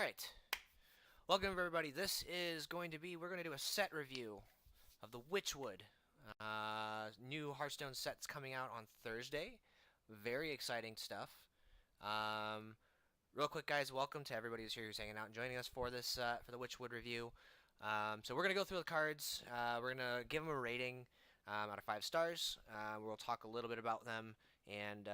Alright, welcome everybody. This is going to be, we're going to do a set review of the Witchwood. New Hearthstone set's coming out on Thursday. Very exciting stuff. Um, Real quick guys, welcome to everybody who's here who's hanging out and joining us for this, for the Witchwood review. So we're going to go through the cards. We're going to give them a rating out of 5 stars. We'll talk a little bit about them and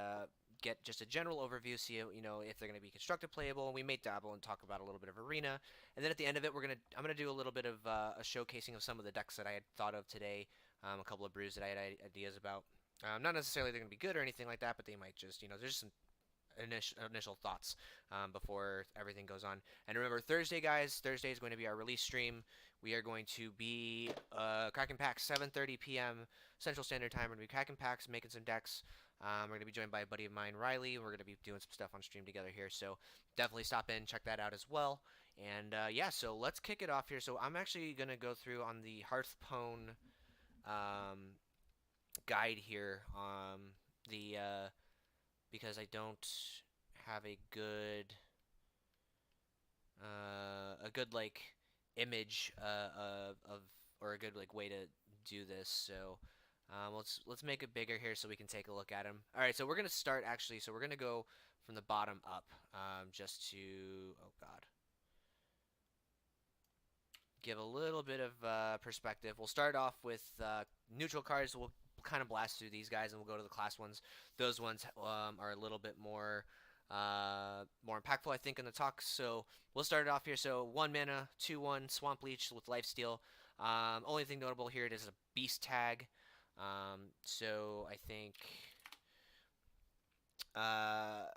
get just a general overview, see if they're going to be constructed playable, and we may dabble and talk about a little bit of arena. And then at the end of it, I'm gonna do a little bit of a showcasing of some of the decks that I had thought of today, a couple of brews that I had ideas about. Not necessarily they're going to be good or anything like that, but they might just there's just some initial thoughts before everything goes on. And remember, Thursday, guys, Thursday is going to be our release stream. We are going to be cracking packs 7:30 p.m. Central Standard Time. We're going to be cracking packs, making some decks. We're going to be joined by a buddy of mine, Riley. We're going to be doing some stuff on stream together here. So definitely stop in, check that out as well. And yeah, so let's kick it off here. So I'm actually going to go through on the Hearthstone guide here. The because I don't have a good like image of or a good like way to do this. So let's make it bigger here so we can take a look at them. All right, so we're gonna start actually. So we're gonna go from the bottom up, just to give a little bit of perspective. We'll start off with neutral cards. We'll kind of blast through these guys and we'll go to the class ones. Those ones are a little bit more impactful, I think, in the talk. So we'll start it off here. So 1 mana, 2/1 Swamp Leech with Lifesteal. Only thing notable here, it is a beast tag. So I think I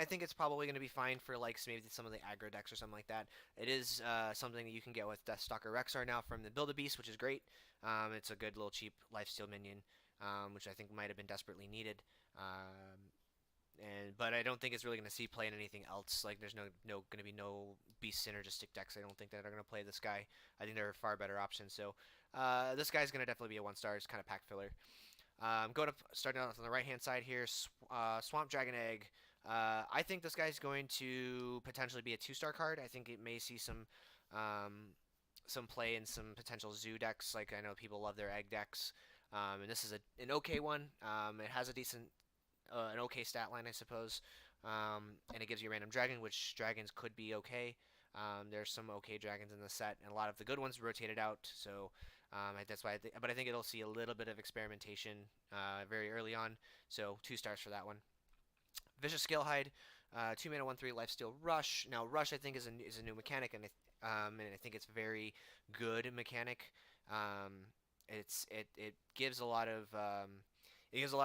think it's probably going to be fine for like maybe some of the aggro decks or something like that. It is something that you can get with Deathstalker Rexar now from the Build-A-Beast, which is great. It's a good little cheap lifesteal minion, which I think might have been desperately needed. But I don't think it's really going to see play in anything else. Like there's going to be no beast synergistic decks. I don't think that are going to play this guy. I think there are far better options. So this guy's going to definitely be a 1-star. It's kind of pack filler. Starting out on the right hand side here, Swamp Dragon Egg. I think this guy's going to potentially be a 2-star card. I think it may see some play in some potential zoo decks. Like I know people love their egg decks, and this is an okay one. It has a decent, an okay stat line, I suppose, and it gives you a random dragon, which dragons could be okay. There's some okay dragons in the set, and a lot of the good ones rotated out. So that's why. But I think it'll see a little bit of experimentation very early on. So 2 stars for that one. Vicious Scalehide, 2 mana, 1/3 Lifesteal Rush. Now Rush I think is a new mechanic, and I think it's a very good mechanic. It gives a lot of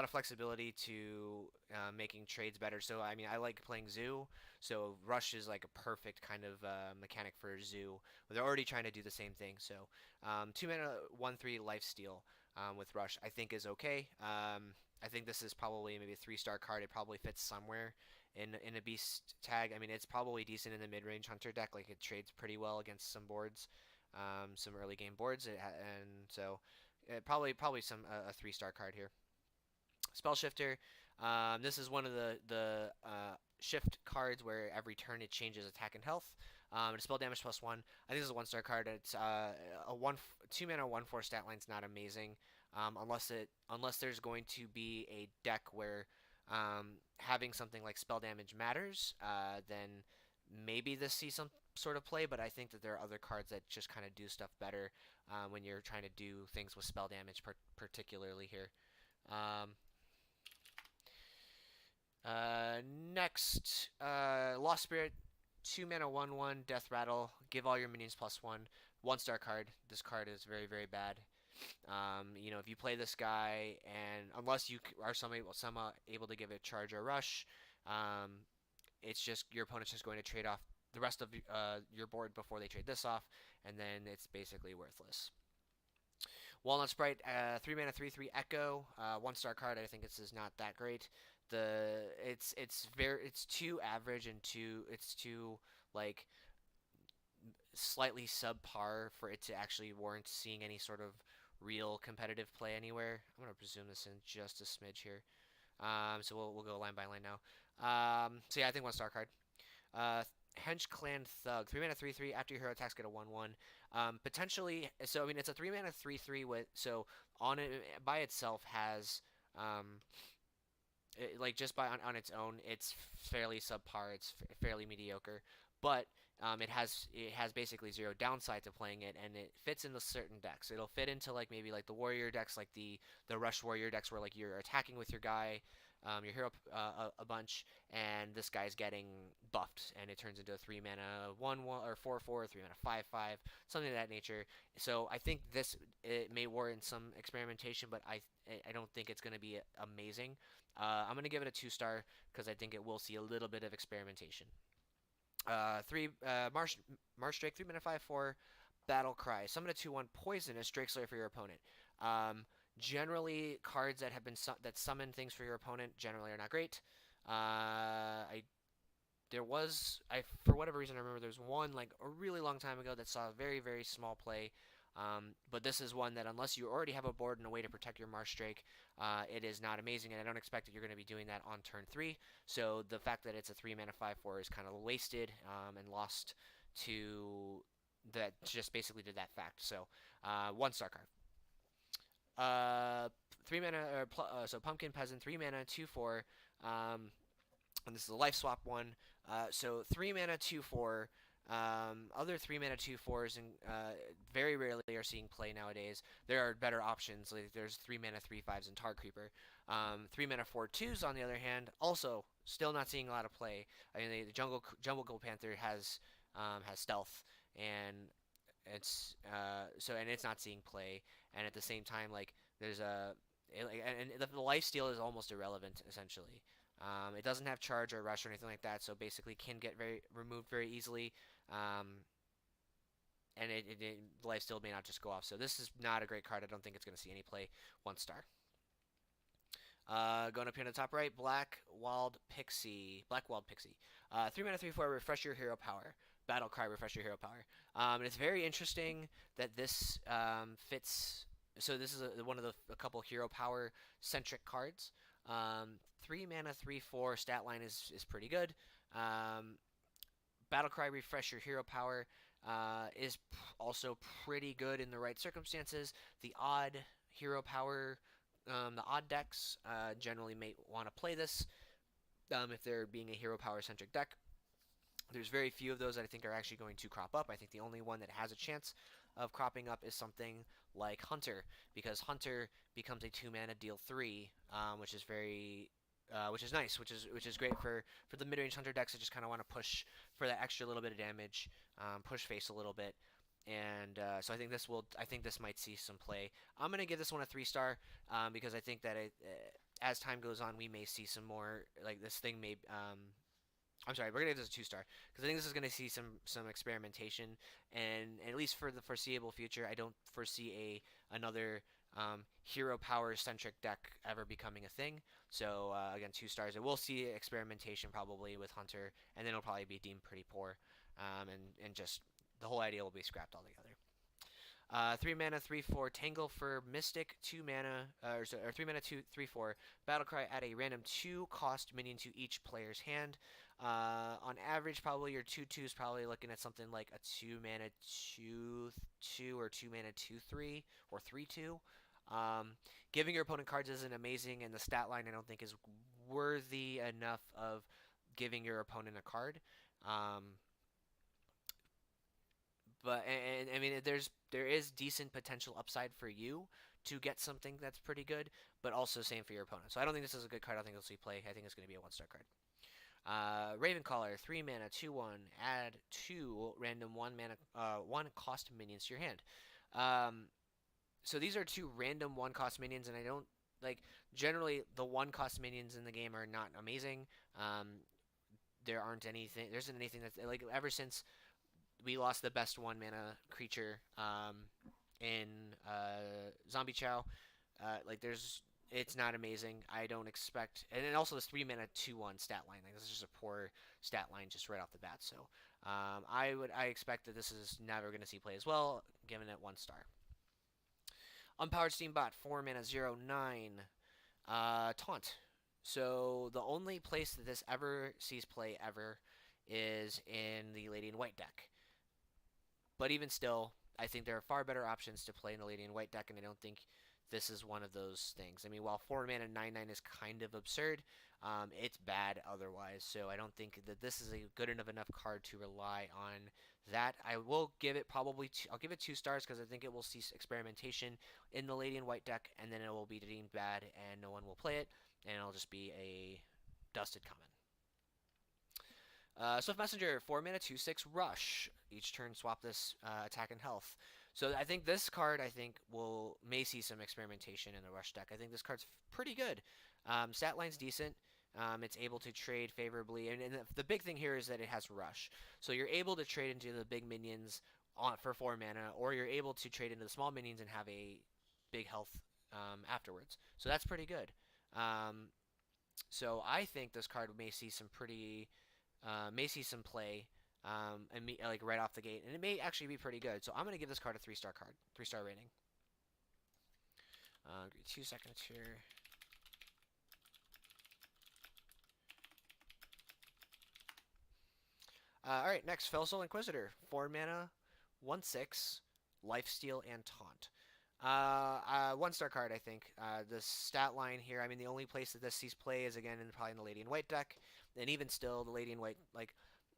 flexibility to making trades better. So I mean, I like playing Zoo, so Rush is like a perfect kind of mechanic for Zoo. They're already trying to do the same thing. So 2 mana, 1/3 Lifesteal with Rush, I think is okay. I think this is probably maybe a 3-star card. It probably fits somewhere in a beast tag. I mean, it's probably decent in the mid-range hunter deck. Like it trades pretty well against some boards, some early game boards, and so probably some a 3-star card here. Spell Shifter. This is one of the shift cards where every turn it changes attack and health. It's spell damage +1. I think this is a 1-star card. It's a 2 mana 1/4 stat line's not amazing, unless there's going to be a deck where having something like spell damage matters. Then maybe this sees some sort of play. But I think that there are other cards that just kind of do stuff better when you're trying to do things with spell damage, particularly here. Next, Lost Spirit, 2 mana 1/1 Death Rattle. Give all your minions +1. 1-star card. This card is very very bad. If you play this guy, and unless you are somehow able to give it charge or rush, it's just your opponent's just going to trade off the rest of your board before they trade this off, and then it's basically worthless. Walnut Sprite, 3 mana 3/3 Echo, 1-star card. I think this is not that great. It's too average and it's too like slightly subpar for it to actually warrant seeing any sort of real competitive play anywhere. I'm gonna presume this in just a smidge here. So we'll go line by line now. So yeah, I think 1-star card. Hench Clan Thug, 3 mana 3/3. After your hero attacks, get a 1/1. Potentially, so I mean, it's a 3 mana 3/3 with so on it by itself has like just on its own, it's fairly subpar. It's fairly mediocre, but it has basically zero downside to playing it, and it fits into certain decks. It'll fit into like maybe like the warrior decks, like the rush warrior decks, where like you're attacking with your guy, your hero a bunch, and this guy's getting buffed, and it turns into a 3 mana 1/1 or 4/4, 3 mana 5/5, something of that nature. So I think it may warrant some experimentation, but I don't think it's going to be amazing. I'm going to give it a 2 star because I think it will see a little bit of experimentation. Marsh Drake, 3 mana 5/4, Battle Cry. Summon a 2/1 Poisonous Drake Slayer for your opponent. Generally, cards that have been that summon things for your opponent generally are not great. For whatever reason, I remember there was one like a really long time ago that saw a very, very small play. But this is one that, unless you already have a board and a way to protect your Marsh Drake, it is not amazing, and I don't expect that you're going to be doing that on turn 3. So the fact that it's a 3 mana 5/4 is kind of wasted and lost to that, just basically to that fact. So 1 star card. 3 mana, so Pumpkin Peasant, 3 mana 2/4. And this is a life swap one. So 3 mana 2/4. Other 3 mana 2/4s and very rarely are seeing play nowadays. There are better options. Like there's 3 mana 3/5s and Tar Creeper. 3 mana 4/2s on the other hand, also still not seeing a lot of play. I mean, the Jungle Gold Panther has stealth, and it's not seeing play. And at the same time, like there's the lifesteal is almost irrelevant essentially. It doesn't have charge or rush or anything like that, so basically can get removed very easily. And the lifesteal may not just go off. So this is not a great card. I don't think it's going to see any play. 1 star. Going up here in the top right, Blackwald Pixie. 3 mana 3/4. Refresh your hero power. Battle Cry. Refresh your hero power. And it's very interesting that this fits. So this is one of a couple hero power centric cards. 3 mana 3/4 stat line is pretty good. Battle Cry, refresh your hero power, is also pretty good in the right circumstances. The odd hero power, the odd decks generally may want to play this if they're being a hero power centric deck. There's very few of those that I think are actually going to crop up. I think the only one that has a chance of cropping up is something like Hunter, because Hunter becomes a 2 mana deal 3, which is nice, which is great for the mid range Hunter decks that just kind of want to push for that extra little bit of damage, push face a little bit, and so I think this might see some play. I'm gonna give this one a 3 star because I think that as time goes on, we may see some more like this thing may. I'm sorry, we're gonna give this a 2 star because I think this is gonna see some experimentation, and at least for the foreseeable future, I don't foresee another hero power centric deck ever becoming a thing. So again, 2 stars. It will see experimentation probably with Hunter, and then it'll probably be deemed pretty poor, and just the whole idea will be scrapped altogether. 3 mana 3/4 Tangle for Mystic, 2 mana or 3 mana 2/3/4 Battle Cry. Add a random 2 cost minion to each player's hand. On average, probably your 2/2 is probably looking at something like a 2 mana 2/2 or 2 mana 2/3 or 3/2. Giving your opponent cards isn't amazing, and the stat line I don't think is worthy enough of giving your opponent a card. But I mean, there is decent potential upside for you to get something that's pretty good, but also same for your opponent. So I don't think this is a good card. I don't think it'll see play. I think it's going to be a 1-star card. Ravencaller, 3 mana 2/1. Add 2 random 1 cost minions to your hand. So these are 2 random 1 cost minions, and I don't like generally the 1 cost minions in the game are not amazing. There isn't anything that's like ever since we lost the best 1 mana creature in Zombie Chow. It's not amazing. I don't expect, and then also this 3 mana 2/1 stat line. Like this is just a poor stat line just right off the bat. So I expect that this is never going to see play as well. Giving it 1 star. Unpowered Steambot, 4 mana 0/9. Taunt. So the only place that this ever sees play ever is in the Lady in White deck. But even still, I think there are far better options to play in the Lady in White deck, and I don't think this is one of those things. I mean, while 4 mana 9/9 is kind of absurd, it's bad otherwise. So I don't think that this is a good enough card to rely on that. I will give it I'll give it 2 stars because I think it will see experimentation in the Lady in White deck, and then it will be deemed bad, and no one will play it, and it'll just be a dusted common. Swift Messenger, 4 mana, 2/6 Rush. Each turn, swap this attack and health. So I think this card, may see some experimentation in the Rush deck. I think this card's pretty good. Stat line's decent. It's able to trade favorably, and the big thing here is that it has Rush. So you're able to trade into the big minions for 4 mana, or you're able to trade into the small minions and have a big health afterwards. So that's pretty good. So I think this card may see some play, like right off the gate, and it may actually be pretty good. So I'm gonna give this card a 3-star card, 3-star rating. 2 seconds here. All right, next, Felsoul Inquisitor, 4 mana, 1/6, Lifesteal and Taunt. 1-star card, I think. The stat line here, I mean, the only place that this sees play is again probably in the Lady in White deck, and even still, the Lady in White, like,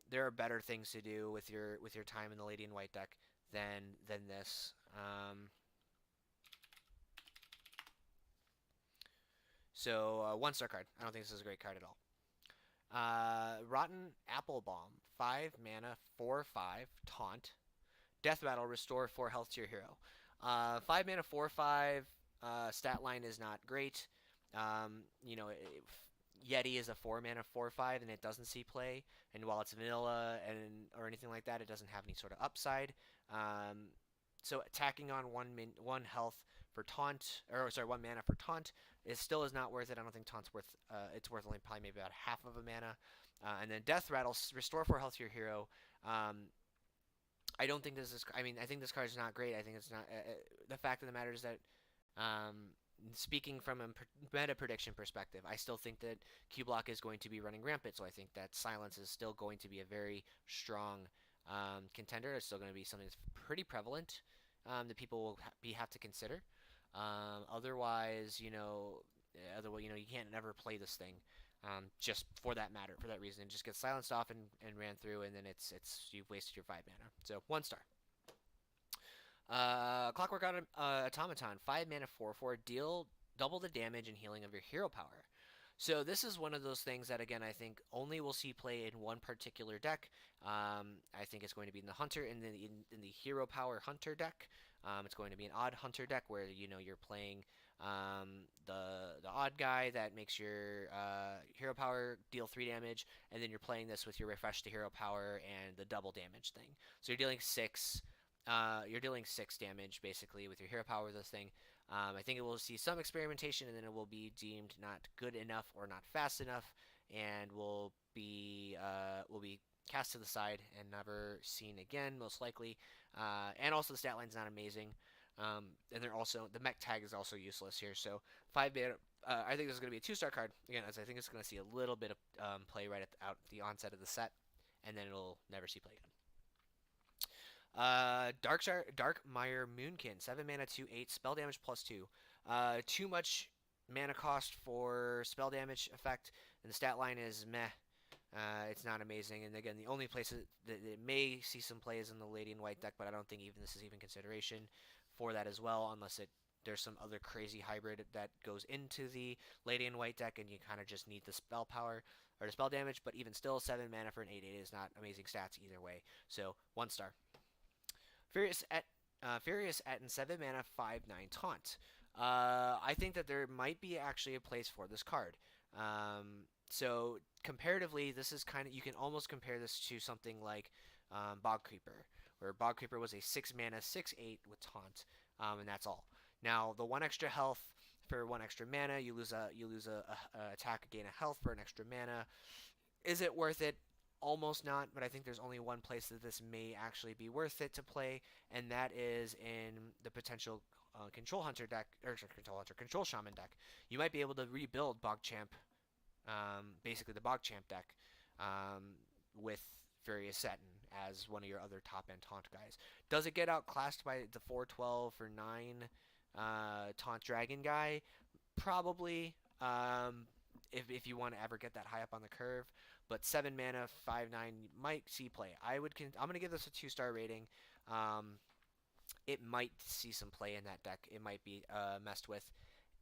there are better things to do with your time in the Lady in White deck than this. So 1-star card. I don't think this is a great card at all. Rotten Apple Bomb, 5 mana, 4/5 Taunt. Death Rattle, restore 4 health to your hero. 5 mana, 4/5. Stat line is not great. Yeti is a 4 mana 4/5, and it doesn't see play. And while it's vanilla or anything like that, it doesn't have any sort of upside. So attacking on 1 health for taunt, or sorry, 1 mana for taunt, it still is not worth it. I don't think taunt's worth. It's worth only probably maybe about half of a mana. And then Death Rattle, restore 4 health to your hero. I don't think this is. I mean, I think this card is not great. I think it's not. The fact of the matter is that, speaking from a meta prediction perspective, I still think that Q Block is going to be running rampant. So I think that Silence is still going to be a very strong contender. It's still going to be something that's pretty prevalent that people will have to consider. Otherwise, you can't never play this thing. Just for that reason, it just gets silenced off and ran through, and then you've wasted your 5 mana. So 1 star. Clockwork Automaton, 5 mana 4/4, deal double the damage and healing of your hero power. So this is one of those things that, again, I think only will see play in one particular deck. I think it's going to be in the Hunter, in the Hero Power Hunter deck. It's going to be an odd Hunter deck where you're playing the odd guy that makes your hero power deal 3 damage, and then you're playing this with your refresh the hero power and the double damage thing. So you're dealing 6. You're dealing 6 damage basically with your hero power with this thing. I think it will see some experimentation, and then it will be deemed not good enough or not fast enough, and will be cast to the side and never seen again, most likely. And also the stat line's not amazing. And the mech tag is also useless here. So 5 mana. I think this is going to be a 2-star card again, as I think it's going to see a little bit of play right at the onset of the set, and then it'll never see play again. Darkmire Moonkin, 7 mana 2/8, spell damage +2. Too much mana cost for spell damage effect, and the stat line is meh. It's not amazing, and again, the only place that it may see some play is in the Lady in White deck, but I don't think this is even consideration for that as well, unless there's some other crazy hybrid that goes into the Lady in White deck, and you kind of just need the spell power or the spell damage. But even still, 7 mana for an 8/8 is not amazing stats either way. So 1 star. Furious Ettin, 7 mana 5/9 taunt. I think that there might be actually a place for this card. So comparatively, this is you can almost compare this to something like Bog Creeper, where Bog Creeper was a 6 mana 6/8 with taunt, and that's all. Now the 1 extra health for 1 extra mana, you lose a attack, gain a health for an extra mana. Is it worth it? Almost not, but I think there's only one place that this may actually be worth it to play, and that is in the potential Control Hunter deck, or Control Shaman deck. You might be able to rebuild Bogchamp, basically the Bogchamp deck, with Furious Seton as one of your other top end taunt guys. Does it get outclassed by the 412 or 9 taunt dragon guy? Probably. If you want to ever get that high up on the curve, but 7 mana, 5/9 might see play. I'm gonna give this a 2-star rating. It might see some play in that deck. It might be messed with,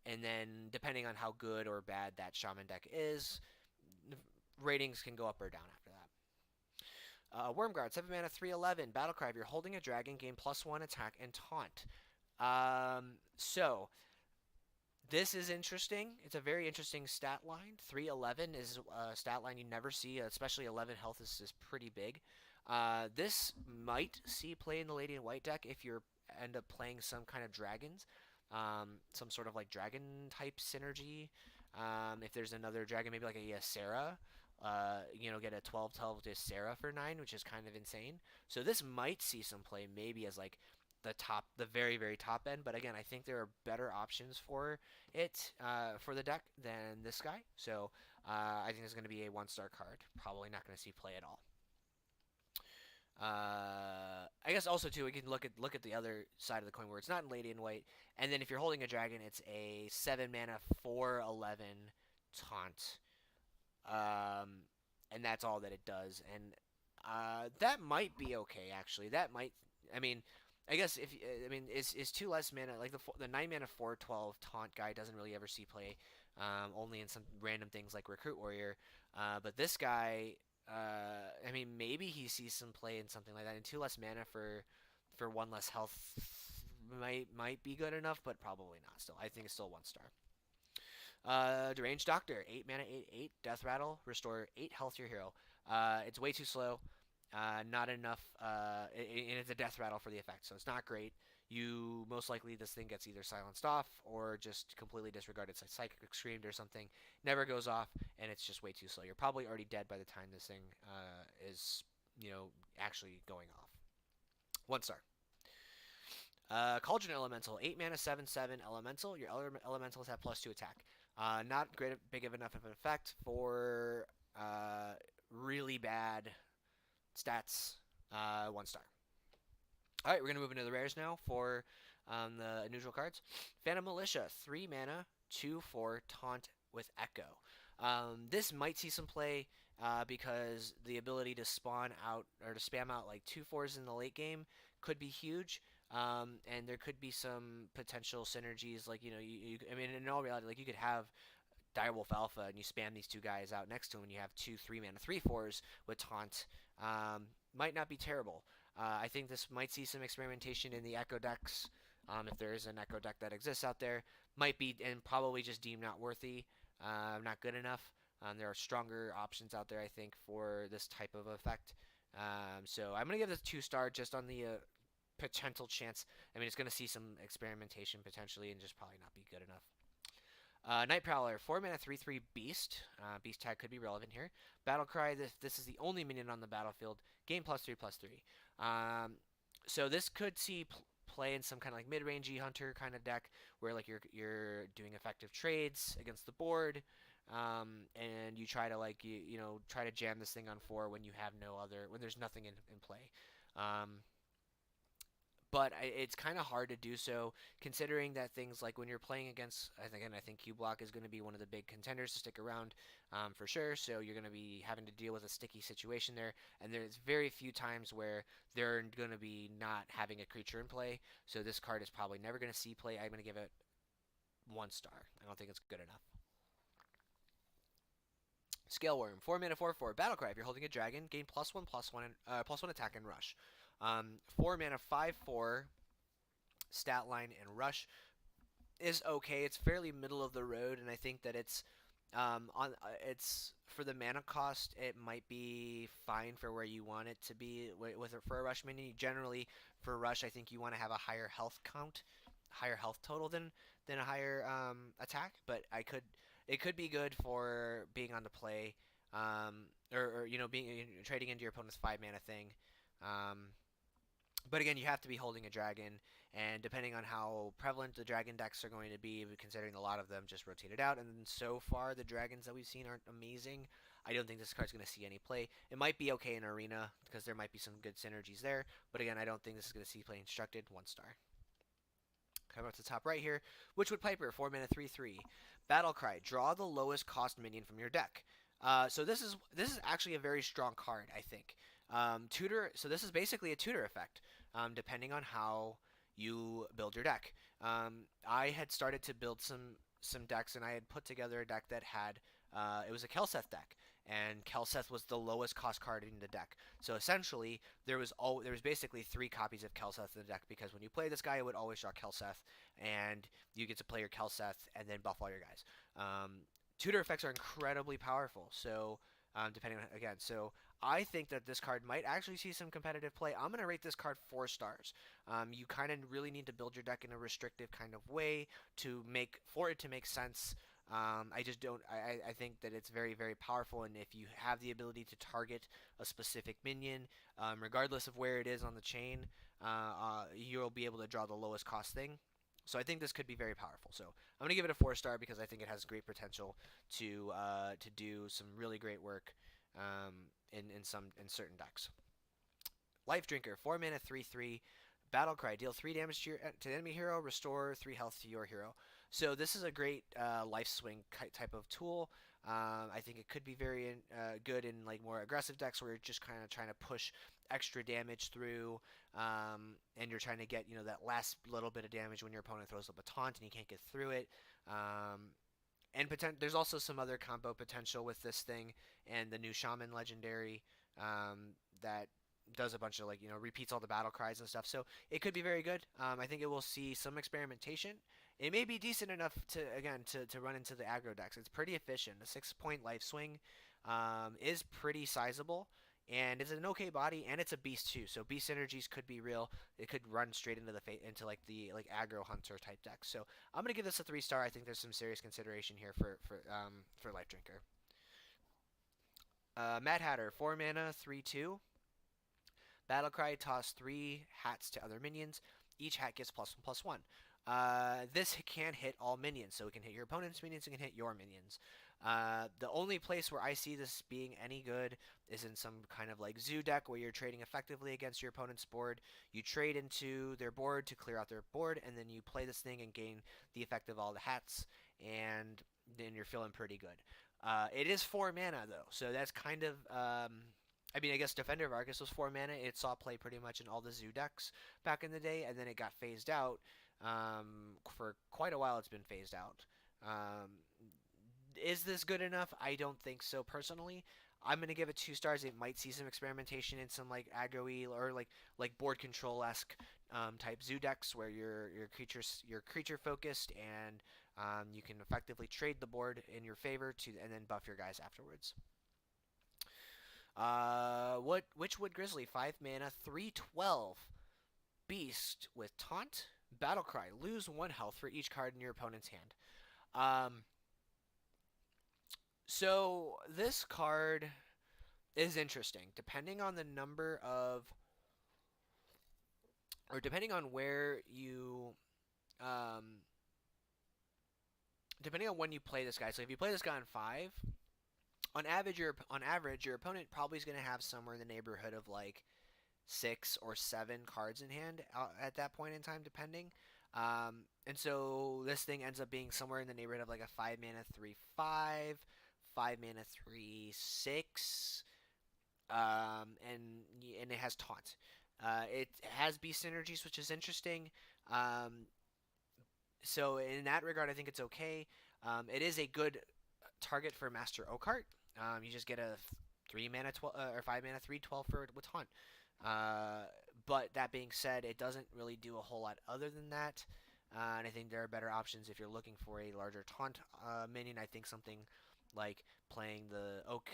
and then depending on how good or bad that shaman deck is, ratings can go up or down after that. Wormguard, 7 mana, 3/11. Battlecry. If you're holding a dragon, gain +1 attack and taunt. So this is interesting. It's a very interesting stat line. 3/11 is a stat line you never see, especially 11 health is pretty big. This might see play in the Lady in White deck if you end up playing some kind of dragons, some sort of like dragon type synergy. If there's another dragon, maybe like a Sarah, get a 12/12 to Sarah for 9, which is kind of insane. So this might see some play, maybe as like the very very top end. But again, I think there are better options for it for the deck than this guy. So I think it's going to be a 1-star card. Probably not going to see play at all. I guess also too we can look at the other side of the coin where it's not in Lady in White, and then if you're holding a dragon, it's a 7 mana 4/11 taunt, and that's all that it does, and that might be okay actually. That might, I mean, I guess is 2 less mana, like the 9 mana 4/12 taunt guy doesn't really ever see play, only in some random things like Recruit Warrior, but this guy. Maybe he sees some play in something like that. And 2 less mana for 1 less health might be good enough, but probably not. Still, I think it's still 1-star. Deranged Doctor, 8 mana, 8/8, Death Rattle, restore 8 health to your hero. It's way too slow. Not enough. And it's a Death Rattle for the effect, so it's not great. You most likely this thing gets either silenced off or just completely disregarded. It's like Psychic Screamed or something. Never goes off, and it's just way too slow. You're probably already dead by the time this thing is actually going off. 1-star. Cauldron Elemental, 8 mana, 7/7 Elemental. Your elementals have +2 attack. Not big of enough of an effect for really bad stats. 1-star. Alright, we're going to move into the rares now for the neutral cards. Phantom Militia, 3 mana, 2/4 taunt with Echo. This might see some play because the ability to spawn out or to spam out like 2/4s in the late game could be huge. And there could be some potential synergies, like in all reality, like you could have Direwolf Alpha and you spam these 2 guys out next to him and you have 2 3 mana 3/4s with taunt. Might not be terrible. I think this might see some experimentation in the Echo decks, if there is an Echo deck that exists out there. Might be, and probably just deemed not worthy, not good enough. There are stronger options out there, I think, for this type of effect. So I'm going to give this 2-star just on the potential chance. It's going to see some experimentation potentially and just probably not be good enough. Night Prowler, 4 mana 3/3 Beast. Beast tag could be relevant here. Battlecry, this is the only minion on the battlefield. Gain +3/+3. So this could see play in some kind of like mid-rangey hunter kind of deck where like you're doing effective trades against the board, and you try to like try to jam this thing on 4 when you have when there's nothing in play. But it's kind of hard to do so, considering that things like when you're playing against, I think Q-Block is going to be one of the big contenders to stick around for sure. So you're going to be having to deal with a sticky situation there, and there's very few times where they're going to be not having a creature in play. So this card is probably never going to see play. I'm going to give it 1-star. I don't think it's good enough. Scale Worm, 4 mana 4/4 Battlecry. If you're holding a dragon, gain +1/+1 attack and rush. 4 mana 5/4 stat line and rush is okay. It's fairly middle of the road, and I think that it's for the mana cost, it might be fine for where you want it to be for a rush minion. Generally, for rush, I think you want to have a higher health count, higher health total than a higher attack. But it could be good for being on the play, or being trading into your opponent's 5 mana thing. But again, you have to be holding a dragon, and depending on how prevalent the dragon decks are going to be, considering a lot of them just rotated out, and so far the dragons that we've seen aren't amazing, I don't think this card's going to see any play. It might be okay in Arena because there might be some good synergies there, but again, I don't think this is going to see play instructed. 1-star. Come up to the top right here. Witchwood Piper, 4 mana, 3/3. Battle Cry. Draw the lowest cost minion from your deck. So this is actually a very strong card, I think. Tutor. So this is basically a tutor effect, depending on how you build your deck. I had started to build some decks, and I had put together a deck that had it was a Kelseth deck, and Kelseth was the lowest cost card in the deck. So essentially, there was basically 3 copies of Kelseth in the deck, because when you play this guy, it would always draw Kelseth, and you get to play your Kelseth and then buff all your guys. Tutor effects are incredibly powerful. So depending on, again, so I think that this card might actually see some competitive play. I'm going to rate this card 4 stars. You kind of really need to build your deck in a restrictive kind of way for it to make sense. I just don't. I think that it's very, very powerful, and if you have the ability to target a specific minion, regardless of where it is on the chain, you'll be able to draw the lowest cost thing. So I think this could be very powerful. So I'm gonna give it a 4-star because I think it has great potential to do some really great work in certain decks. Life Drinker, 4 mana, 3/3. Battle Cry, deal 3 damage to the enemy hero, restore 3 health to your hero. So this is a great life swing type of tool. I think it could be very good in like more aggressive decks where you're just kind of trying to push extra damage through, and you're trying to get that last little bit of damage when your opponent throws up a taunt and you can't get through it. And there's also some other combo potential with this thing and the new Shaman Legendary that does a bunch of repeats all the battle cries and stuff. So it could be very good. I think it will see some experimentation. It may be decent enough to run into the aggro decks. It's pretty efficient. The 6-point life swing is pretty sizable, and it's an okay body, and it's a beast too. So beast synergies could be real. It could run straight into the aggro hunter type deck. So I'm gonna give this a 3-star. I think there's some serious consideration here for Life Drinker. Mad Hatter, 4 mana, 3/2. Battle Cry, toss 3 hats to other minions. Each hat gets +1/+1. This can hit all minions, so it can hit your opponent's minions, it can hit your minions. The only place where I see this being any good is in some kind of like zoo deck where you're trading effectively against your opponent's board. You trade into their board to clear out their board, and then you play this thing and gain the effect of all the hats, and then you're feeling pretty good. It is 4 mana though, so that's kind of I guess Defender of Argus was 4 mana. It saw play pretty much in all the zoo decks back in the day, and then it got phased out. For quite a while it's been phased out. Is this good enough? I don't think so personally. I'm gonna give it 2 stars. It might see some experimentation in some like aggro-y or like board control-esque type zoo decks where your creature focused, and you can effectively trade the board in your favor and then buff your guys afterwards. Witchwood Grizzly, 5 mana, 3/12. Beast with Taunt. Battle Cry, lose 1 health for each card in your opponent's hand. So this card is interesting. Depending on the number of, or depending on where you, depending on when you play this guy. So if you play this guy on 5, on average, your opponent probably is going to have somewhere in the neighborhood of like 6 or 7 cards in hand at that point in time, depending. And so this thing ends up being somewhere in the neighborhood of like a 5 mana 3/5, 5 mana 3/6, and it has taunt. It has beast synergies, which is interesting. So in that regard, I think it's okay. It is a good target for Master Oakheart. You just get a 3 mana 12 or 5 mana 3/12 with taunt. But that being said, it doesn't really do a whole lot other than that. And I think there are better options if you're looking for a larger taunt minion. I think something like playing the Oak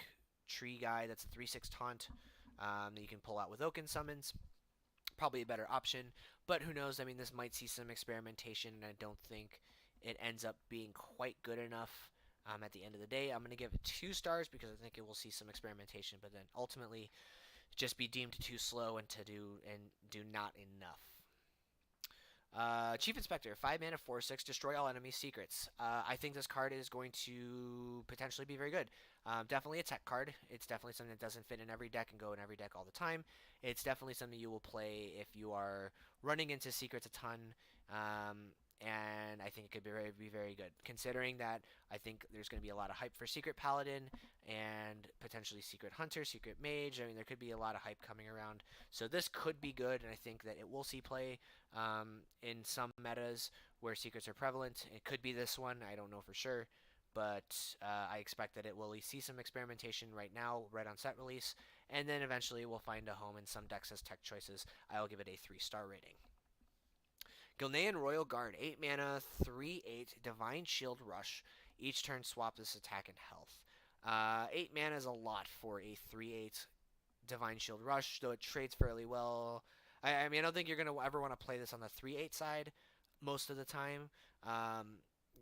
Tree guy that's a 3/6 taunt that you can pull out with Oaken summons. Probably a better option. But who knows? I mean, this might see some experimentation, and I don't think it ends up being quite good enough at the end of the day. I'm going to give it 2 stars because I think it will see some experimentation, but then ultimately just be deemed too slow and do not enough. Chief Inspector, 5 mana, 4/6, destroy all enemy secrets. I think this card is going to potentially be very good. Definitely a tech card. It's definitely something that doesn't fit in every deck and go in every deck all the time. It's definitely something you will play if you are running into secrets a ton. And I think it could be very good. Considering that I think there's going to be a lot of hype for Secret Paladin and potentially Secret Hunter, Secret Mage. I mean, there could be a lot of hype coming around. So this could be good, and I think that it will see play in some metas where secrets are prevalent. It could be this one. I don't know for sure. But I expect that it will see some experimentation right now, right on set release, and then eventually we'll find a home in some decks as tech choices. I will give it a 3-star rating. Gilnean Royal Guard, 8 mana, 3/8, Divine Shield Rush. Each turn swap this attack and health. 8 mana is a lot for a 3/8 Divine Shield Rush, though it trades fairly well. I mean, I don't think you're going to ever want to play this on the 3/8 side most of the time,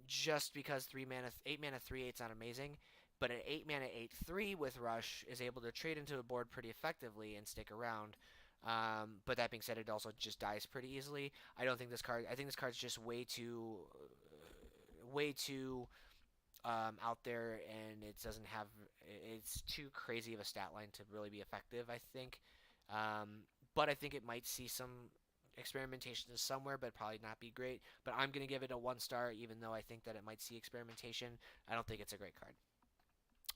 just because 8 mana 3/8 is not amazing. But an 8 mana 8/3 with Rush is able to trade into a board pretty effectively and stick around. But that being said, it also just dies pretty easily. I don't think this card. I think this card's just way too out there, and it doesn't have. It's too crazy of a stat line to really be effective, I think. But I think it might see some experimentation somewhere, but probably not be great. But I'm gonna give it a 1-star, even though I think that it might see experimentation. I don't think it's a great card.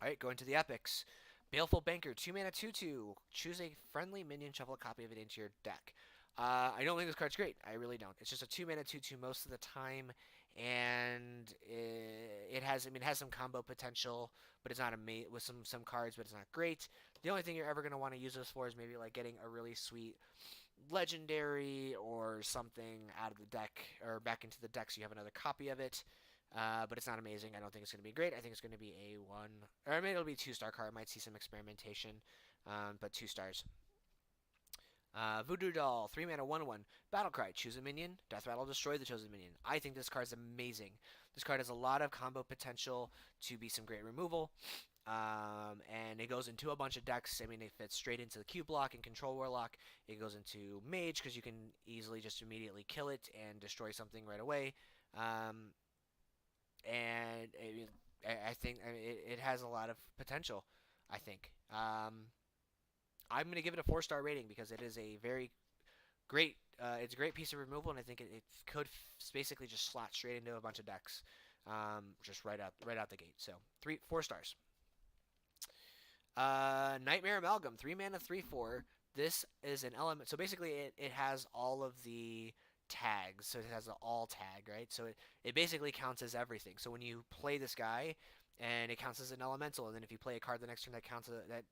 All right, going to the epics. Baleful Banker, 2 mana, 2/2. Choose a friendly minion, shuffle a copy of it into your deck. I don't think this card's great. I really don't. It's just a 2 mana, 2/2 most of the time, and it has some combo potential, but it's not with some cards, but it's not great. The only thing you're ever gonna want to use this for is maybe like getting a really sweet legendary or something out of the deck or back into the deck, so you have another copy of it. But it's not amazing. I don't think it's going to be great. I think it's going to be a 1, or maybe it'll be a 2-star card. It might see some experimentation, but 2 stars. Voodoo Doll, 3 mana, 1/1. Battle Cry, choose a minion. Death Rattle, destroy the chosen minion. I think this card is amazing. This card has a lot of combo potential to be some great removal. And it goes into a bunch of decks. I mean, it fits straight into the Q block and Control Warlock. It goes into Mage because you can easily just immediately kill it and destroy something right away. And I think it has a lot of potential. I think I'm going to give it a 4-star rating because it is a very great. It's a great piece of removal, and I think it could basically just slot straight into a bunch of decks, just right out the gate. So 4 stars. Nightmare Amalgam, 3 mana, 3/4. This is an element. So basically, it has all of the tags. So it has the all tag, right? So it basically counts as everything. So when you play this guy, and it counts as an elemental, and then if you play a card the next turn that counts that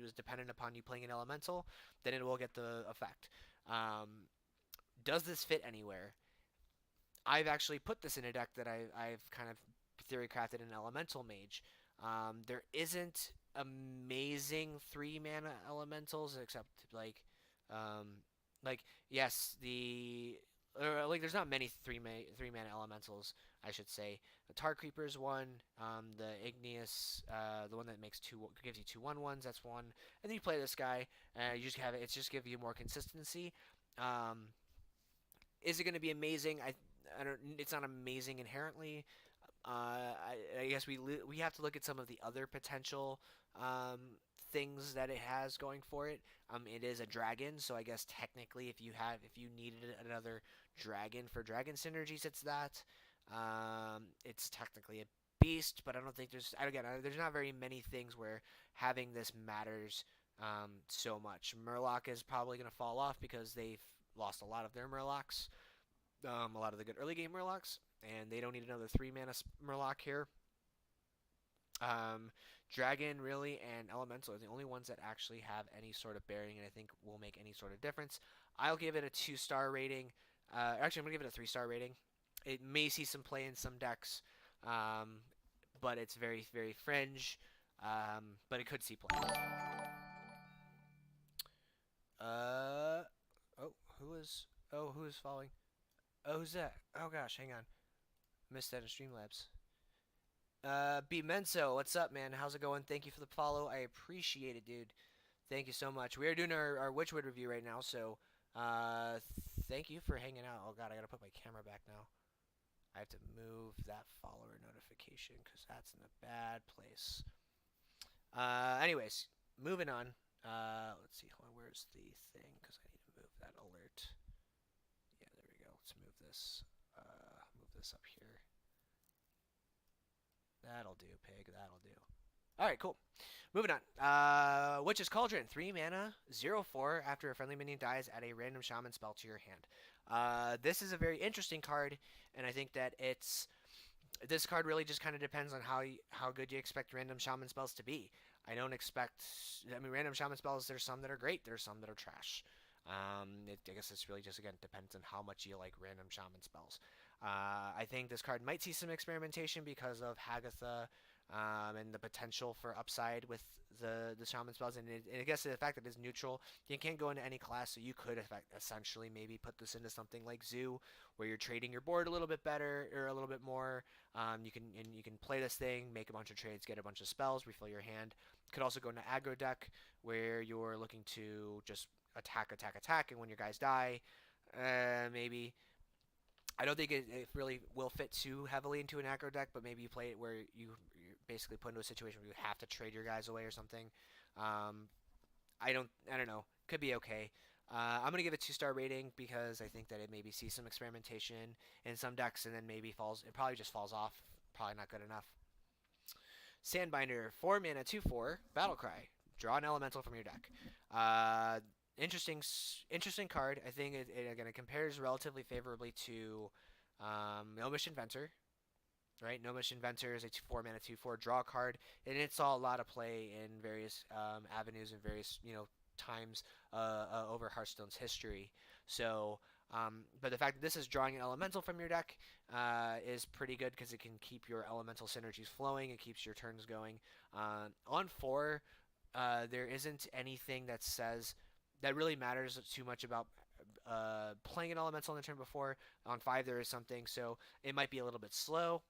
was dependent upon you playing an elemental, then it will get the effect. Does this fit anywhere? I've actually put this in a deck that I've kind of theory crafted an elemental mage. There isn't amazing 3 mana elementals except like yes, there's not many 3 mana elementals, I should say. The Tar Creeper's one, the Igneous, the one that gives you 2/1/1s, that's one. And then you play this guy, and you just have it. It's just give you more consistency. Is it going to be amazing? I don't. It's not amazing inherently. I guess we have to look at some of the other potential things that it has going for it. It is a dragon, so I guess technically, if you needed another dragon for dragon synergies, it's that. It's technically a beast, but I don't think there's not very many things where having this matters so much. Murloc is probably going to fall off because they've lost a lot of their Murlocs, a lot of the good early game Murlocs, and they don't need another 3 mana Murloc here. Dragon, really, and Elemental are the only ones that actually have any sort of bearing, and I think will make any sort of difference. I'll give it a 2-star rating. Actually, I'm going to give it a 3-star rating. It may see some play in some decks, but it's very, very fringe. But it could see play. Who is following? Oh, who's that? Oh gosh, hang on. Missed that in Streamlabs. Bimenso, what's up, man? How's it going? Thank you for the follow. I appreciate it, dude. Thank you so much. We are doing our Witchwood review right now, so Uh, Thank you for hanging out. Oh god, I gotta put my camera back now. I have to move that follower notification because that's in a bad place. Anyways, moving on. Let's see. Hold on, where's the thing? Because I need to move that alert. Yeah, there we go. Let's move this. Move this up here. That'll do, pig. That'll do. All right, cool. Moving on. Witch's Cauldron, 3 mana, 0/4. After a friendly minion dies, add a random shaman spell to your hand. This is a very interesting card, and I think that this card really just kind of depends on how good you expect random shaman spells to be. I don't expect. I mean, random shaman spells. There's some that are great. There's some that are trash. I guess it's really just again depends on how much you like random shaman spells. I think this card might see some experimentation because of Hagatha and the potential for upside with the shaman spells, and I guess the fact that it's neutral, you can't go into any class, so you could essentially maybe put this into something like Zoo, where you're trading your board a little bit better or a little bit more. You can play this thing, make a bunch of trades, get a bunch of spells, refill your hand. Could also go into aggro deck where you're looking to just attack, attack, attack, and when your guys die, maybe. I don't think it really will fit too heavily into an aggro deck, but maybe you play it where you're basically put into a situation where you have to trade your guys away or something. I don't know. Could be okay. I'm gonna give it 2-star rating because I think that it maybe sees some experimentation in some decks and then maybe falls. It probably just falls off. Probably not good enough. Sandbinder, 4 mana, 2/4, Battlecry. Draw an elemental from your deck. Interesting card. I think it compares relatively favorably to Gnomish Inventor, right? Gnomish Inventor is a 4 mana 2/4 draw card, and it saw a lot of play in various avenues and various times over Hearthstone's history. So, but the fact that this is drawing an elemental from your deck is pretty good because it can keep your elemental synergies flowing. It keeps your turns going. On 4, there isn't anything that really matters too much about playing an elemental on the turn before. On 5, there is something, so it might be a little bit slow.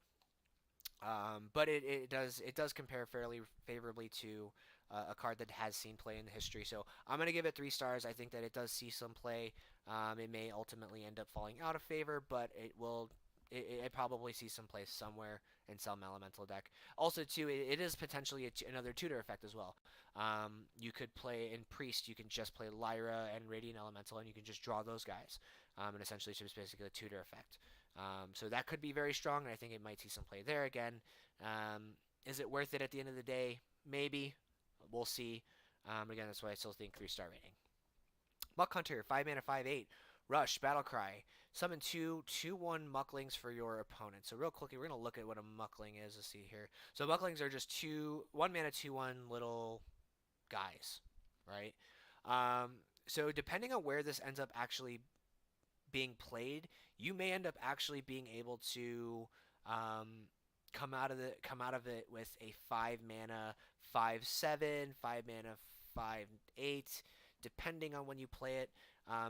But it does compare fairly favorably to a card that has seen play in the history. So I'm gonna give it 3 stars. I think that it does see some play. It may ultimately end up falling out of favor, but it will. It probably sees some play somewhere in some elemental deck. Also, too, it is potentially another tutor effect as well. You could play in Priest. You can just play Lyra and Radiant Elemental, and you can just draw those guys. And essentially, it's just basically a tutor effect. So that could be very strong, and I think it might see some play there again. Is it worth it at the end of the day? Maybe. We'll see. Again, that's why I still think 3-star rating. Muck Hunter, 5 mana, 5/8. Rush, Battlecry. Summon 2/1 Mucklings for your opponent. So real quickly, we're going to look at what a Muckling is. Let's see here. So Mucklings are just 1 mana, 2/1 little guys, right? So depending on where this ends up actually being played, you may end up actually being able to come out of it with a 5 mana 5/7, 5 mana 5/8, depending on when you play it.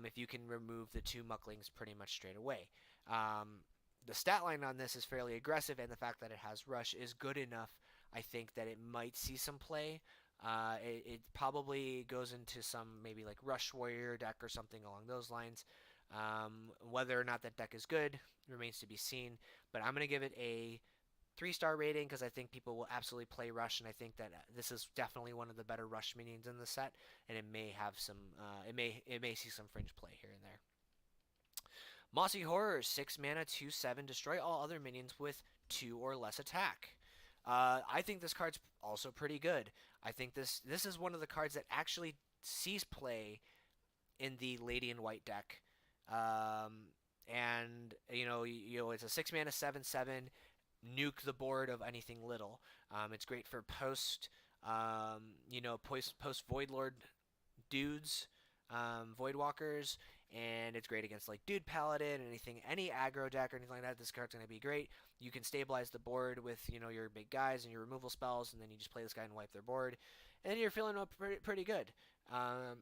If you can remove the 2 Mucklings pretty much straight away. The stat line on this is fairly aggressive, and the fact that it has Rush is good enough. I think that it might see some play. It probably goes into some maybe like Rush Warrior deck or something along those lines. Whether or not that deck is good remains to be seen, but I'm going to give it a 3-star rating because I think people will absolutely play Rush, and I think that this is definitely one of the better Rush minions in the set, and it may have some, it may see some fringe play here and there. Mossy Horror, 6 mana, 2/7, destroy all other minions with 2 or less attack. I think this card's also pretty good. I think this is one of the cards that actually sees play in the Lady in White deck. And it's a 6 mana 7/7, nuke the board of anything little. It's great for post Voidlord dudes, Voidwalkers, and it's great against like Dude Paladin, any aggro deck or anything like that. This card's gonna be great. You can stabilize the board with your big guys and your removal spells, and then you just play this guy and wipe their board, and you're feeling pretty good. I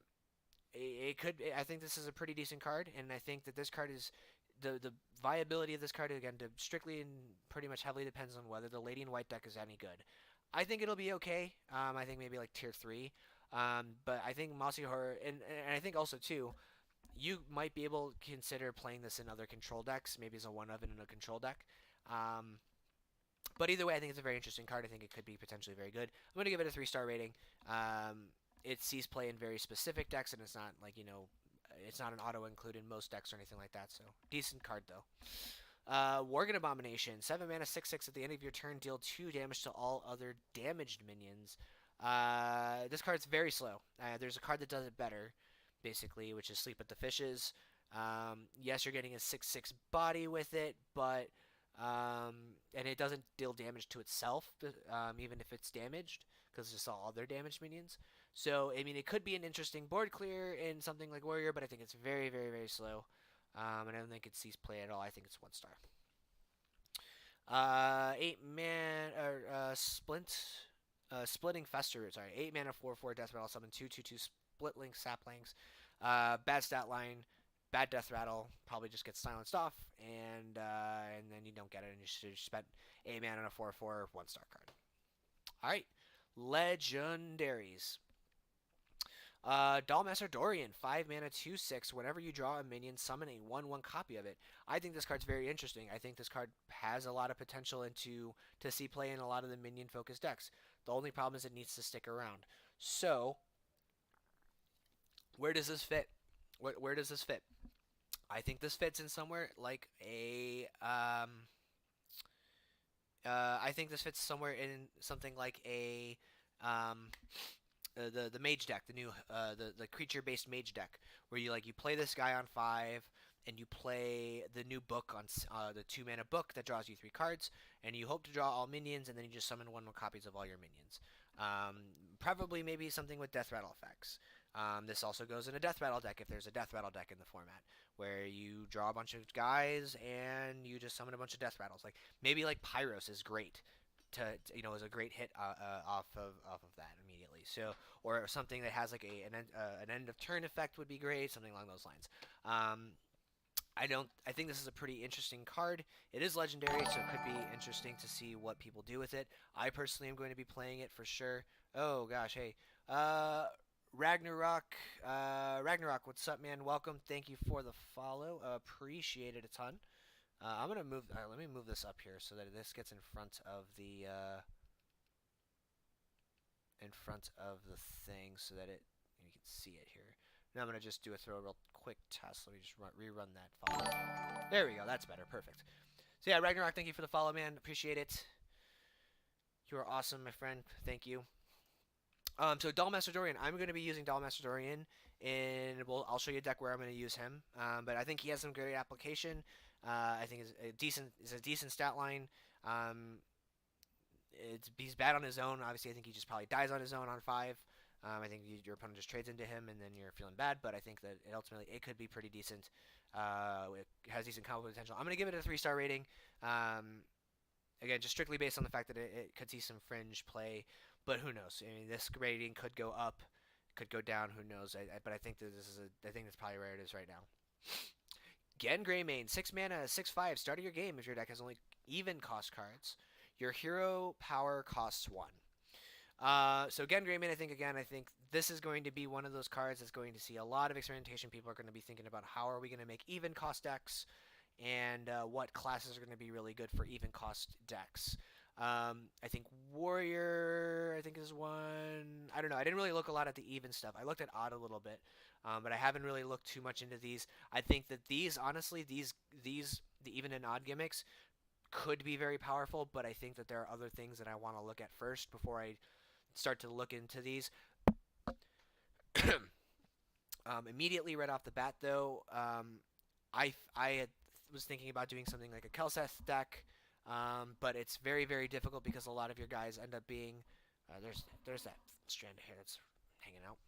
think this is a pretty decent card, and I think that this card is the viability of this card again strictly and pretty much heavily depends on whether the Lady in White deck is any good. I think it'll be okay. I think maybe like tier 3. But I think Mossy Horror, and I think also too, you might be able to consider playing this in other control decks, maybe as a one of in a control deck. Um, but either way, I think it's a very interesting card. I think it could be potentially very good. I'm going to give it a 3-star rating. It sees play in very specific decks, and it's not like, it's not an auto include in most decks or anything like that. So decent card though. Worgen Abomination, 7 mana, 6/6. At the end of your turn, deal 2 damage to all other damaged minions. This card's very slow. There's a card that does it better, basically, which is Sleep with the Fishes. Yes, you're getting a 6/6 body with it, but and it doesn't deal damage to itself, even if it's damaged, because it's just all other damaged minions. So, I mean, it could be an interesting board clear in something like Warrior, but I think it's very, very, very slow. And I don't think it sees play at all. I think it's 1 star. 8 man or Splitting Fester. Sorry, 8 mana, 4/4 Death Rattle. Summon 2/2/2 Splitling Saplings. Bad stat line. Bad Death Rattle. Probably just gets silenced off, and then you don't get it, and you should have spent 8 mana on a 4/4 1-star card. All right, legendaries. Dollmaster Dorian, 5 mana, 2/6. Whenever you draw a minion, summon a 1/1 copy of it. I think this card's very interesting. I think this card has a lot of potential to see play in a lot of the minion focused decks. The only problem is it needs to stick around. So, where does this fit? Where does this fit? I think this fits in somewhere like a I think this fits somewhere in something like a the mage deck, the new the creature based mage deck, where you play this guy on 5, and you play the new book on the 2 mana book that draws you 3 cards, and you hope to draw all minions, and then you just summon 1/1 copies of all your minions. Probably maybe something with Death Rattle effects. This also goes in a Death Rattle deck if there's a Death Rattle deck in the format, where you draw a bunch of guys and you just summon a bunch of Death Rattles. Like maybe like Pyros is great is a great hit off of that immediately. So, or something that has like an end of turn effect would be great, something along those lines. I think this is a pretty interesting card. It is legendary, so it could be interesting to see what people do with it. I personally am going to be playing it for sure. Oh gosh, hey, Ragnarok, what's up, man? Welcome. Thank you for the follow. Appreciate it a ton. I'm gonna move. Let me move this up here so that this gets in front of the thing, so that you can see it here. Now I'm gonna just do a real quick test. Let me just rerun that follow. There we go. That's better. Perfect. So yeah, Ragnarok, thank you for the follow, man. Appreciate it. You are awesome, my friend. Thank you. So Dollmaster Dorian, I'm going to be using Dollmaster Dorian, and I'll show you a deck where I'm going to use him. But I think he has some great application. I think is a decent stat line. He's bad on his own. Obviously, I think he just probably dies on his own on 5. I think your opponent just trades into him, and then you're feeling bad. But I think that ultimately it could be pretty decent. It has decent combo potential. I'm going to give it a 3-star rating. Again, just strictly based on the fact that it could see some fringe play. But who knows? I mean, this rating could go up, could go down. Who knows? But I think that I think that's probably where it is right now. Gen Greymane, 6 mana, 6/5. Start of your game if your deck has only even cost cards. Your hero power costs 1. So Gen Greymane, I think this is going to be one of those cards that's going to see a lot of experimentation. People are going to be thinking about how are we going to make even cost decks, and what classes are going to be really good for even cost decks. I think Warrior, is one. I don't know. I didn't really look a lot at the even stuff. I looked at odd a little bit, but I haven't really looked too much into these. I think that these, honestly, the even and odd gimmicks could be very powerful, but I think that there are other things that I want to look at first before I start to look into these. Immediately right off the bat, though, I was thinking about doing something like a Kelseth deck. But it's very, very difficult because a lot of your guys end up being there's that strand of hair that's hanging out.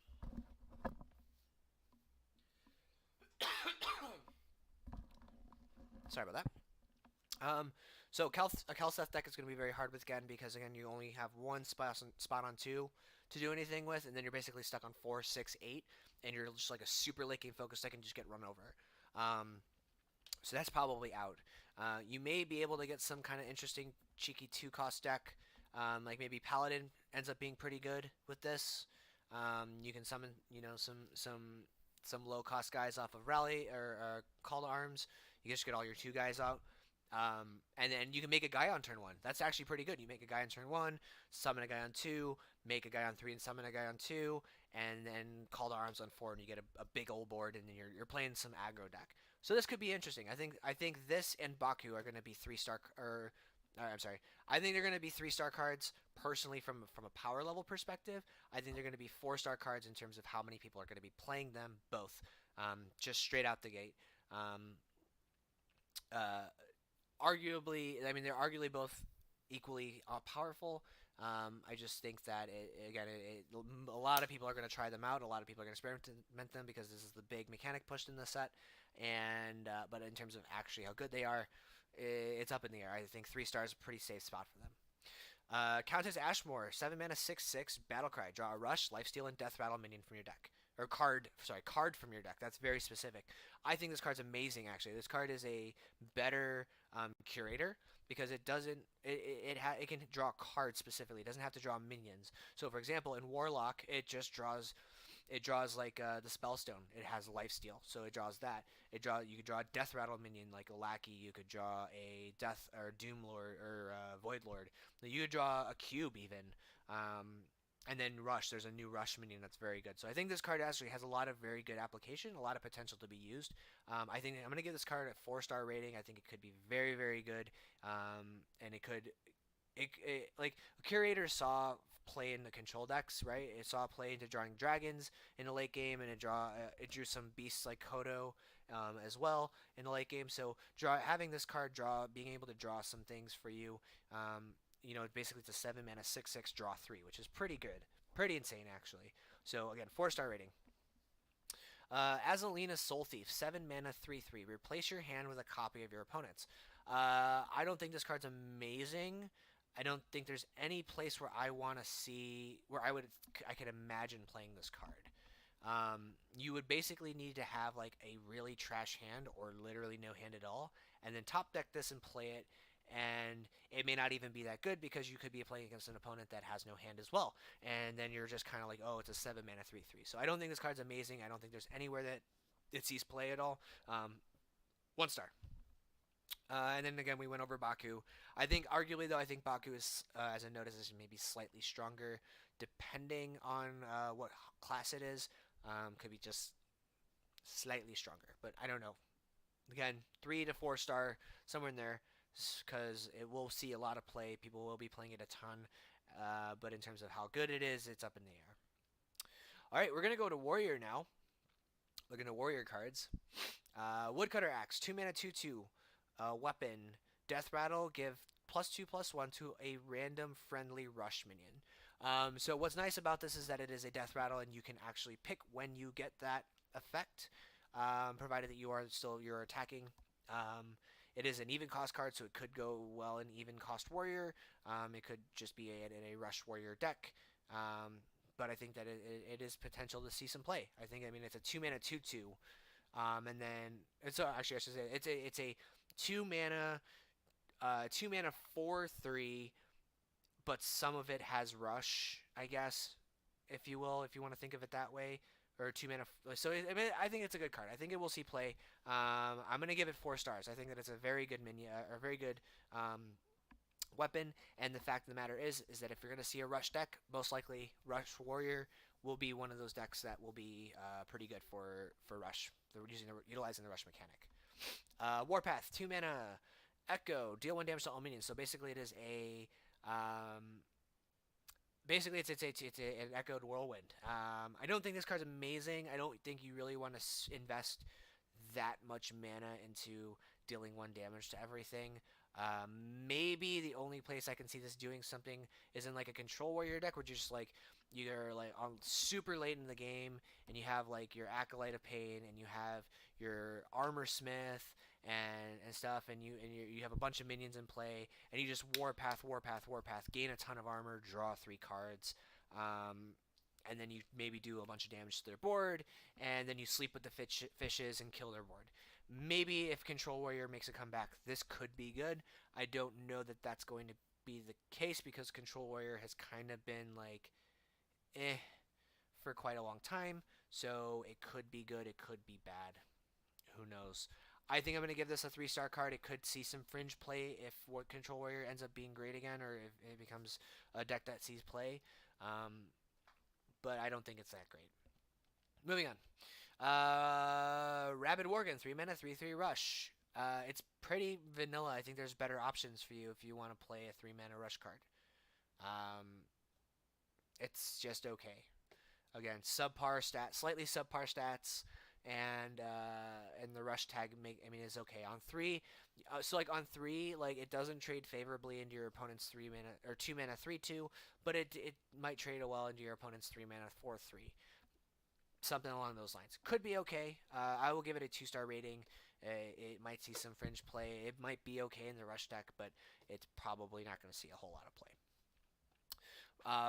Sorry about that. So a Kelseth deck is going to be very hard with Gen because again you only have one spot on 2 to do anything with, and then you're basically stuck on 4, 6, 8, and you're just like a super late game focus deck and just get run over. So that's probably out. You may be able to get some kind of interesting cheeky 2-cost deck, like maybe Paladin ends up being pretty good with this. You can summon, some low cost guys off of rally or call to arms. You just get all your 2 guys out. And then you can make a guy on turn 1. That's actually pretty good. You make a guy on turn 1, summon a guy on 2, make a guy on 3 and summon a guy on 2, and then call to arms on 4, and you get a big old board, and then you're playing some aggro deck. So this could be interesting. I think this and Baku are going to be 3-star or I'm sorry. I think they're going to be 3-star cards personally from a power level perspective. I think they're going to be 4-star cards in terms of how many people are going to be playing them both, just straight out the gate. Um, Arguably, I mean, they're arguably both equally powerful. I just think that a lot of people are going to try them out. A lot of people are going to experiment them because this is the big mechanic pushed in the set. And but in terms of actually how good they are, it's up in the air. I think 3 stars is a pretty safe spot for them. Countess Ashmore, 7 mana, 6/6, Battlecry. Draw a rush, lifesteal, and death rattle minion from your deck. Or card from your deck. That's very specific. I think this card's amazing, actually. This card is a better curator because it doesn't. It can draw cards specifically. It doesn't have to draw minions. So, for example, in Warlock, it just draws. It draws like the Spellstone. It has lifesteal, so it draws that. You could draw a Death Rattle minion like a Lackey. You could draw a Death or Doom Lord or Void Lord. You could draw a Cube even. And then Rush, there's a new Rush minion that's very good. So I think this card actually has a lot of very good application, a lot of potential to be used. I think I'm going to give this card a 4-star rating. I think it could be very, very good. And like Curator saw play in the control decks, right? It saw play into drawing dragons in the late game, and it drew some beasts like Kodo as well in the late game. So having this card being able to draw some things for you. Basically it's a 7 mana 6/6 draw 3, which is pretty good, pretty insane actually. So again, 4-star rating. Azalina Soul Thief, 7 mana 3/3. Replace your hand with a copy of your opponent's. I don't think this card's amazing. I don't think there's any place where I want to see where I could imagine playing this card. You would basically need to have like a really trash hand or literally no hand at all, and then top deck this and play it. And it may not even be that good because you could be playing against an opponent that has no hand as well. And then you're just kind of like, oh, it's a 7 mana 3/3. So I don't think this card's amazing. I don't think there's anywhere that it sees play at all. 1 star. And then again, we went over Baku. I think arguably though, I think Baku is, as a notice, is maybe slightly stronger depending on what class it is. Could be just slightly stronger, but I don't know. Again, 3 to 4 star, somewhere in there. Because it will see a lot of play. People will be playing it a ton. But in terms of how good it is, it's up in the air. Alright, we're going to go to Warrior now. Looking at Warrior cards. Woodcutter Axe, 2 mana 2/2. Weapon. Death Rattle, give +2/+1 to a random friendly rush minion. So what's nice about this is that it is a Death Rattle and you can actually pick when you get that effect. Provided that you're attacking. It is an even cost card, so it could go well in even cost warrior. It could just be in a rush warrior deck. But I think that it is potential to see some play. I mean it's a 2 mana 2/2. And then actually I should say it's a 2 mana 4/3, but some of it has rush, I guess, if you will, if you want to think of it that way. Or 2 mana. So I think it's a good card. I think it will see play. I'm gonna give it 4 stars. I think that it's a very good minion, or very good weapon. And the fact of the matter is that if you're gonna see a rush deck, most likely Rush Warrior will be one of those decks that will be pretty good for rush. They're utilizing the rush mechanic. Warpath, 2 mana, Echo, deal 1 damage to all minions. So basically, it is a Basically, it's an echoed whirlwind. I don't think this card's amazing. I don't think you really want to invest that much mana into dealing 1 damage to everything. Maybe the only place I can see this doing something is in like a control warrior deck, where you're like on super late in the game, and you have like your Acolyte of Pain, and you have your Armor Smith and stuff, and you have a bunch of minions in play, and you just warpath, gain a ton of armor, draw 3 cards, and then you maybe do a bunch of damage to their board, and then you sleep with the fishes and kill their board. Maybe if Control Warrior makes a comeback, this could be good. I don't know that that's going to be the case, because Control Warrior has kind of been like for quite a long time. So it could be good, it could be bad. Who knows? I think I'm going to give this a 3-star card. It could see some fringe play if what Control Warrior ends up being great again, or if it becomes a deck that sees play. But I don't think it's that great. Moving on. Rabid Worgen, 3 mana, 3/3 rush. It's pretty vanilla. I think there's better options for you if you want to play a 3 mana rush card. It's just okay. Again, subpar stats, slightly subpar stats, and the rush tag is okay on 3. So like on 3, like it doesn't trade favorably into your opponent's 3 mana or 2 mana 3/2, but it might trade well into your opponent's 3 mana 4/3. Something along those lines. Could be okay. I will give it a 2-star rating. It might see some fringe play. It might be okay in the rush deck, but it's probably not going to see a whole lot of play.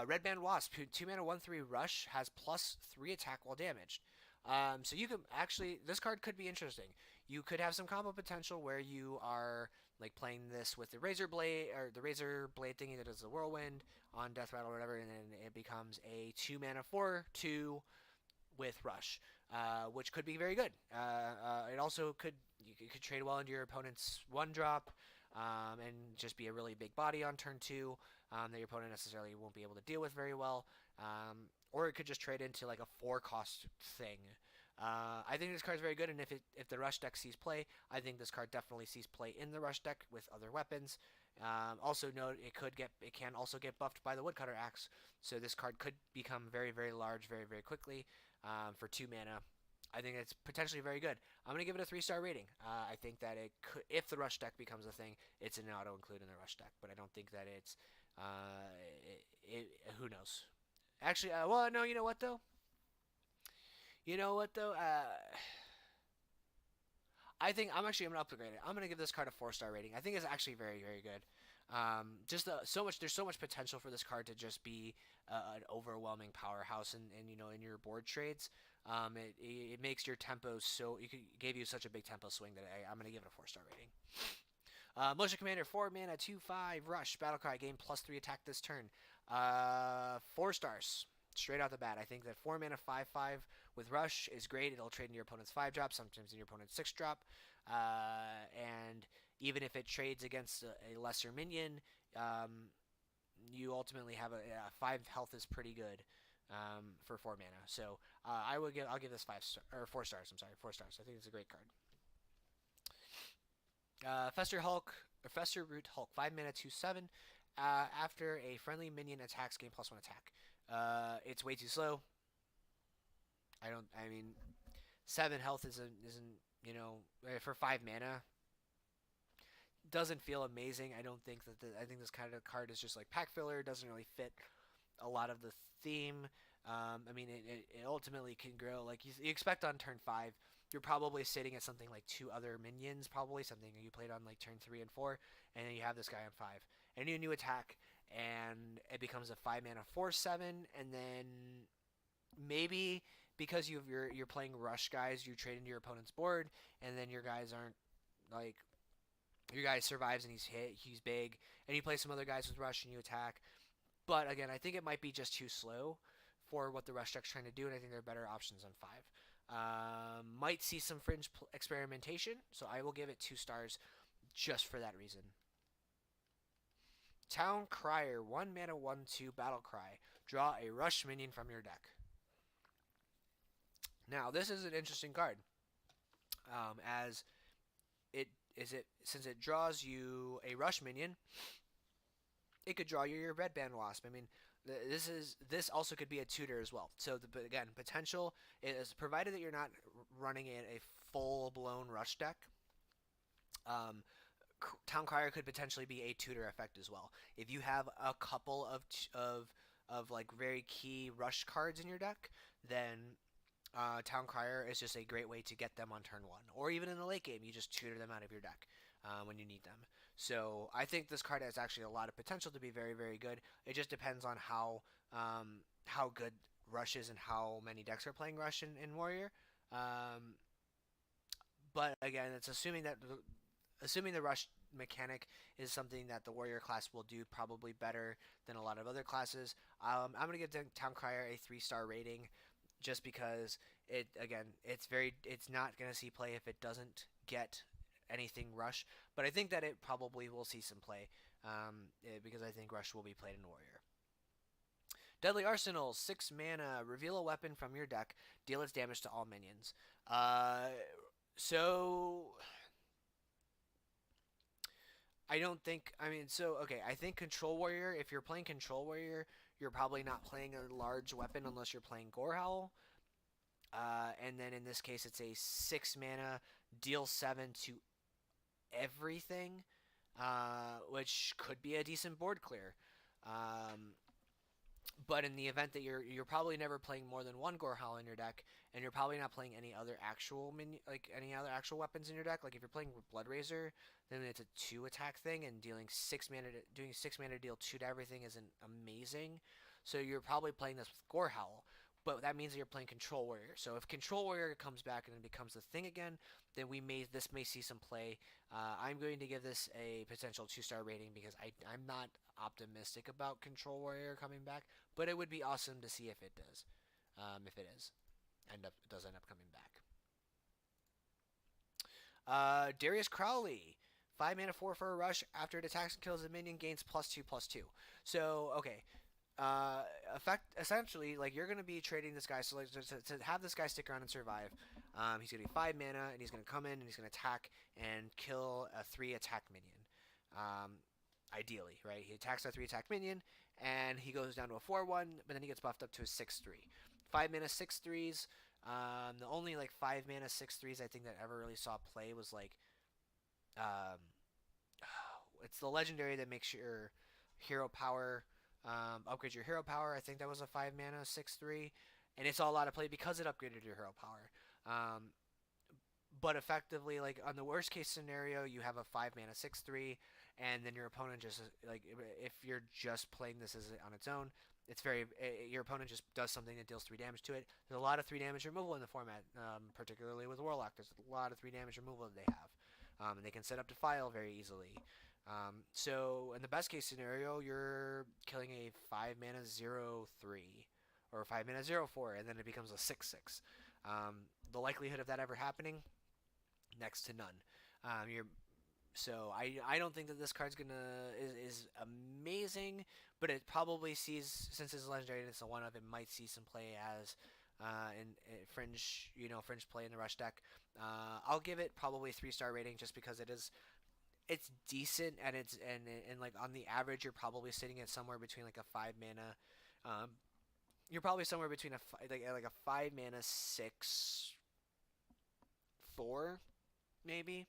Red Band Wasp, 2 mana 1/3 rush, has +3 attack while damaged. So you could actually, this card could be interesting. You could have some combo potential where you are like playing this with the Razor Blade or the Razor Blade thingy that does the Whirlwind on Death Rattle or whatever, and then it becomes a 2 mana 4/2 with rush, which could be very good. It also could trade well into your opponent's 1-drop and just be a really big body on turn 2 that your opponent necessarily won't be able to deal with very well. Or it could just trade into like a 4-cost thing. I think this card is very good, and if the rush deck sees play, I think this card definitely sees play in the rush deck with other weapons. Also note it can also get buffed by the Woodcutter Axe, so this card could become very, very large very, very quickly for 2 mana. I think it's potentially very good. I'm going to give it a 3-star rating. I think that it could, if the rush deck becomes a thing, it's an auto-include in the rush deck, but I don't think that it's, who knows. Actually, well, no, you know what, though? I think I'm going to upgrade it. I'm going to give this card a 4-star rating. I think it's actually very, very good. There's so much potential for this card to just be an overwhelming powerhouse in your board trades. It makes your tempo gave you such a big tempo swing that I'm going to give it a 4-star rating. Militia Commander, 4 mana, 2/5 rush, Battlecry, gain +3 attack this turn. 4 stars. Straight out the bat. I think that 4 mana 5/5 with rush is great. It'll trade in your opponent's 5-drop, sometimes in your opponent's 6-drop. And even if it trades against a lesser minion, you ultimately have 5 health is pretty good for 4 mana. So I'll give this 4 stars. I'm sorry, 4 stars. I think it's a great card. Fester Root Hulk, 5 mana 2/7. After a friendly minion attacks, gain +1 attack. It's way too slow. 7 health isn't for 5 mana. Doesn't feel amazing. I don't think I think this kind of card is just like pack filler. Doesn't really fit a lot of the theme. It ultimately can grow. Like you expect on turn 5, you're probably sitting at something like 2 other minions, probably something you played on like turn 3 and 4, and then you have this guy on 5, and you new attack, and it becomes a 5 mana 4/7, and then maybe because you're playing rush guys, you trade into your opponent's board, and then your guys aren't like your guy survives and he's big, and you play some other guys with rush and you attack. But again, I think it might be just too slow for what the rush deck's trying to do, and I think there are better options on 5. Might see some fringe experimentation, so I will give it 2 stars just for that reason. Town Crier, 1 mana 1/2 battle cry. Draw a rush minion from your deck. Now this is an interesting card, since it draws you a rush minion, it could draw you your Red Band Wasp. This also could be a tutor as well. So again, potential is provided that you're not running in a full-blown rush deck. Town Crier could potentially be a tutor effect as well. If you have a couple of like very key rush cards in your deck, then Town Crier is just a great way to get them on turn 1, or even in the late game, you just tutor them out of your deck when you need them. So I think this card has actually a lot of potential to be very, very good. It just depends on how good Rush is and how many decks are playing Rush in Warrior. But again, it's assuming the Rush mechanic is something that the Warrior class will do probably better than a lot of other classes. I'm going to give Town Crier a 3-star rating. just because it's not going to see play if it doesn't get anything rush. But I think that it probably will see some play, because I think rush will be played in warrior. Deadly Arsenal, 6 mana, reveal a weapon from your deck, deal its damage to all minions. Uh, so I don't think. I mean, so okay. I think Control Warrior. If you're playing Control Warrior, you're probably not playing a large weapon unless you're playing Gorehowl. And then in this case, it's a 6 mana, deal 7 to everything, which could be a decent board clear. Um, but in the event that you're probably never playing more than one Gorehowl in your deck, and you're probably not playing any other actual any other actual weapons in your deck. Like if you're playing Blood Razor, then it's a 2 attack thing, and doing 6 mana deal 2 to everything isn't amazing. So you're probably playing this with Gorehowl. But that means that you're playing Control Warrior. So if Control Warrior comes back and it becomes the thing again, then this may see some play. I'm going to give this a potential 2-star rating because I'm not optimistic about Control Warrior coming back, but it would be awesome to see if it does. If it does end up coming back. Darius Crowley, 5 mana 4 for a rush. After it attacks and kills a minion, gains +2/+2. So okay, essentially, like you're gonna be trading this guy. So like to have this guy stick around and survive, he's gonna be 5 mana and he's gonna come in and he's gonna attack and kill a 3 attack minion. Ideally, right? He attacks a 3 attack minion and he goes down to a 4/1, but then he gets buffed up to a 6/3. 5 mana 6/3s. The only like 5 mana 6/3s I think that ever really saw play was like, um, it's the legendary that makes your hero power, upgrade your hero power. I think that was a 5 mana 6/3, and it's all a lot of play because it upgraded your hero power. But effectively, like on the worst case scenario, you have a 5 mana 6/3, and then your opponent just like if you're just playing this as on its own, your opponent just does something that deals 3 damage to it. There's a lot of 3 damage removal in the format, particularly with Warlock. There's a lot of 3 damage removal that they have, and they can set up to file very easily. So in the best case scenario, you're killing a 5 mana 0/3 or a 5 mana 0/4, and then it becomes a 6/6. The likelihood of that ever happening, next to none. I don't think that this card's is amazing, but it probably sees, since it's legendary and it's a one of, it might see some play as in fringe play in the rush deck. I'll give it probably 3-star rating just because it's decent, and like on the average you're probably sitting at somewhere between like a 5 mana. You're probably somewhere between a 5 mana 6/4 maybe.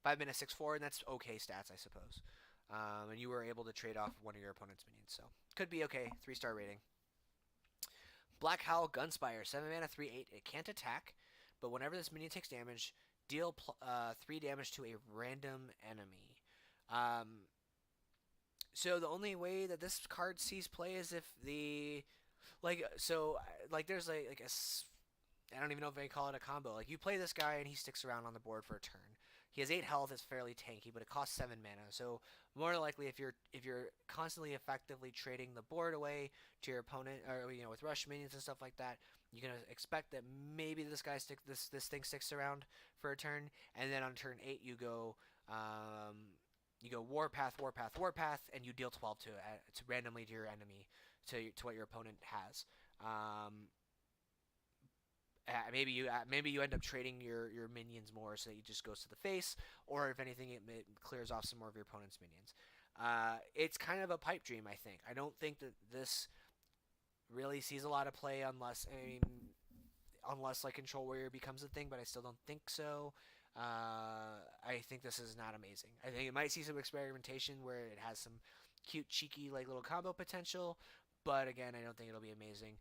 5 mana 6/4, and that's okay stats, I suppose. And you were able to trade off one of your opponent's minions, so could be okay. 3-star rating. Black Howl Gunspire, 7 mana 3/8. It can't attack, but whenever this minion takes damage, deal 3 damage to a random enemy. So the only way that this card sees play is if there's I don't even know if I call it a combo. Like you play this guy and he sticks around on the board for a turn. He has 8 health. It's fairly tanky, but it costs 7 mana. So more likely, if you're constantly effectively trading the board away to your opponent, or with rush minions and stuff like that, you're gonna expect that maybe this thing sticks around for a turn, and then on turn 8 you go Warpath, Warpath, Warpath, and you deal 12 to randomly to your enemy, to what your opponent has. Maybe you end up trading your minions more, so that it just goes to the face, or if anything, it clears off some more of your opponent's minions. It's kind of a pipe dream, I think. I don't think that this really sees a lot of play unless like Control Warrior becomes a thing, but I still don't think so. I think this is not amazing. I think it might see some experimentation where it has some cute, cheeky, like little combo potential, but again, I don't think it'll be amazing.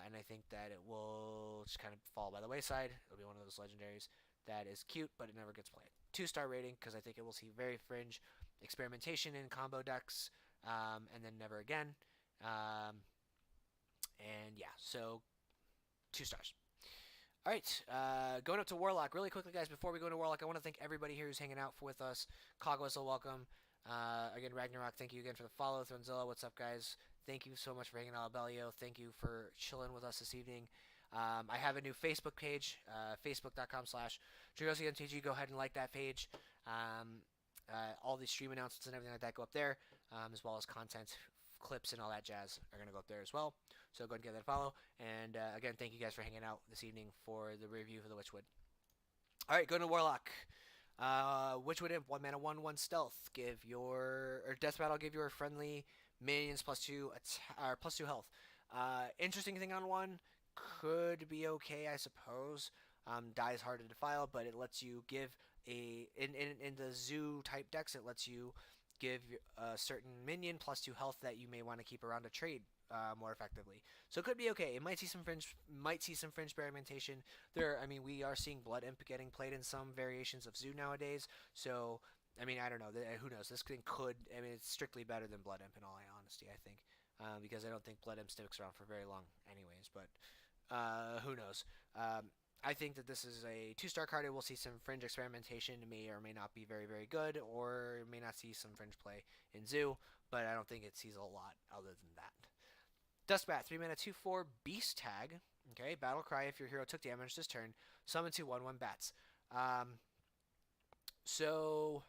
And I think that it will just kind of fall by the wayside. It'll be one of those legendaries that is cute, but it never gets played. 2-star rating, because I think it will see very fringe experimentation in combo decks, and then never again. And yeah, so 2 stars. All right, going up to Warlock really quickly, guys. Before we go into Warlock, I want to thank everybody here who's hanging out with us. Cogwhistle, welcome. Again, Ragnarok, thank you again for the follow. Thronzilla, what's up, guys? Thank you so much for hanging out, Belio. Thank you for chilling with us this evening. I have a new Facebook page, facebook.com/DragosiMTG. Go ahead and like that page. Um, all the stream announcements and everything like that go up there, as well as content, clips, and all that jazz are going to go up there as well. So go ahead and give that a follow. And again, thank you guys for hanging out this evening for the review for the Witchwood. All right, go to Warlock. Witchwood Imp, 1 mana, 1/1 stealth. Give your or death rattle. Give your friendly minions +2 or +2 health. Interesting thing on one, could be okay, I suppose. Dies hard to defile, but it lets you give in the zoo type decks. It lets you give a certain minion +2 health that you may want to keep around to trade more effectively. So it could be okay. It might see some fringe experimentation. I mean, we are seeing Blood Imp getting played in some variations of Zoo nowadays. So I mean, I don't know. Who knows? This thing could. I mean, it's strictly better than Blood Imp in all honesty. I think because I don't think Blood Imp sticks around for very long, anyways. But who knows? I think that this is a 2-star card. It will see some fringe experimentation. It may or may not be very, very good, or it may not see some fringe play in Zoo, but I don't think it sees a lot other than that. Dustbat, 3 mana, 2/4 Beast Tag. Okay, Battle Cry if your hero took damage this turn. Summon 2 1/1 bats. So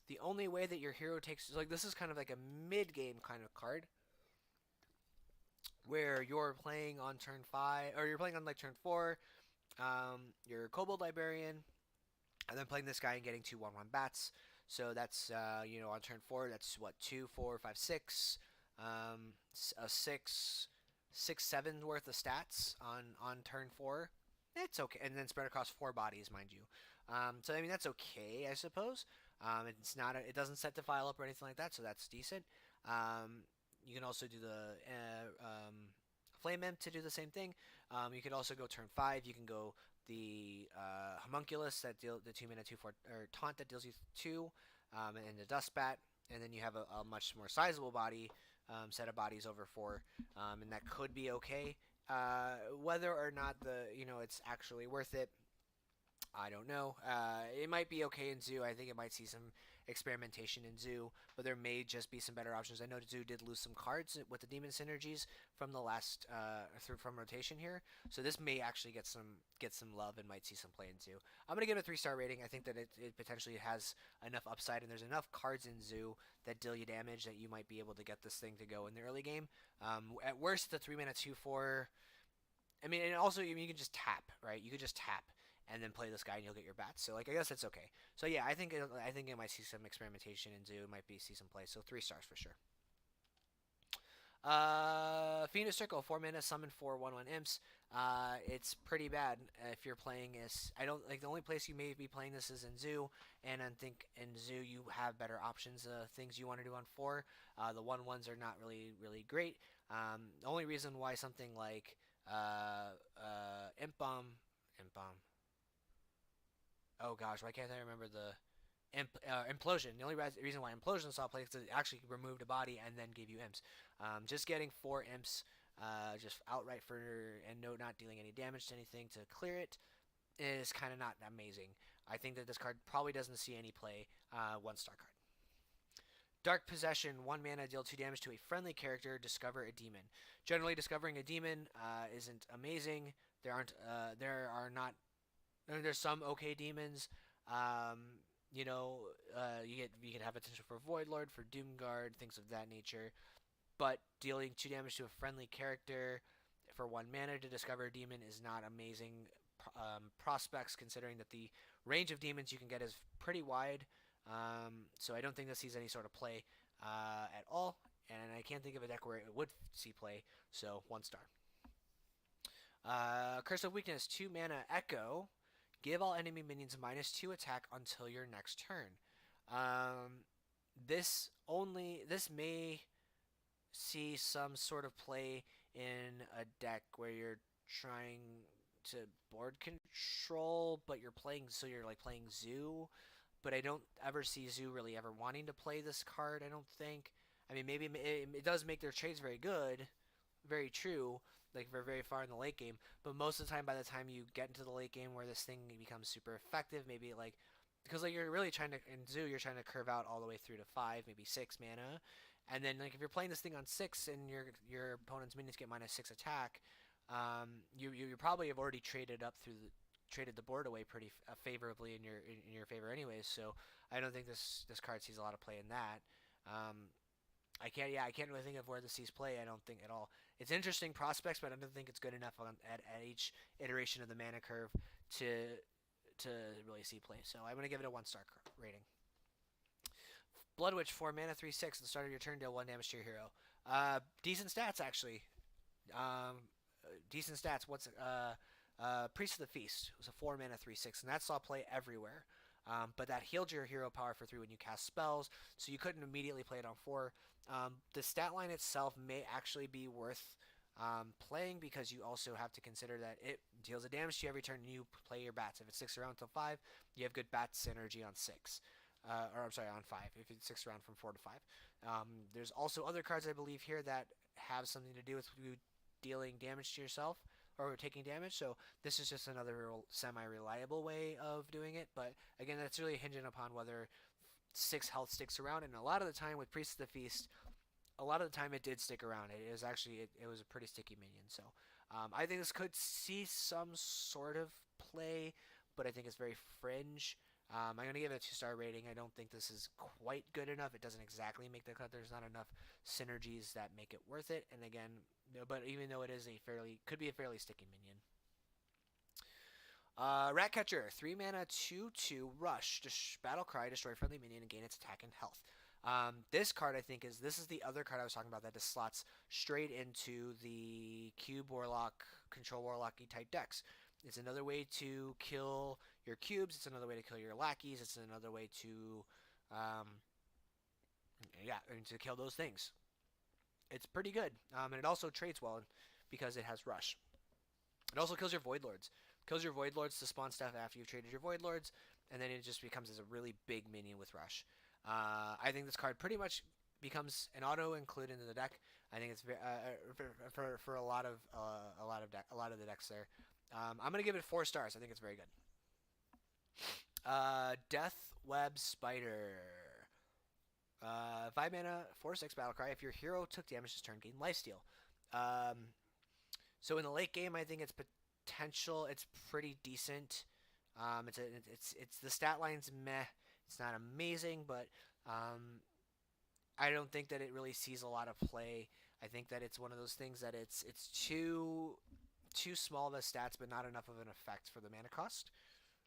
the only way that your hero takes, like, this is kind of like a mid-game kind of card, where you're playing on turn 5, or you're playing on like turn 4, you're Kobold Librarian, and then playing this guy and getting 2 1/1 bats. So that's on turn 4, that's what, 2, 4, 5, 6, a 6, 7 worth of stats on turn 4. It's okay, and then spread across 4 bodies, mind you. So I mean, that's okay, I suppose. It's not it doesn't set the file up or anything like that, so that's decent. You can also do the Flame Imp to do the same thing. You could also go turn 5. You can go the Homunculus that deal the 2 mana 2/4 or Taunt that deals you 2, and the Dustbat, and then you have a much more sizable body, set of bodies over 4, and that could be okay. Whether or not it's actually worth it, I don't know. It might be okay in Zoo. I think it might see some experimentation in Zoo, but there may just be some better options. I know Zoo did lose some cards with the Demon synergies from the last from rotation here, so this may actually get some love and might see some play in Zoo. I'm gonna give it a 3-star rating. I think that it potentially has enough upside, and there's enough cards in Zoo that deal you damage that you might be able to get this thing to go in the early game. At worst, the 3 mana 2/4. I mean, and also you can just tap, right? You could just tap and then play this guy and you'll get your bats. So like, I guess it's okay. So yeah, I think it might see some experimentation in Zoo. It might see some play. So 3 stars for sure. Phoenix Circle, 4 mana, summon 4 1/1 imps. It's pretty bad if you're playing this. I don't like the only place you may be playing this is in Zoo, and I think in Zoo you have better options, things you want to do on 4. The 1/1s are not really great. The only reason why something like Imp Bomb. Oh gosh, why can't I remember the Implosion? The only reason why Implosion saw play is it actually removed a body and then gave you imps. Just getting 4 imps, just outright and not dealing any damage to anything to clear it is kind of not amazing. I think that this card probably doesn't see any play. 1-star card. Dark Possession, 1 mana, deal 2 damage to a friendly character. Discover a demon. Generally, discovering a demon isn't amazing. There's some okay demons. You can have potential for Void Lord, for Doomguard, things of that nature. But dealing 2 damage to a friendly character for 1 mana to discover a demon is not amazing prospects, considering that the range of demons you can get is pretty wide. So I don't think this sees any sort of play at all, and I can't think of a deck where it would see play. So 1 star. Curse of Weakness, 2 mana, Echo. Give all enemy minions -2 attack until your next turn. This may see some sort of play in a deck where you're trying to board control, but you're playing Zoo. But I don't ever see Zoo really ever wanting to play this card, I don't think. I mean, maybe it does make their trades very good, very true, like very far in the late game, but most of the time, by the time you get into the late game where this thing becomes super effective, maybe because you're really trying to, in Zoo, you're trying to curve out all the way through to 5, maybe 6 mana, and then if you're playing this thing on 6 and your opponent's minions get -6 attack, You probably have already traded the board away pretty favorably in your favor anyways. So I don't think this card sees a lot of play in that. Um, I can't really think of where this sees play. I don't think at all. It's interesting prospects, but I don't think it's good enough at each iteration of the mana curve to to really see play. So I'm gonna give it a 1-star rating. Blood Witch, 4 mana, 3/6. At the start of your turn, deal 1 damage to your hero. Decent stats actually. Um, Decent stats. Priest of the Feast? It was a 4 mana 3/6, and that saw play everywhere. But that healed your hero power for 3 when you cast spells, so you couldn't immediately play it on 4. The stat line itself may actually be worth playing because you also have to consider that it deals a damage to you every turn you play your bats. If it sticks around until 5, you have good bat synergy on 6. Or I'm sorry, on 5, if it sticks around from 4 to 5. There's also other cards, I believe, here that have something to do with you dealing damage to yourself or taking damage, so this is just another semi-reliable way of doing it, but again, that's really hinging upon whether 6 health sticks around, and a lot of the time with Priest of the Feast, a lot of the time it did stick around. It was actually, it was a pretty sticky minion, so I think this could see some sort of play, but I think it's very fringe. I'm going to give it a 2-star rating. I don't think this is quite good enough. It doesn't exactly make the cut. There's not enough synergies that make it worth it. And again, but even though it is could be a fairly sticky minion. Ratcatcher, 3 mana, 2/2 rush. Battle cry, destroy friendly minion, and gain its attack and health. This card, I think, this is the other card I was talking about that just slots straight into the Cube Warlock, Control Warlock type decks. It's another way to kill your cubes. It's another way to kill your lackeys. It's another way to, to kill those things. It's pretty good, and it also trades well because it has rush. It also kills your Void Lords. Kills your Void Lords to spawn stuff after you've traded your Void Lords, and then it just becomes as a really big minion with rush. I think this card pretty much becomes an auto include into the deck. I think it's for a lot of the decks there. I'm gonna give it 4 stars. I think it's very good. Death Web Spider. 5 mana, 4/6 battle cry. If your hero took damage this turn, gain lifesteal. So in the late game, I think its potential, it's pretty decent. It's the stat line's meh. It's not amazing, but I don't think that it really sees a lot of play. I think that it's one of those things that it's too small of a stats, but not enough of an effect for the mana cost.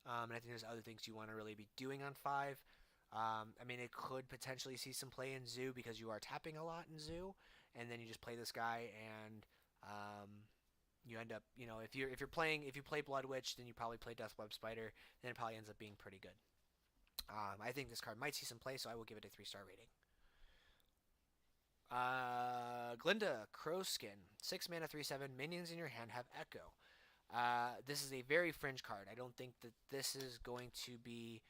And I think there's other things you want to really be doing on 5. I mean, it could potentially see some play in Zoo because you are tapping a lot in Zoo, and then you just play this guy, and you end up, if you play Blood Witch, then you probably play Death Web Spider, and it probably ends up being pretty good. I think this card might see some play, so I will give it a 3-star rating. Glinda, Crowskin, 6 mana, 3/7. Minions in your hand have Echo. This is a very fringe card. I don't think that this is going to be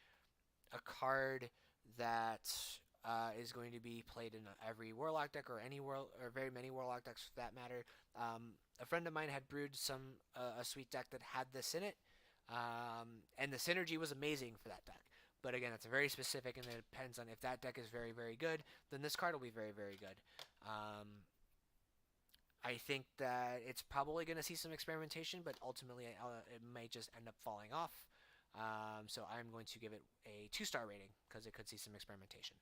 a card that is going to be played in every Warlock deck or very many Warlock decks for that matter. A friend of mine had brewed a sweet deck that had this in it, and the synergy was amazing for that deck. But again, it's very specific, and it depends on if that deck is very, very good, then this card will be very, very good. I think that it's probably going to see some experimentation, but ultimately it may just end up falling off. So I'm going to give it a 2-star rating because it could see some experimentation.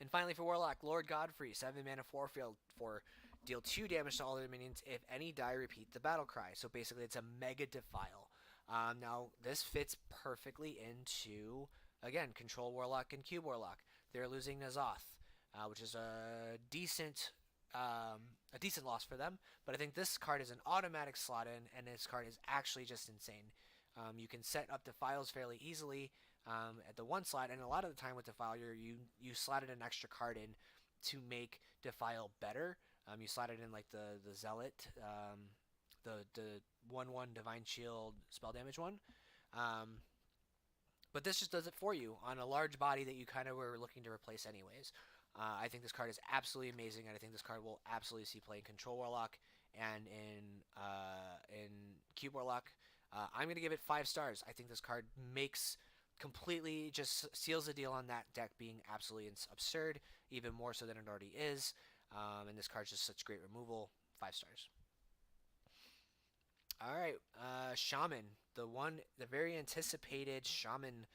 And finally for Warlock, Lord Godfrey, 7 mana, 4 field for deal 2 damage to all other minions. If any die, repeat the battle cry. So basically it's a mega defile. Now this fits perfectly into, again, Control Warlock and Cube Warlock. They're losing N'Zoth, which is a decent loss for them. But I think this card is an automatic slot in, and this card is actually just insane. You can set up defiles fairly easily at the 1 slot, and a lot of the time with defile, you slotted an extra card in to make defile better. You slotted in like the Zealot, the 1/1 Divine Shield spell damage one. But this just does it for you on a large body that you kind of were looking to replace anyways. I think this card is absolutely amazing, and I think this card will absolutely see play in Control Warlock and in Cube Warlock. I'm going to give it 5 stars. I think this card completely just seals the deal on that deck being absolutely absurd, even more so than it already is. And this card's just such great removal. 5 stars. All right, Shaman, the very anticipated Shaman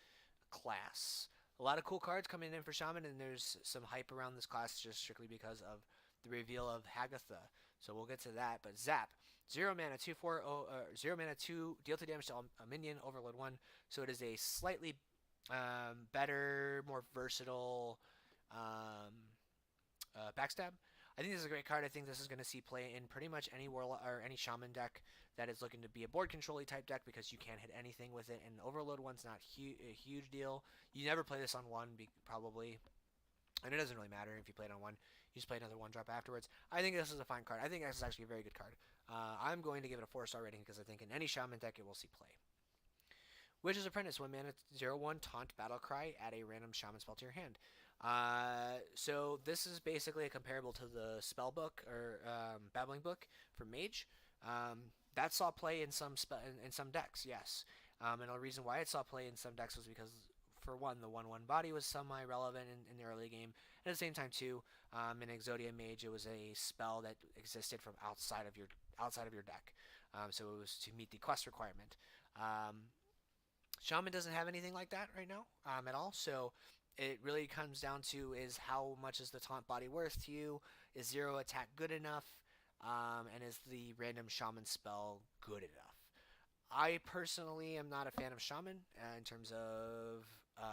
class. A lot of cool cards coming in for Shaman, and there's some hype around this class just strictly because of the reveal of Hagatha. So we'll get to that. But Zap, 0 mana, 2/4, 0 mana, 2, deal 2 damage to a minion, overload 1. So it is a slightly better, more versatile um, backstab. I think this is a great card. I think this is going to see play in pretty much any Warlock or any Shaman deck that is looking to be a board control type deck because you can't hit anything with it. And Overload one's not a huge deal. You never play this on one, probably, and it doesn't really matter if you play it on one. You just play another one drop afterwards. I think this is a fine card. I think this is actually a very good card. I'm going to give it a 4-star rating because I think in any Shaman deck it will see play. Witch's Apprentice, 1 mana, 0/1, taunt, battle cry, add a random shaman spell to your hand. So this is basically a comparable to the spell book or babbling book for mage. That saw play in in some decks, yes. And the reason why it saw play in some decks was because, for one, the 1/1 body was semi-relevant in the early game. And at the same time, too, in Exodia Mage, it was a spell that existed from outside of your deck. So it was to meet the quest requirement. Shaman doesn't have anything like that right now at all. So it really comes down to is how much is the taunt body worth to you? Is 0 attack good enough? And is the random shaman spell good enough? I personally am not a fan of Shaman in terms of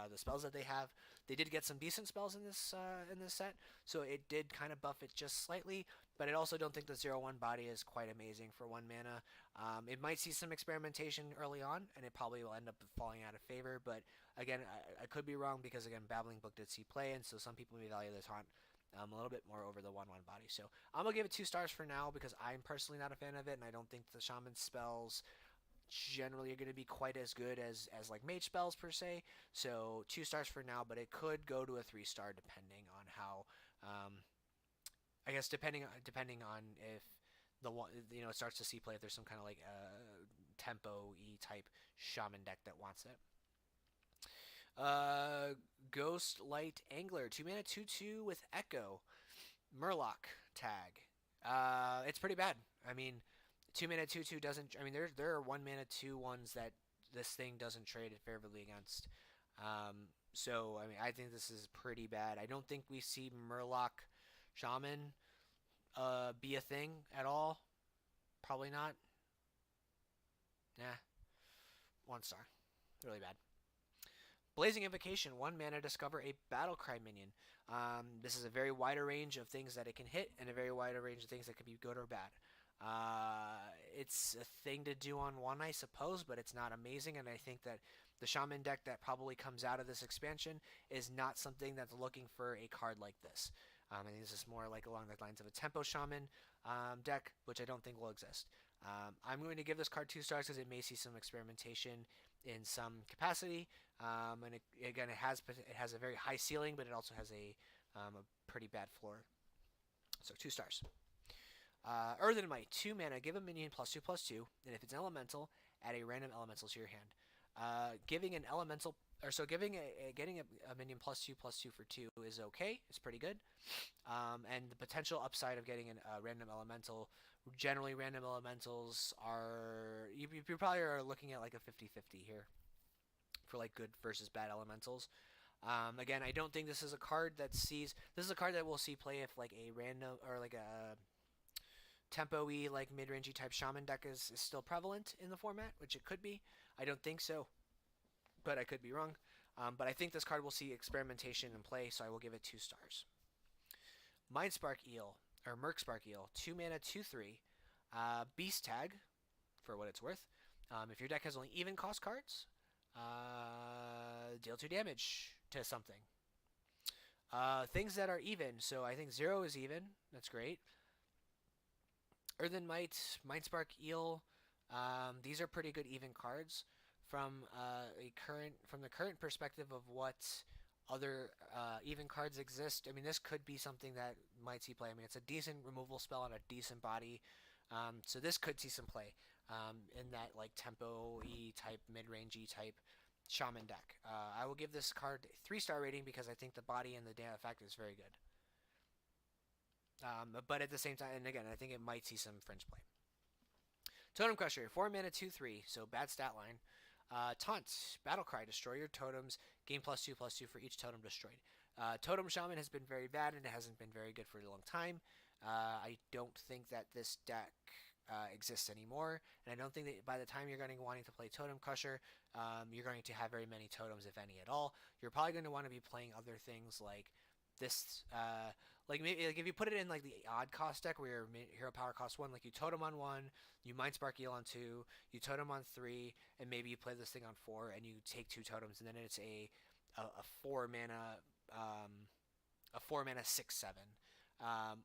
the spells that they have. They did get some decent spells in this set, so it did kind of buff it just slightly. But I also don't think the 0/1 body is quite amazing for 1 mana. It might see some experimentation early on, and it probably will end up falling out of favor. But again, I could be wrong because again, Babbling Book did see play, and so some people may value the taunt a little bit more over the 1/1 body. So I'm gonna give it 2 stars for now because I'm personally not a fan of it, and I don't think the Shaman spells generally are going to be quite as good as like mage spells per se. So 2 stars for now, but it could go to a 3-star depending on how. I guess depending on if the one it starts to see play if there's some kind of like tempo e type shaman deck that wants it. Ghost Light Angler, 2 mana, 2/2 with Echo, Murloc tag. It's pretty bad. I mean, 2 mana 2/2 doesn't. I mean, there are 1 mana 2/1s that this thing doesn't trade favorably against. So I mean, I think this is pretty bad. I don't think we see Murloc Shaman be a thing at all. Probably not. Nah, 1 star. Really bad. Blazing Invocation, 1 mana, discover a Battlecry minion. This is a very wider range of things that it can hit, and a very wider range of things that can be good or bad. It's a thing to do on one, I suppose, but it's not amazing, and I think that the Shaman deck that probably comes out of this expansion is not something that's looking for a card like this. I think this is more like along the lines of a Tempo Shaman deck, which I don't think will exist. I'm going to give this card 2 stars because it may see some experimentation in some capacity, and again, it has a very high ceiling, but it also has a pretty bad floor. So 2 stars. Earthen Might, 2 mana, give a minion +2/+2, and if it's an elemental, add a random elemental to your hand. Giving an elemental, or so giving getting a minion +2/+2 for 2 is okay. It's pretty good. And the potential upside of getting a random elemental, generally random elementals are you probably are looking at like a 50-50 here for like good versus bad elementals. Again, I don't think this is a card that sees. This is a card that we'll see play if like a random or like a tempo-y, like mid-rangey type shaman deck is still prevalent in the format, which it could be. I don't think so, but I could be wrong. But I think this card will see experimentation in play, so I will give it 2 stars. Mindspark Eel, or Mercspark Eel, 2 mana, 2/3. Beast Tag, for what it's worth. If your deck has only even cost cards, deal 2 damage to something. Things that are even, so I think 0 is even. That's great. Earthen Might, Mindspark Eel, these are pretty good even cards from the current perspective of what other even cards exist. I mean, this could be something that might see play. I mean, it's a decent removal spell on a decent body, so this could see some play in that like tempo-y type, mid-rangey type shaman deck. I will give this card a 3-star rating because I think the body and the damn effect is very good. But at the same time, and again, I think it might see some fringe play. Totem Crusher, 4 mana, 2/3, so bad stat line. Taunt, Battlecry, destroy your totems, gain +2/+2 for each totem destroyed. Totem Shaman has been very bad and it hasn't been very good for a long time. I don't think that this deck exists anymore, and I don't think that by the time you're going to be wanting to play Totem Crusher, you're going to have very many totems, if any at all. You're probably going to want to be playing other things like this, like maybe like if you put it in like the odd cost deck where your hero power costs 1, like you totem on 1, you Mind Spark Eel on 2, you totem on 3, and maybe you play this thing on 4, and you take 2 totems, and then it's a 4 mana a 4 mana 6/7.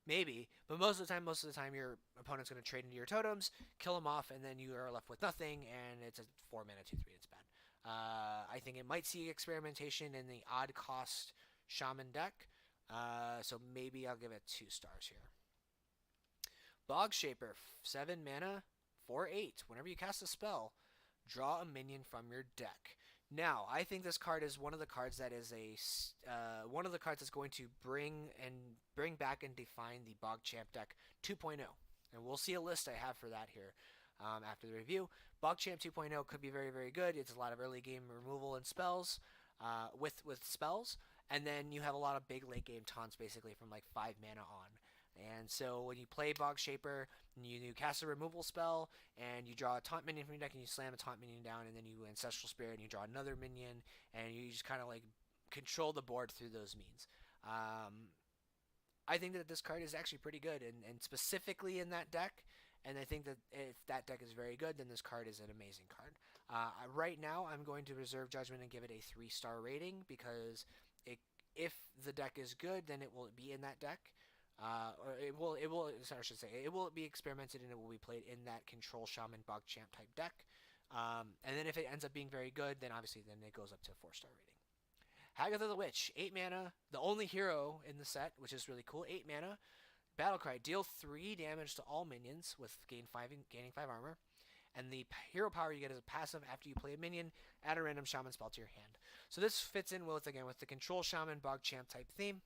Maybe, but most of the time, your opponent's going to trade into your totems, kill them off, and then you are left with nothing, and it's a 4 mana 2/3. It's bad. I think it might see experimentation in the odd cost Shaman deck, so maybe I'll give it 2 stars here. Bog Shaper, 7 mana, 4/8. Whenever you cast a spell, draw a minion from your deck. Now, I think this card is one of the cards that is one of the cards that's going to bring back and define the Bogchamp deck 2.0, and we'll see a list I have for that here after the review. Bogchamp 2.0 could be very, very good. It's a lot of early game removal and spells with spells, and then you have a lot of big late game taunts basically from like 5 mana on. And so when you play Bog Shaper, you cast a removal spell, and you draw a taunt minion from your deck, and you slam a taunt minion down, and then you Ancestral Spirit, and you draw another minion, and you just kind of like control the board through those means. I think that this card is actually pretty good, and specifically in that deck, and I think that if that deck is very good, then this card is an amazing card. Right now, I'm going to reserve judgment and give it a 3-star rating, because if the deck is good, then it will be in that deck. Or it will, I should say, it will be experimented and it will be played in that Control Shaman Bogchamp type deck. And then if it ends up being very good, then obviously then it goes up to a 4-star rating. Hagatha the Witch, 8 mana, the only hero in the set, which is really cool. 8 mana, Battlecry, deal 3 damage to all minions with gaining 5 armor. And the hero power you get is a passive after you play a minion, add a random shaman spell to your hand. So this fits in with the Control Shaman Bogchamp type theme,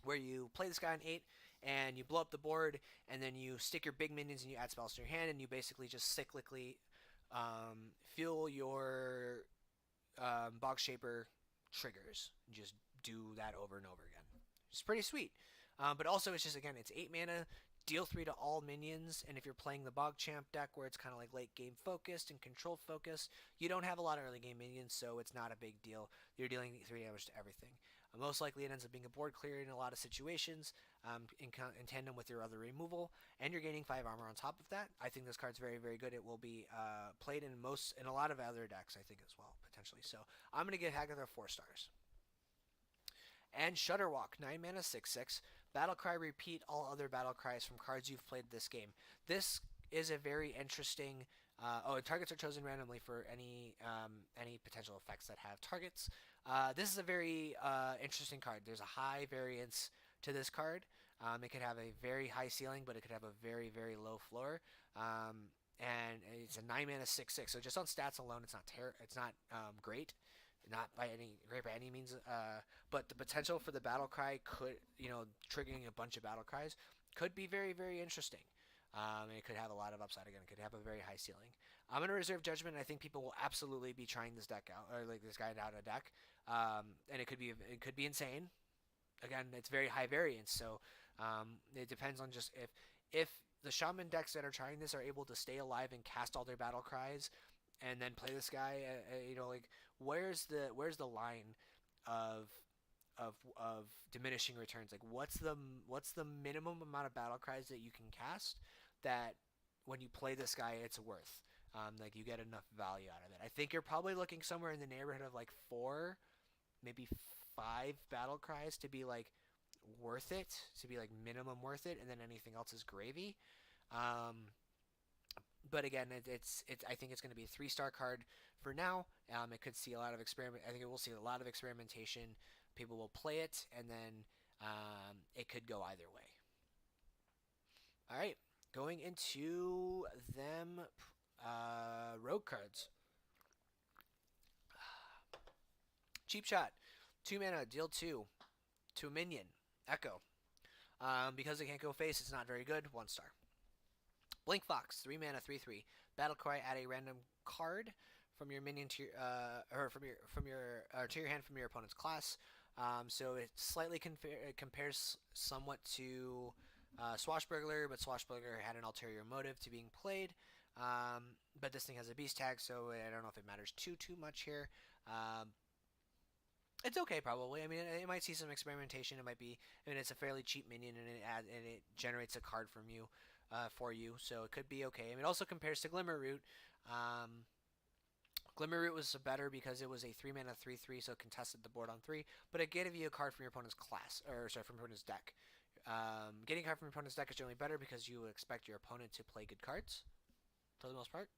where you play this guy on 8, and you blow up the board, and then you stick your big minions and you add spells to your hand, and you basically just cyclically fuel your Bog Shaper triggers. You just do that over and over again. It's pretty sweet. But also, it's just, again, it's 8 mana, deal 3 to all minions, and if you're playing the Bogchamp deck where it's kind of like late game focused and control focused, you don't have a lot of early game minions, so it's not a big deal. You're dealing 3 damage to everything. Most likely it ends up being a board clear in a lot of situations, in tandem with your other removal, and you're gaining 5 armor on top of that. I think this card's very, very good. It will be played in a lot of other decks, I think, as well, potentially. So I'm going to give Hagatha 4 stars. And Shudderwalk, 9 mana, 6/6. Battlecry, repeat all other battle cries from cards you've played this game. This is a very interesting. Targets are chosen randomly for any potential effects that have targets. This is a very interesting card. There's a high variance to this card. It could have a very high ceiling, but it could have a very, very low floor. And it's a 9 mana 6/6. So just on stats alone, it's not great. Not by any means. But the potential for the battle cry could, triggering a bunch of battle cries could be very, very interesting. And it could have a lot of upside again. It could have a very high ceiling. I'm going to reserve judgment. I think people will absolutely be trying this deck out, or like this guy out of a deck. And it could be insane. Again, it's very high variance, so it depends on just if the shaman decks that are trying this are able to stay alive and cast all their battle cries, and then play this guy. Where's the line of diminishing returns? Like, what's the minimum amount of battle cries that you can cast that when you play this guy it's worth? Like, you get enough value out of it. I think you're probably looking somewhere in the neighborhood of like 4, maybe 5 battle cries to be like worth it, to be like minimum worth it, and then anything else is gravy. But again, I think it's going to be a 3-star card for now. It could see a lot of I think it will see a lot of experimentation. People will play it, and then it could go either way. All right, going into them rogue cards. Cheap Shot, 2 mana, deal 2 to a minion. Echo. Because it can't go face, it's not very good. 1 star. Blink Fox, 3 mana, 3/3. Battle Cry. Add a random card from your minion to your, or from your to your hand from your opponent's class. So it slightly compares somewhat to Swashbuckler, but Swashbuckler had an ulterior motive to being played. But this thing has a beast tag, so I don't know if it matters too much here. It's okay, probably. I mean, it might see some experimentation. It might be. I mean, it's a fairly cheap minion, and it generates a card from you, for you. So it could be okay. I mean, it also compares to Glimmerroot. Um, Glimmerroot was better because it was a 3 mana 3/3, so it contested the board on 3. But it gave you a card from your opponent's class, or sorry, from your opponent's deck. Getting a card from your opponent's deck is generally better because you expect your opponent to play good cards, for the most part.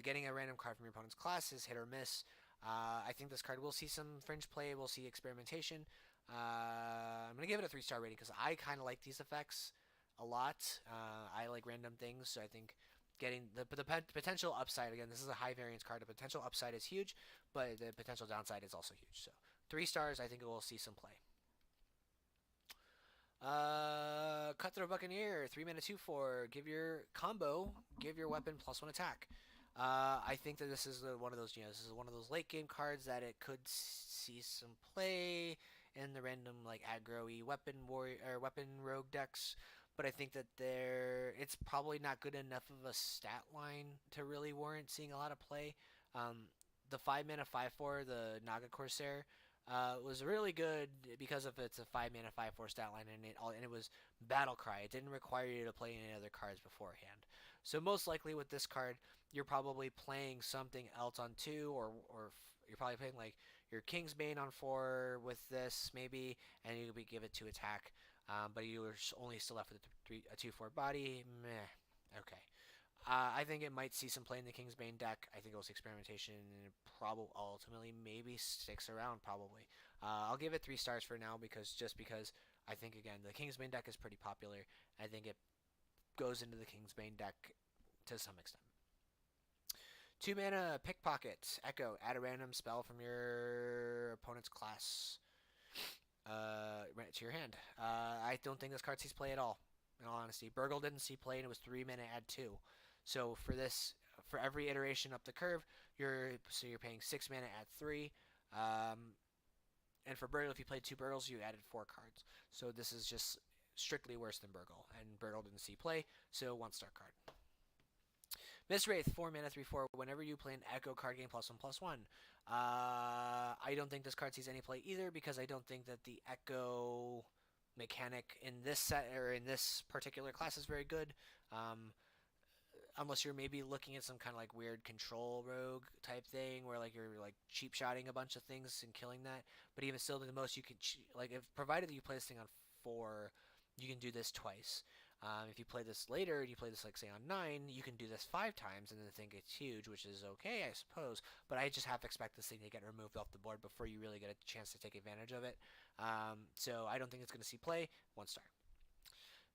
Getting a random card from your opponent's class is hit or miss. I think this card will see some fringe play. We'll see experimentation. I'm going to give it a 3-star rating because I kind of like these effects a lot. I like random things, so I think getting the potential upside, again, this is a high variance card. The potential upside is huge, but the potential downside is also huge. So 3 stars, I think it will see some play. Cutthroat Buccaneer, 3 mana 2/4. Give your combo, give your weapon +1 attack. I think that this is one of those, this is one of those late game cards that it could see some play in the random like aggro-y weapon warrior or weapon rogue decks. But I think that it's probably not good enough of a stat line to really warrant seeing a lot of play. The 5 mana 5/4, the Naga Corsair, was really good because of it's a 5 mana 5/4 stat line, and it was Battle Cry. It didn't require you to play any other cards beforehand. So most likely with this card, you're probably playing something else on 2, or you're probably playing like your Kingsbane on 4 with this maybe, and you could give it 2 attack. But you were only still left with a 2/4 body. Meh. Okay. I think it might see some play in the Kingsbane deck. I think it was experimentation, and probably ultimately maybe sticks around. Probably. I'll give it 3 stars for now because I think again the Kingsbane deck is pretty popular. I think it goes into the Kingsbane deck to some extent. 2 mana Pickpocket Echo. Add a random spell from your opponent's class to your hand. I don't think this card sees play at all, in all honesty. Burgle didn't see play, and it was 3 mana, add 2. So for every iteration up the curve, you're paying 6 mana, add 3. And for Burgle, if you played 2 Burgles, you added 4 cards. So this is just strictly worse than Burgle, and Burgle didn't see play, so 1-star card. Mistwraith, 4 mana 3/4. Whenever you play an Echo card, gain +1/+1. I don't think this card sees any play either because I don't think that the Echo mechanic in this set or in this particular class is very good. Unless you're maybe looking at some kind of like weird control rogue type thing where like you're like cheap shotting a bunch of things and killing that. But even still, the most you can like if provided that you play this thing on 4, you can do this twice. If you play this later and you play this like say on 9, you can do this 5 times and then the thing gets huge, which is okay, I suppose. But I just have to expect this thing to get removed off the board before you really get a chance to take advantage of it. So I don't think it's going to see play. 1 star.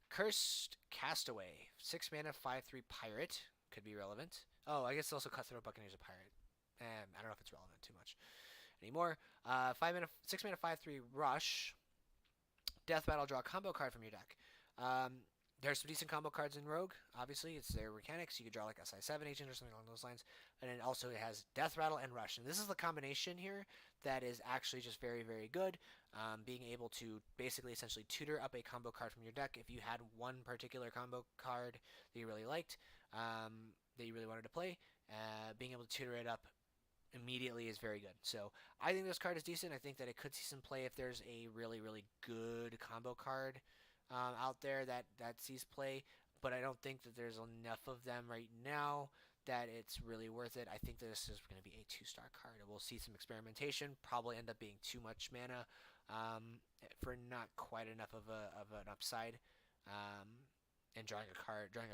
Cursed Castaway, 6 mana 5/3 pirate, could be relevant. Oh, I guess also Cutthroat Buccaneer's a pirate. I don't know if it's relevant too much anymore. 6 mana 5/3 rush. Death Battle, draw a combo card from your deck. There's some decent combo cards in Rogue. Obviously, it's their mechanics. You could draw like a Size 7 agent or something along those lines. And then also it has Death Rattle and Rush. And this is the combination here that is actually just very, very good. Being able to basically essentially tutor up a combo card from your deck. If you had one particular combo card that you really liked, that you really wanted to play, being able to tutor it up immediately is very good. So I think this card is decent. I think that it could see some play if there's a really, really good combo card out there that sees play, but I don't think that there's enough of them right now that it's really worth it. I think this is going to be a 2-star card. We'll see some experimentation, probably end up being too much mana for not quite enough of an upside, and drawing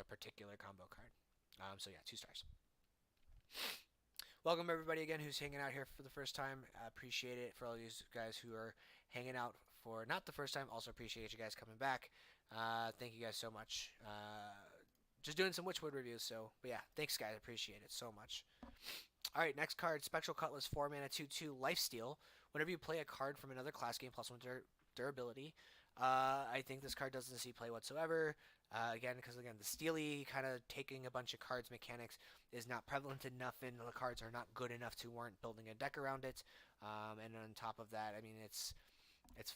a particular combo card. So yeah, 2 stars. Welcome everybody again who's hanging out here for the first time. I appreciate it for all these guys who are hanging out for not the first time. Also appreciate you guys coming back. Thank you guys so much. Just doing some Witchwood reviews, but yeah, thanks guys, appreciate it so much. Alright, next card, Spectral Cutlass, 4 mana 2/2 Lifesteal. Whenever you play a card from another class, gain +1 durability. I think this card doesn't see play whatsoever. Again, because again, the steely kind of taking a bunch of cards mechanics is not prevalent enough, and the cards are not good enough to warrant building a deck around it. And on top of that, I mean, it's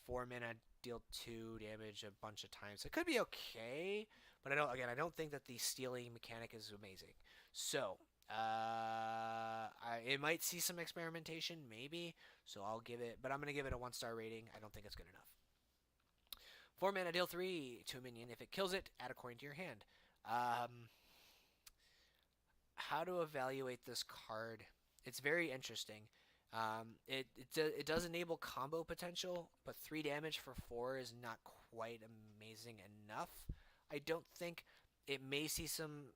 4 mana, deal 2 damage a bunch of times. It could be okay, but I don't think that the stealing mechanic is amazing. So, it might see some experimentation, maybe. So I'll give it, but I'm gonna give it a 1-star rating. I don't think it's good enough. 4 mana, deal 3 to a minion. If it kills it, add a coin to your hand. How to evaluate this card? It's very interesting. It does enable combo potential, but 3 damage for 4 is not quite amazing enough. I don't think it may see some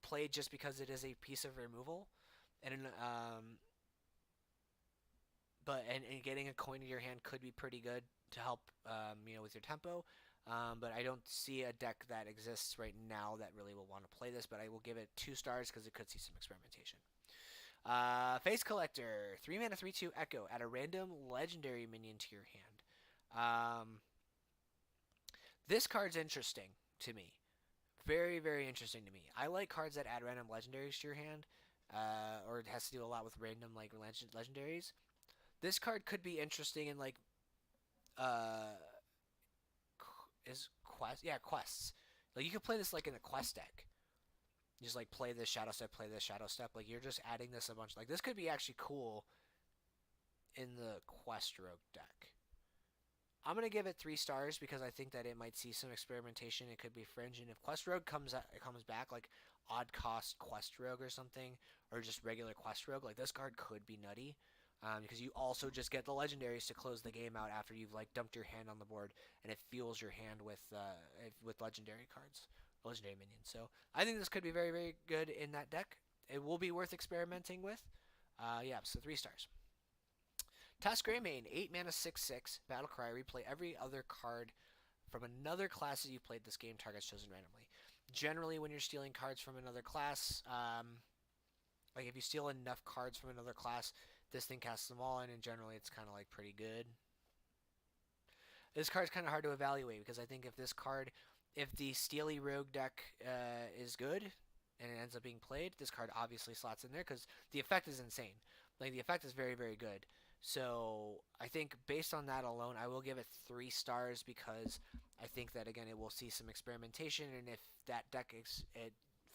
play just because it is a piece of removal, and and getting a coin in your hand could be pretty good to help with your tempo. But I don't see a deck that exists right now that really will want to play this. But I will give it 2 stars because it could see some experimentation. Face Collector, 3 mana, 3/2 Echo. Add a random legendary minion to your hand. This card's interesting to me. Very, very interesting to me. I like cards that add random legendaries to your hand, or it has to do a lot with random like legendaries. This card could be interesting in like uh is quest quests. Like you could play this like in a quest deck. You just like play this shadow step, play this shadow step. Like you're just adding this a bunch. Like this could be actually cool in the quest rogue deck. I'm gonna give it 3 stars because I think that it might see some experimentation. It could be fringe, and if quest rogue comes back like odd cost quest rogue or something, or just regular quest rogue, like this card could be nutty. Because you also just get the legendaries to close the game out after you've like dumped your hand on the board, and it fuels your hand with legendary cards, legendary minions. So I think this could be very, very good in that deck. It will be worth experimenting with. Yeah, so 3 stars. Task Greymane, 8 mana, 6/6 battle cry. Replay every other card from another class that you played this game. Targets chosen randomly. Generally, when you're stealing cards from another class, like if you steal enough cards from another class, this thing casts them all in, and generally it's kind of like pretty good. This card's kind of hard to evaluate because I think if the Steely Rogue deck is good and it ends up being played, this card obviously slots in there because the effect is insane. Like the effect is very, very good. So I think based on that alone, I will give it 3 stars because I think that again it will see some experimentation, and if that deck it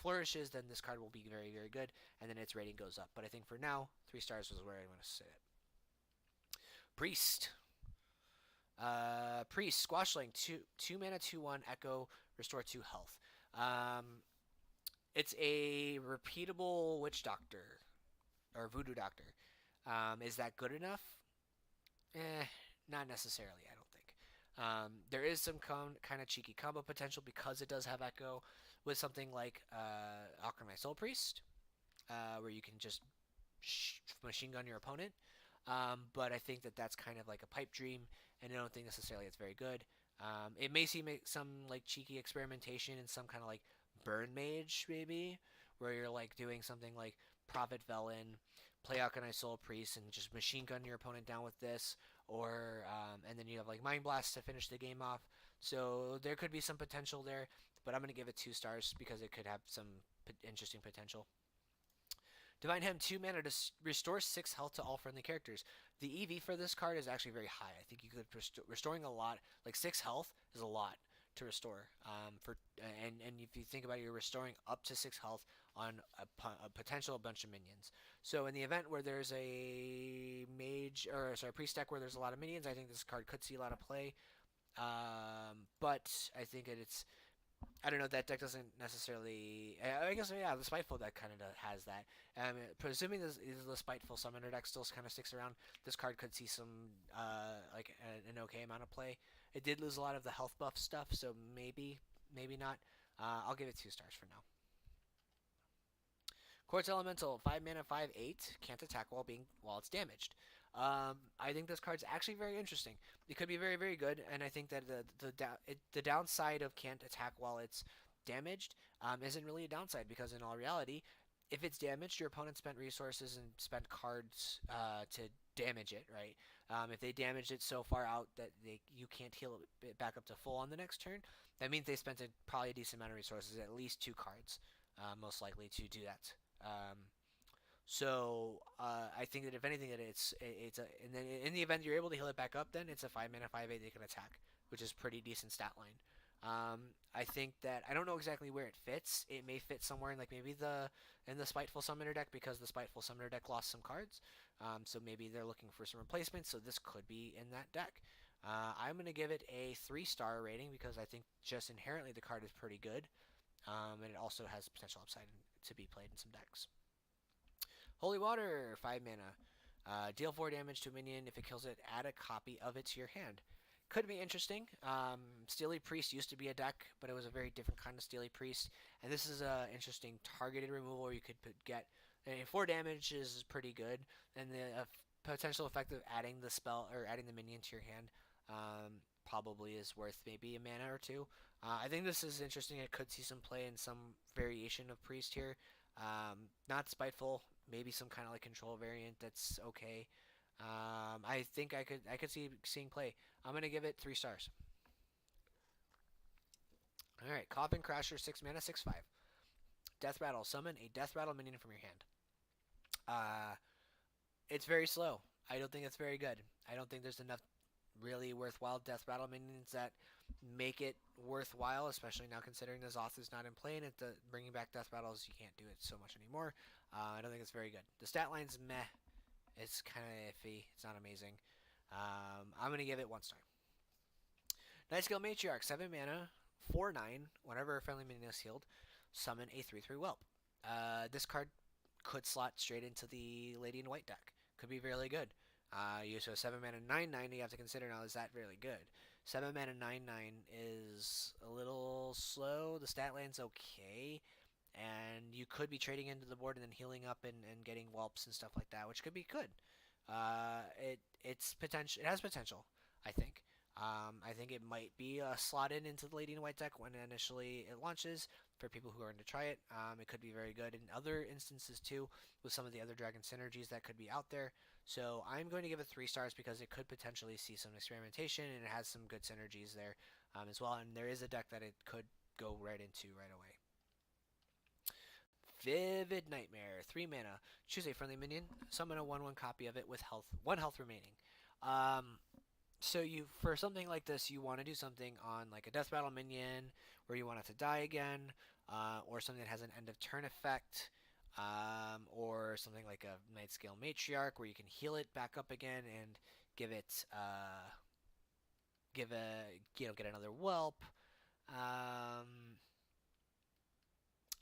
flourishes, then this card will be very, very good, and then its rating goes up. But I think for now, 3 stars was where I want to sit it. Priest. Priest, Squashling, 2 mana, 2/1 Echo, restore 2 health. It's a repeatable Witch Doctor or Voodoo Doctor. Is that good enough? Not necessarily, I don't think. There is some kind of cheeky combo potential because it does have Echo with something like Alchemy Soul Priest, where you can just machine gun your opponent. But I think that that's kind of like a pipe dream, and I don't think necessarily it's very good. It may see some like cheeky experimentation in some kind of like burn mage maybe, where you're like doing something like Prophet Velen, play Alchemy Soul Priest, and just machine gun your opponent down with this, or and then you have like Mind Blast to finish the game off. So there could be some potential there, but I'm gonna give it 2 stars because it could have some interesting potential. Divine Hem, 2 mana to restore 6 health to all friendly characters. The EV for this card is actually very high. I think you could restoring a lot, like 6 health is a lot to restore. And if you think about it, you're restoring up to 6 health on a potential bunch of minions. So in the event where there's a priest deck where there's a lot of minions, I think this card could see a lot of play. But I think I don't know, that deck doesn't necessarily... I guess, yeah, the Spiteful deck kind of has that. Presuming the Spiteful Summoner deck still kind of sticks around, this card could see some, an okay amount of play. It did lose a lot of the health buff stuff, so maybe not. I'll give it 2 stars for now. Quartz Elemental, 5 mana, 5/8, can't attack while it's damaged. I think this card's actually very interesting. It could be very, very good, and I think that the downside of can't attack while it's damaged isn't really a downside, because in all reality, if it's damaged, your opponent spent resources and spent cards to damage it, right? If they damaged it so far out that you can't heal it back up to full on the next turn, that means they spent probably a decent amount of resources, at least 2 cards, most likely to do that. I think that if anything, that it's a and then in the event you're able to heal it back up, then it's a 5 mana 5/8 they can attack, which is pretty decent stat line. I think that I don't know exactly where it fits. It may fit somewhere in like maybe in the Spiteful Summoner deck because the Spiteful Summoner deck lost some cards. So maybe they're looking for some replacements. So this could be in that deck. I'm gonna give it a 3-star rating because I think just inherently the card is pretty good, and it also has potential upside to be played in some decks. Holy Water, 5 mana. Deal 4 damage to a minion. If it kills it, add a copy of it to your hand. Could be interesting. Steely Priest used to be a deck, but it was a very different kind of Steely Priest. And this is an interesting targeted removal where you could get 4 damage is pretty good. And the potential effect of adding the spell or adding the minion to your hand probably is worth maybe a mana or 2. I think this is interesting. It could see some play in some variation of Priest here. Not Spiteful, maybe some kind of like control variant that's okay. I think I could see seeing play. I'm gonna give it 3 stars. All right, Coffin Crasher, 6 mana, 6/5. Death Rattle. Summon a Death Rattle minion from your hand. It's very slow. I don't think it's very good. I don't think there's enough really worthwhile Death Rattle minions that make it worthwhile, especially now considering the Zoth is not in play and bringing back Death Rattles, you can't do it so much anymore. I don't think it's very good. The stat line's meh. It's kind of iffy. It's not amazing. I'm going to give it 1 star. Nightscale Matriarch, 7 mana, 4/9. Whenever a friendly minion is healed, summon a 3/3 Whelp. This card could slot straight into the Lady in White deck. Could be really good. You so 7 mana 9/9. You have to consider now, is that really good? 7 mana 9/9 is a little slow. The stat line's okay, and you could be trading into the board and then healing up and getting whelps and stuff like that, which could be good. It's potential. It has potential, I think. I think it might be slotted into the Lady in White deck when initially it launches for people who are going to try it. It could be very good in other instances too, with some of the other Dragon synergies that could be out there. So I'm going to give it 3 stars because it could potentially see some experimentation and it has some good synergies there as well. And there is a deck that it could go right into right away. Vivid Nightmare, 3 mana. Choose a friendly minion. Summon a 1/1 copy of it with 1 health remaining. So for something like this, you want to do something on like a Death Battle minion where you want it to die again, or something that has an end of turn effect, or something like a Nightscale Matriarch where you can heal it back up again and give it, get another whelp.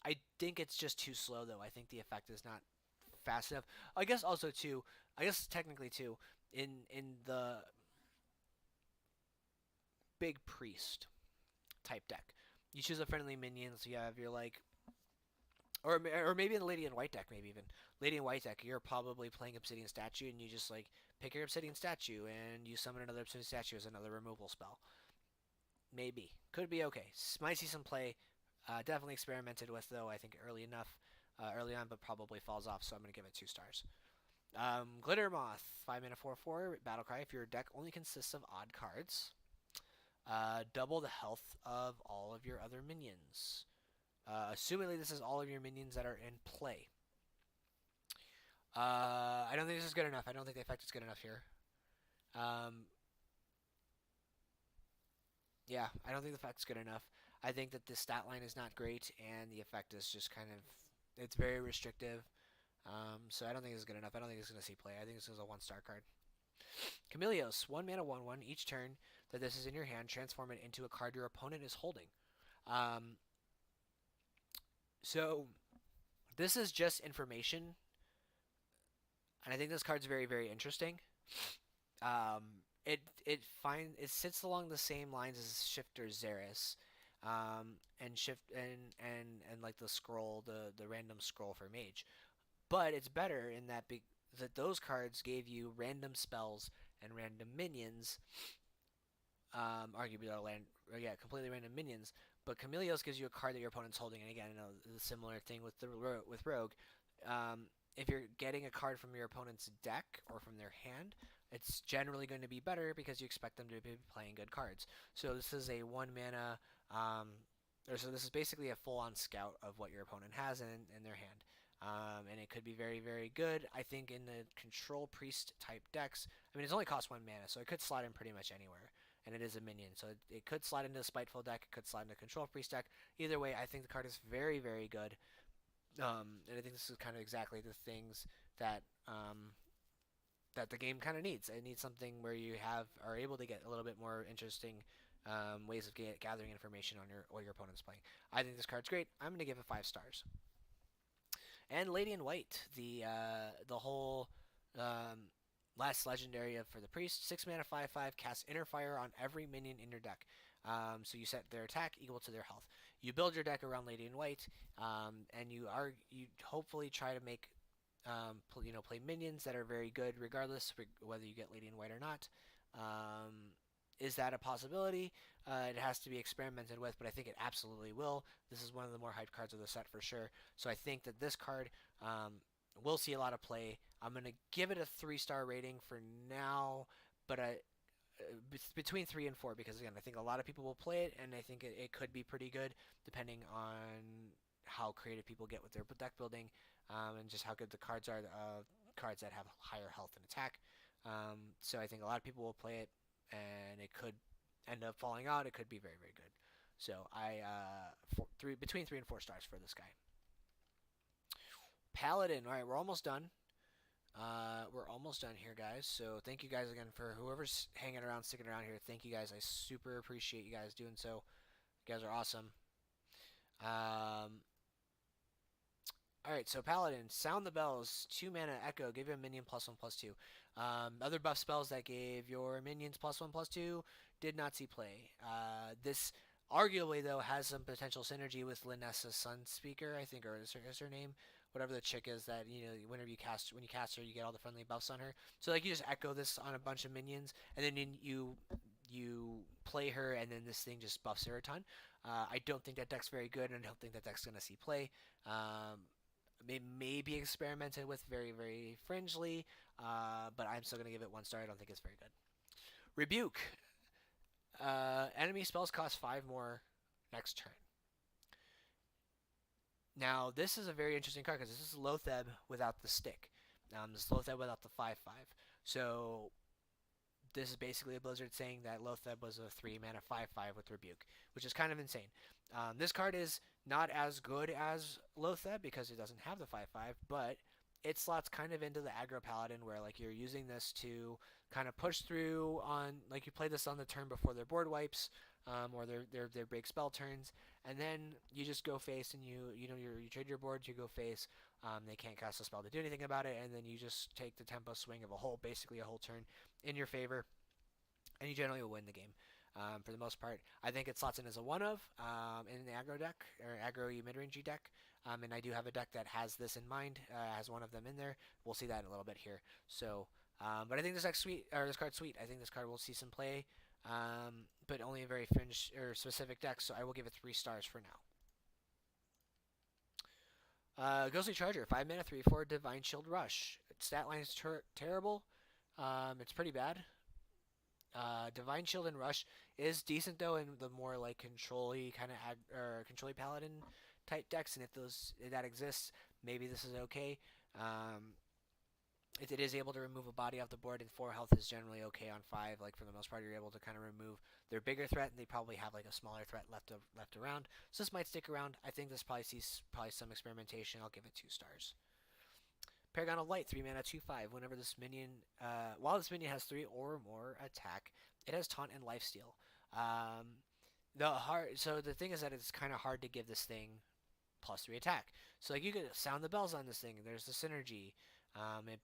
I think it's just too slow though. I think the effect is not fast enough. I guess also too. I guess technically too. In the big priest type deck, you choose a friendly minion. So you have your like, or maybe in the Lady in White deck, maybe even Lady in White deck, you're probably playing Obsidian Statue, and you just like pick your Obsidian Statue and you summon another Obsidian Statue as another removal spell. Maybe could be okay. Might see some play. Definitely experimented with though. I think early on, but probably falls off. So I'm gonna give it 2 stars. Glitter Moth, 5 mana 4/4 Battlecry. If your deck only consists of odd cards, double the health of all of your other minions. Assumingly this is all of your minions that are in play. I don't think this is good enough. I don't think the effect is good enough here. Yeah, I don't think the effect's good enough. I think that the stat line is not great, and the effect is just kind of, it's very restrictive. So I don't think it's good enough. I don't think it's going to see play. I think this is a 1-star card. Chameleos, 1 mana 1/1. Each turn that this is in your hand, transform it into a card your opponent is holding. So this is just information, and I think this card's very, very interesting. It sits along the same lines as Shifter Xeris, and like the scroll, the random scroll for Mage, but it's better in that that those cards gave you random spells and random minions. Arguably, completely random minions. But Chameleos gives you a card that your opponent's holding, and again, the similar thing with Rogue. if you're getting a card from your opponent's deck or from their hand, it's generally going to be better because you expect them to be playing good cards. So this is a 1 mana, so this is basically a full-on scout of what your opponent has in their hand. And it could be very, very good. I think in the control priest type decks, I mean, it's only cost 1 mana, so it could slot in pretty much anywhere. And it is a minion, so it could slide into a Spiteful deck, it could slide into a control priest deck. Either way, I think the card is very, very good. And I think this is kind of exactly the things that that the game kind of needs. It needs something where you are able to get a little bit more interesting ways of gathering information on what your opponent's playing. I think this card's great. I'm going to give it 5 stars. And Lady in White, the whole last legendary for the priest, 6 mana, 5/5, cast Inner Fire on every minion in your deck. So you set their attack equal to their health. You build your deck around Lady in White, and you hopefully try to make play minions that are very good, regardless whether you get Lady in White or not. Is that a possibility? It has to be experimented with, but I think it absolutely will. This is one of the more hyped cards of the set for sure. So I think that this card will see a lot of play. I'm going to give it a 3-star rating for now, but between 3 and 4, because again, I think a lot of people will play it, and I think it could be pretty good depending on how creative people get with their deck building, and just how good the cards are, cards that have higher health and attack. So I think a lot of people will play it, and it could end up falling out. It could be very, very good. So between 3 and 4 stars for this guy. Paladin. All right, we're almost done. We're almost done here, guys. So thank you guys again for whoever's hanging around, sticking around here. Thank you guys. I super appreciate you guys doing so. You guys are awesome. Alright, so Paladin, sound the bells, 2 mana, echo, give your minion +1/+2. Other buff spells that gave your minions +1/+2 did not see play. This arguably, though, has some potential synergy with Linessa's Sunspeaker, I think, or is her name? Whatever the chick is that, when you cast her, you get all the friendly buffs on her. So, like, you just echo this on a bunch of minions, and then you play her, and then this thing just buffs her a ton. I don't think that deck's very good, and I don't think that deck's going to see play. It may be experimented with very, very fringely, but I'm still going to give it 1 star. I don't think it's very good. Rebuke. Enemy spells cost 5 more next turn. Now, this is a very interesting card because this is Lotheb without the stick. This is Lotheb without the 5/5. So this is basically a Blizzard saying that Lotheb was a 3 mana 5/5 with Rebuke, which is kind of insane. This card is not as good as Lotheb because it doesn't have the 5/5, but it slots kind of into the aggro paladin where like you're using this to kind of push through on, like you play this on the turn before their board wipes, or their break spell turns, and then you just go face and you trade your board, you go face. They can't cast a spell to do anything about it, and then you just take the tempo swing of basically a whole turn in your favor, and you generally will win the game. For the most part, I think it slots in as a one-of in the aggro deck, or aggro mid-rangey deck, and I do have a deck that has this in mind, has one of them in there. We'll see that in a little bit here. So, but I think this card's sweet. I think this card will see some play, but only in very fringe or specific decks, so I will give it 3 stars for now. Ghostly Charger, 5 mana, 3/4, Divine Shield Rush. Stat line is terrible. It's pretty bad. Divine Shield and Rush is decent though in the more like control-y kind of control-y paladin type decks, and if that exists, maybe this is okay. If it is able to remove a body off the board, and 4 health is generally okay on 5. Like for the most part, you're able to kind of remove their bigger threat, and they probably have like a smaller threat left around. So this might stick around. I think this probably sees some experimentation. I'll give it 2 stars. Paragon of Light, 3 mana, 2/5. Whenever this minion, while this minion has 3 or more attack, it has Taunt and Lifesteal. So the thing is that it's kind of hard to give this thing +3 attack. So like you could sound the bells on this thing. There's the synergy. It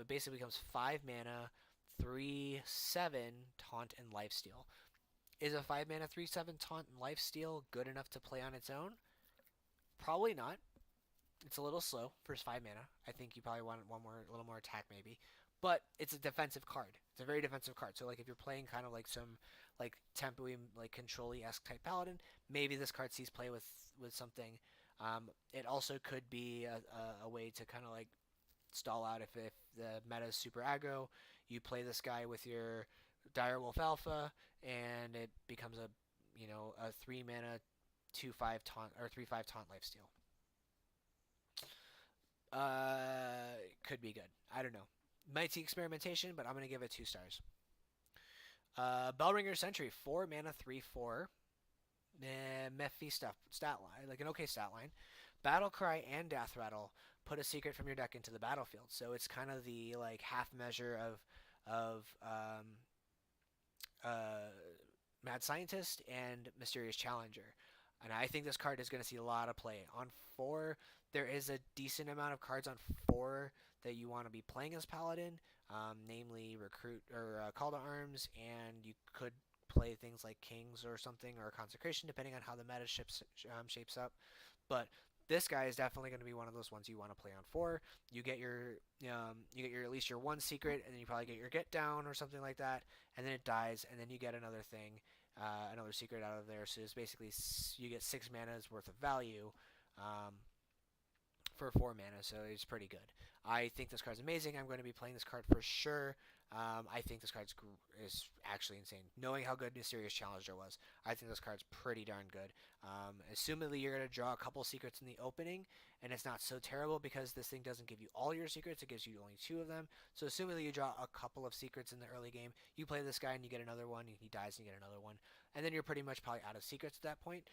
basically becomes 5 mana, 3/7 Taunt and Lifesteal. Is a 5 mana 3/7 Taunt and Lifesteal good enough to play on its own? Probably not. It's a little slow for 5 mana. I think you probably want a little more attack maybe. But it's a defensive card. It's a very defensive card. So like if you're playing kind of like some like tempo-y, like control-y-esque type paladin, maybe this card sees play with something. It also could be a way to kind of like stall out if the meta is super aggro. You play this guy with your Direwolf Alpha, and it becomes a 3 mana 2/5 taunt or 3/5 taunt lifesteal. Could be good. I don't know. Might see experimentation, but I'm gonna give it 2 stars. Bellringer Sentry, 4 mana, 3/4. Mephi stuff stat line, like an okay stat line. Battle Cry and Death Rattle put a secret from your deck into the battlefield, so it's kind of the like half measure of uh, Mad Scientist and Mysterious Challenger. And I think this card is going to see a lot of play. On 4, there is a decent amount of cards on 4 that you want to be playing as Paladin, namely Recruit or Call to Arms, and you could play things like Kings or something, or Consecration, depending on how the meta shapes up. But this guy is definitely going to be one of those ones you want to play on 4. You get your at least your 1 secret, and then you probably get your get down or something like that, and then it dies, and then you get another thing, another secret out of there. So it's basically you get 6 mana's worth of value for 4 mana, so it's pretty good. I think this card's amazing. I'm going to be playing this card for sure. I think this card is actually insane. Knowing how good Mysterious Challenger was, I think this card's pretty darn good. Assumedly, you're going to draw a couple secrets in the opening, and it's not so terrible because this thing doesn't give you all your secrets. It gives you only 2 of them. So assumedly, you draw a couple of secrets in the early game. You play this guy, and you get another one. He dies, and you get another one. And then you're pretty much probably out of secrets at that point.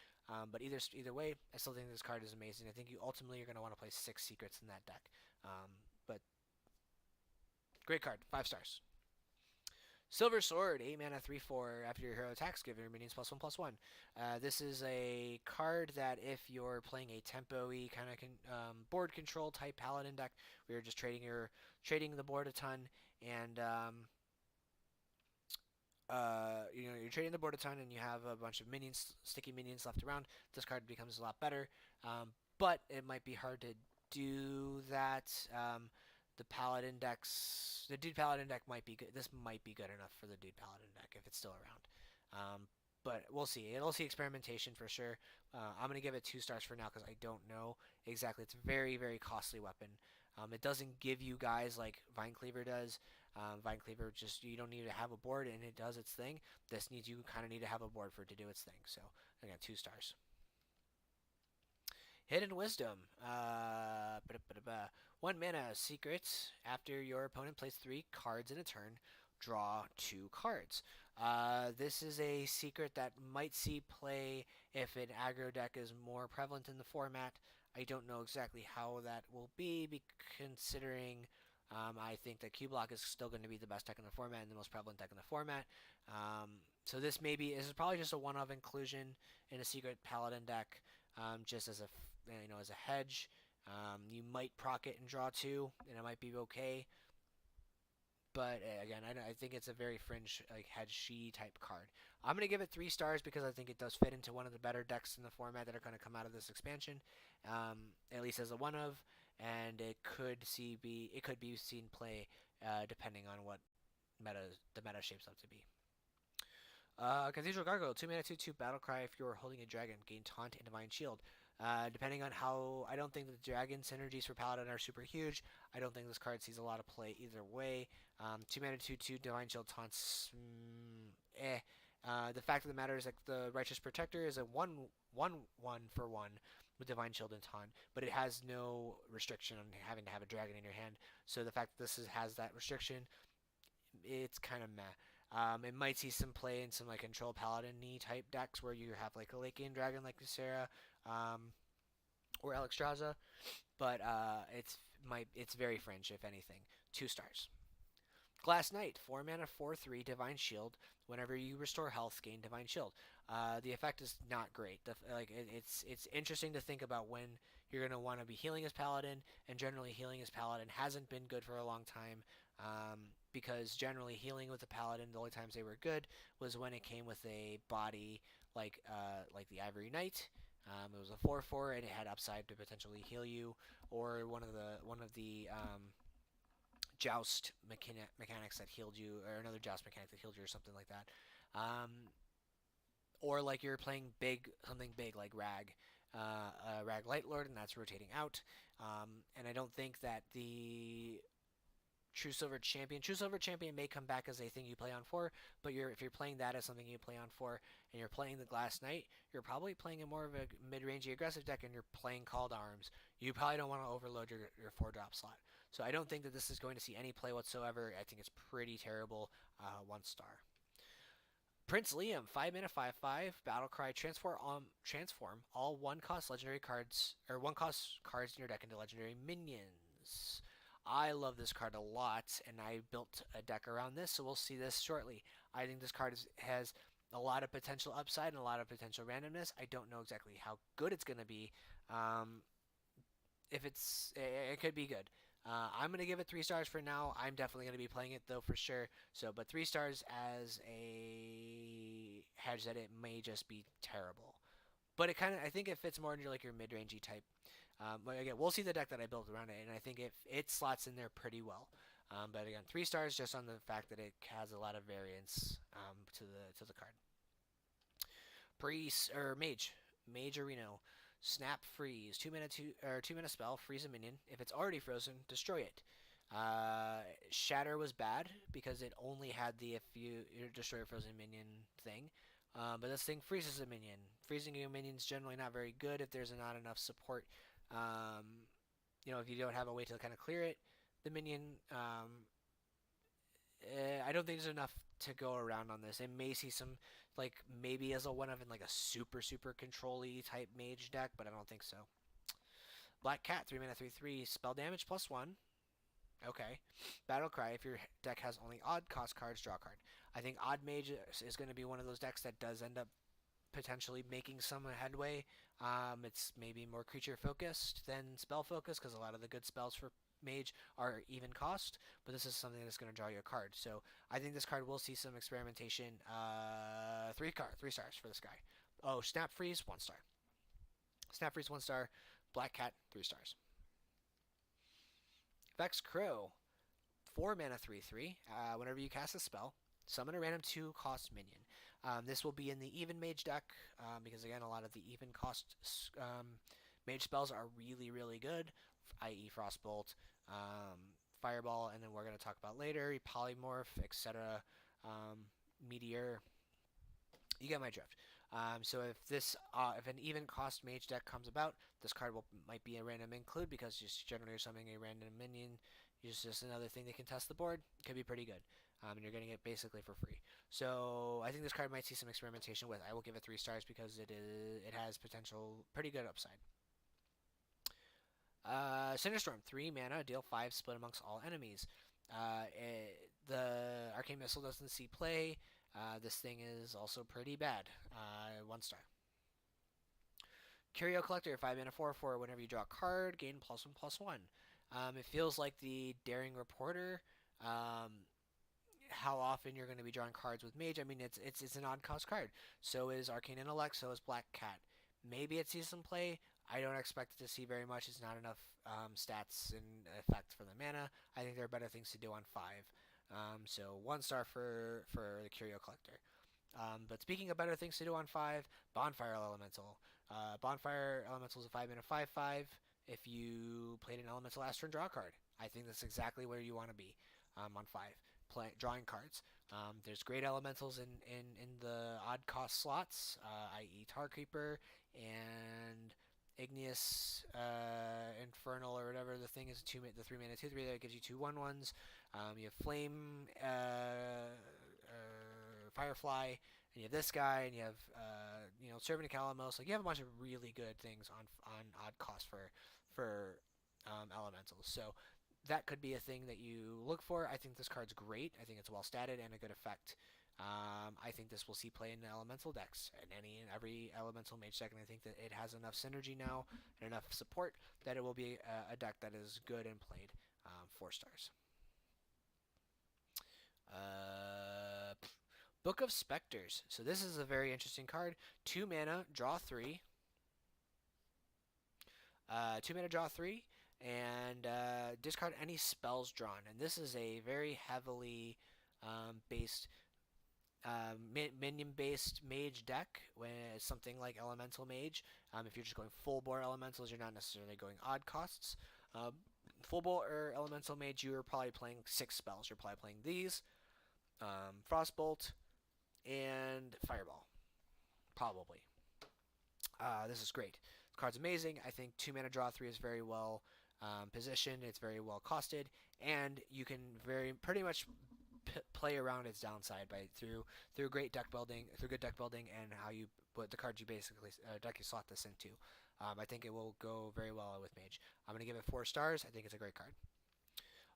But either way, I still think this card is amazing. I think you ultimately are going to want to play 6 secrets in that deck. But great card, 5 stars. Silver Sword, 8 mana, 3/4. After your hero attacks, give your minions +1/+1. This is a card that if you're playing a tempo-y kind of board control type paladin deck, where you're just trading the board a ton, and you're trading the board a ton, and you have a bunch of minions, sticky minions left around. This card becomes a lot better, but it might be hard to do that. The Dude Paladin deck might be good. This might be good enough for the Dude Paladin deck if it's still around. But we'll see. It'll see experimentation for sure. I'm going to give it 2 stars for now because I don't know exactly. It's a very, very costly weapon. It doesn't give you guys like Vine Cleaver does. Vine Cleaver you don't need to have a board and it does its thing. This you kind of need to have a board for it to do its thing. So again, 2 stars. Hidden Wisdom. 1 mana, secret. After your opponent plays 3 cards in a turn, draw 2 cards. This is a secret that might see play if an aggro deck is more prevalent in the format. I don't know exactly how that will be, considering I think that Q-Block is still going to be the best deck in the format and the most prevalent deck in the format. So this is probably just a one-off inclusion in a secret Paladin deck, just as a hedge. You might proc it and draw 2, and it might be okay. But again, I think it's a very fringe like hedge type card. I'm gonna give it 3 stars because I think it does fit into one of the better decks in the format that are going to come out of this expansion, at least as a one of, and it could be seen play depending on what the meta shapes up to be. Cathedral Gargoyle, 2 mana, 2/2 battle cry. If you're holding a dragon, gain taunt and divine shield. Depending on how, I don't think the dragon synergies for Paladin are super huge. I don't think this card sees a lot of play either way. 2 mana, 2/2 divine shield taunts. The fact of the matter is that the Righteous Protector is a 1/1 with divine shield and taunt, but it has no restriction on having to have a dragon in your hand. So the fact that this has that restriction, it's kind of meh. It might see some play in some like control paladin-y type decks where you have like a late game dragon like Ysera, or Alexstrasza, but it's very fringe if anything. 2 stars. Glass Knight, 4 mana, 4/3 divine shield. Whenever you restore health, gain divine shield. The effect is not great. It's interesting to think about when you're gonna want to be healing as paladin, and generally healing as paladin hasn't been good for a long time. Because generally healing with the paladin, the only times they were good was when it came with a body like the Ivory Knight. It was a 4/4 and it had upside to potentially heal you, or one of the joust mechanics that healed you, or another joust mechanic that healed you, or something like that. Or like you're playing something big like Rag, Rag Light Lord, and that's rotating out. And I don't think that the True Silver Champion may come back as a thing you play on 4, but if you're playing that as something you play on 4, and you're playing the Glass Knight, you're probably playing a more of a mid-rangey aggressive deck, and you're playing Called Arms. You probably don't want to overload your 4-drop slot. So I don't think that this is going to see any play whatsoever. I think it's pretty terrible. 1 star. Prince Liam, 5 mana, 5/5, Battlecry, transform all 1-cost legendary cards, or 1-cost cards in your deck into legendary minions. I love this card a lot, and I built a deck around this, so we'll see this shortly. I think this card has a lot of potential upside and a lot of potential randomness. I don't know exactly how good it's going to be. It could be good. I'm going to give it 3 stars for now. I'm definitely going to be playing it, though, for sure. But 3 stars as a hedge that it may just be terrible. But I think it fits more into like your mid-rangey type. But again, we'll see the deck that I built around it, and I think it slots in there pretty well. But again, 3 stars just on the fact that it has a lot of variance to the card. Priest or Mage Arena. Snap Freeze, 2 mana spell, freeze a minion. If it's already frozen, destroy it. Shatter was bad because it only had the if you destroy a frozen minion thing. But this thing freezes a minion. Freezing a minion is generally not very good if there's not enough support. If you don't have a way to kind of clear it, the minion. I don't think there's enough to go around on this. It may see some, like, maybe as a one of in like a super control-y type mage deck, but I don't think so. Black Cat, 3 mana, 3/3, spell damage +1. Okay. Battlecry, if your deck has only odd cost cards, draw a card. I think Odd Mage is going to be one of those decks that does end up potentially making some headway. It's maybe more creature focused than spell focused because a lot of the good spells for Mage are even cost, but this is something that's going to draw you a card. So I think this card will see some experimentation. 3 stars for this guy. Oh, Snap Freeze, 1 star. Snap Freeze, 1 star. Black Cat, 3 stars. Vex Crow, 4 mana, 3/3. Whenever you cast a spell, summon a random 2-cost minion. This will be in the even mage deck because, again, a lot of the even cost mage spells are really good, i.e. Frostbolt, Fireball, and then we're going to talk about later, Polymorph, etc., Meteor. You get my drift. So if an even cost mage deck comes about, this card might be a random include because just generally you're summoning a random minion. It's just another thing that can test the board. Could be pretty good. And you're getting it basically for free. So I think this card might see some experimentation with. I will give it 3 stars because it has potential pretty good upside. Cinderstorm, 3 mana, deal 5, split amongst all enemies. The Arcane Missile doesn't see play. This thing is also pretty bad. 1 star. Curio Collector, 5 mana, 4/4. Whenever you draw a card, gain +1/+1. It feels like the Daring Reporter. How often you're going to be drawing cards with Mage? I mean, it's an odd cost card. So is Arcane Intellect. So is Black Cat. Maybe it sees some play. I don't expect it to see very much. It's not enough stats and effect for the mana. I think there are better things to do on 5. So 1 star for the Curio Collector. But speaking of better things to do on 5, Bonfire Elemental. Bonfire Elemental is a 5 mana 5/5. If you played an Elemental last turn, draw a card. I think that's exactly where you want to be on 5. Drawing cards. There's great elementals in the odd cost slots, i.e. Tar Creeper and Igneous Infernal or whatever the thing is. The 3 mana 2/3 that gives you 2 1/1s. You have Flame, Firefly, and you have this guy, and you have Servant of Calamos. Like, you have a bunch of really good things on odd cost for elementals. So that could be a thing that you look for. I think this card's great. I think it's well statted and a good effect. I think this will see play in elemental decks and every elemental mage deck, and I think that it has enough synergy now and enough support that it will be a deck that is good and played. 4 stars. Book of Specters. So this is a very interesting card. 2 mana, draw 3. 2 mana, draw 3. And discard any spells drawn. And this is a very heavily based minion-based mage deck, when it's something like Elemental Mage. If you're just going full bore elementals, you're not necessarily going odd costs. Um, Full bore or Elemental Mage, you are probably playing 6 spells. You're probably playing these, Frostbolt, and Fireball, probably. This is great. This card's amazing. I think 2 mana draw 3 is very well positioned. It's very well costed, and you can pretty much play around its downside by through great deck building, through good deck building, and how you put the cards you basically deck you slot this into. I think it will go very well with Mage. I'm gonna give it 4 stars. I think it's a great card.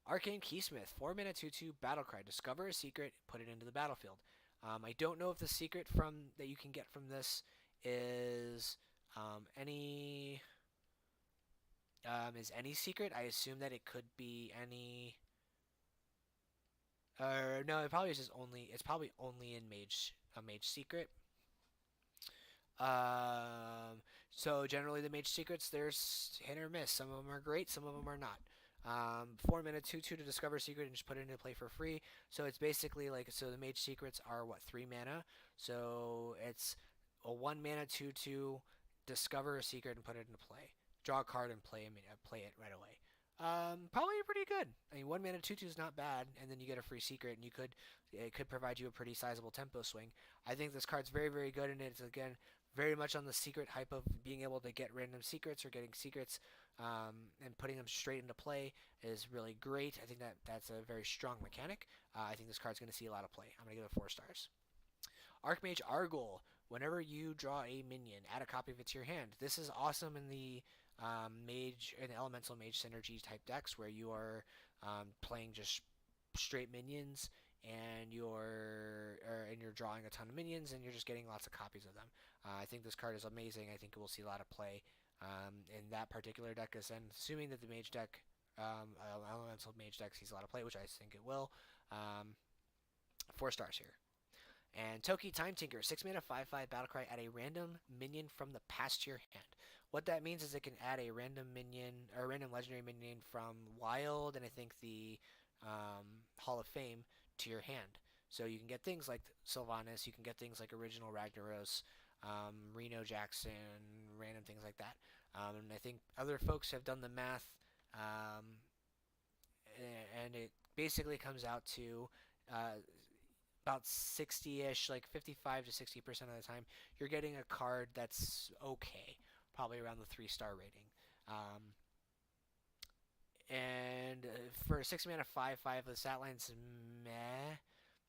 Arcane Keysmith, 4 mana 2/2 battle cry. Discover a secret, put it into the battlefield. I don't know if the secret from that you can get from this is any secret. I assume that it could be any. No, it probably is just only. It's probably only in a mage secret. So generally the mage secrets, there's hit or miss. Some of them are great, some of them are not. 4 mana 2/2 to discover a secret and just put it into play for free. So it's basically like, so the mage secrets are what, 3 mana. So it's a 1 mana 2/2, discover a secret and put it into play. Draw a card and play it right away. Probably pretty good. I mean, 1 mana 2/2 is not bad, and then you get a free secret, and it could provide you a pretty sizable tempo swing. I think this card's very, very good, and it's again very much on the secret hype of being able to get random secrets or getting secrets, and putting them straight into play is really great. I think that's a very strong mechanic. I think this card's going to see a lot of play. I'm going to give it 4 stars. Archmage Argol. Whenever you draw a minion, add a copy of it to your hand. This is awesome in the mage and elemental mage synergy type decks where you are playing just straight minions, and you're drawing a ton of minions, and you're just getting lots of copies of them. I think this card is amazing. I think it will see a lot of play in that particular deck, and assuming that the mage deck, elemental mage deck, sees a lot of play, which I think it will. 4 stars here. And Toki Time Tinker, 6 mana 5/5 battlecry, add a random minion from the past to your hand. What that means is it can add a random minion or a random legendary minion from Wild and I think the Hall of Fame to your hand. So you can get things like Sylvanas, you can get things like Original Ragnaros, Reno Jackson, random things like that. And I think other folks have done the math, and it basically comes out to about 60-ish, like 55 to 60% of the time, you're getting a card that's okay, probably around the 3-star rating. And for 6 mana 5/5, the stat line's meh.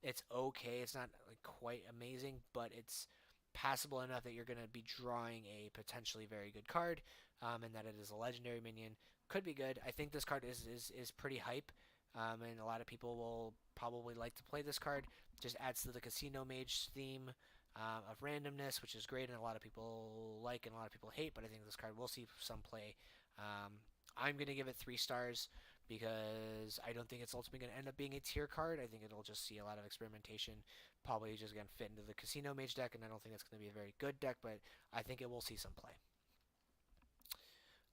It's okay. It's not like quite amazing, but it's passable enough that you're going to be drawing a potentially very good card, and that it is a legendary minion. Could be good. I think this card is pretty hype, and a lot of people will probably like to play this card. Just adds to the Casino Mage theme of randomness, which is great, and a lot of people like and a lot of people hate, but I think this card will see some play. I'm going to give it 3 stars because I don't think it's ultimately going to end up being a tier card. I think it'll just see a lot of experimentation, probably just going to fit into the Casino Mage deck, and I don't think it's going to be a very good deck, but I think it will see some play.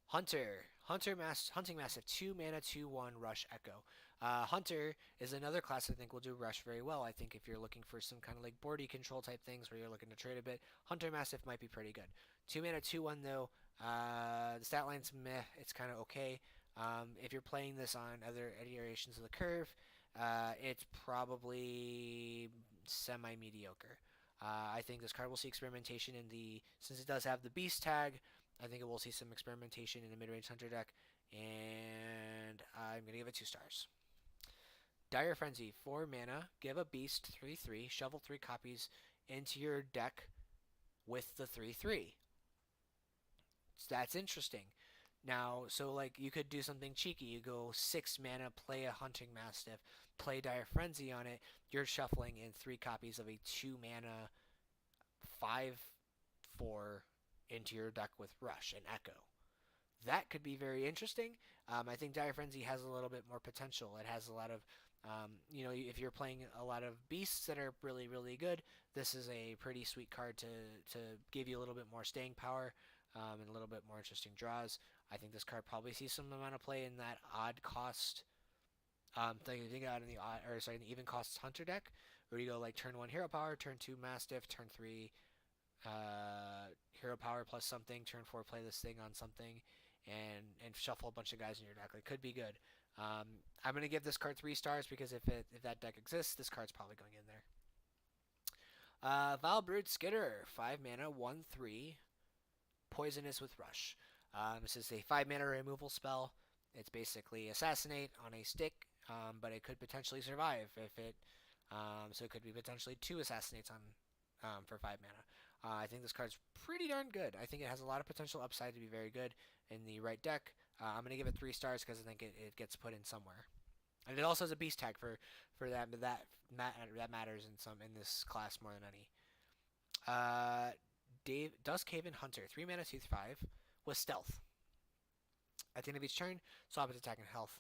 Hunting Massive, 2 mana 2/1 Rush Echo. Hunter is another class I think will do Rush very well. I think if you're looking for some kind of like boardy control type things where you're looking to trade a bit, Hunter Massive might be pretty good. 2 mana 2/1 though. The stat line's meh. It's kind of okay. If you're playing this on other iterations of the curve, it's probably semi-mediocre. I think this card will see experimentation since it does have the Beast tag, I think it will see some experimentation in a mid-range Hunter deck, and I'm going to give it 2 stars. Dire Frenzy, 4 mana, give a Beast 3/3, shovel 3 copies into your deck with the 3/3. So that's interesting. Now, so like you could do something cheeky. You go 6 mana, play a Hunting Mastiff, play Dire Frenzy on it. You're shuffling in 3 copies of a 2 mana 5/4 into your deck with Rush and Echo. That could be very interesting. I think Dire Frenzy has a little bit more potential. It has a lot of, if you're playing a lot of beasts that are really, really good, this is a pretty sweet card to give you a little bit more staying power and a little bit more interesting draws. I think this card probably sees some amount of play in that odd cost Think out in the odd, or sorry, in the even costs hunter deck, where you go like turn 1 hero power, turn 2 mastiff, turn 3 hero power plus something, turn 4 play this thing on something, and shuffle a bunch of guys in your deck. It could be good. I'm gonna give this card 3 stars because if that deck exists, this card's probably going in there. Vilebrood Skitter, 5 mana, 1/3, poisonous with rush. This is a 5 mana removal spell. It's basically assassinate on a stick, but it could potentially survive if it. So it could be potentially 2 assassinates on for 5 mana. I think this card's pretty darn good. I think it has a lot of potential upside to be very good in the right deck. I'm gonna give it 3 stars because I think it gets put in somewhere. And it also has a beast tag for that matters in this class more than any. Duskhaven Hunter, 3 mana, 2/5, with stealth. At the end of each turn, swap its attack and health.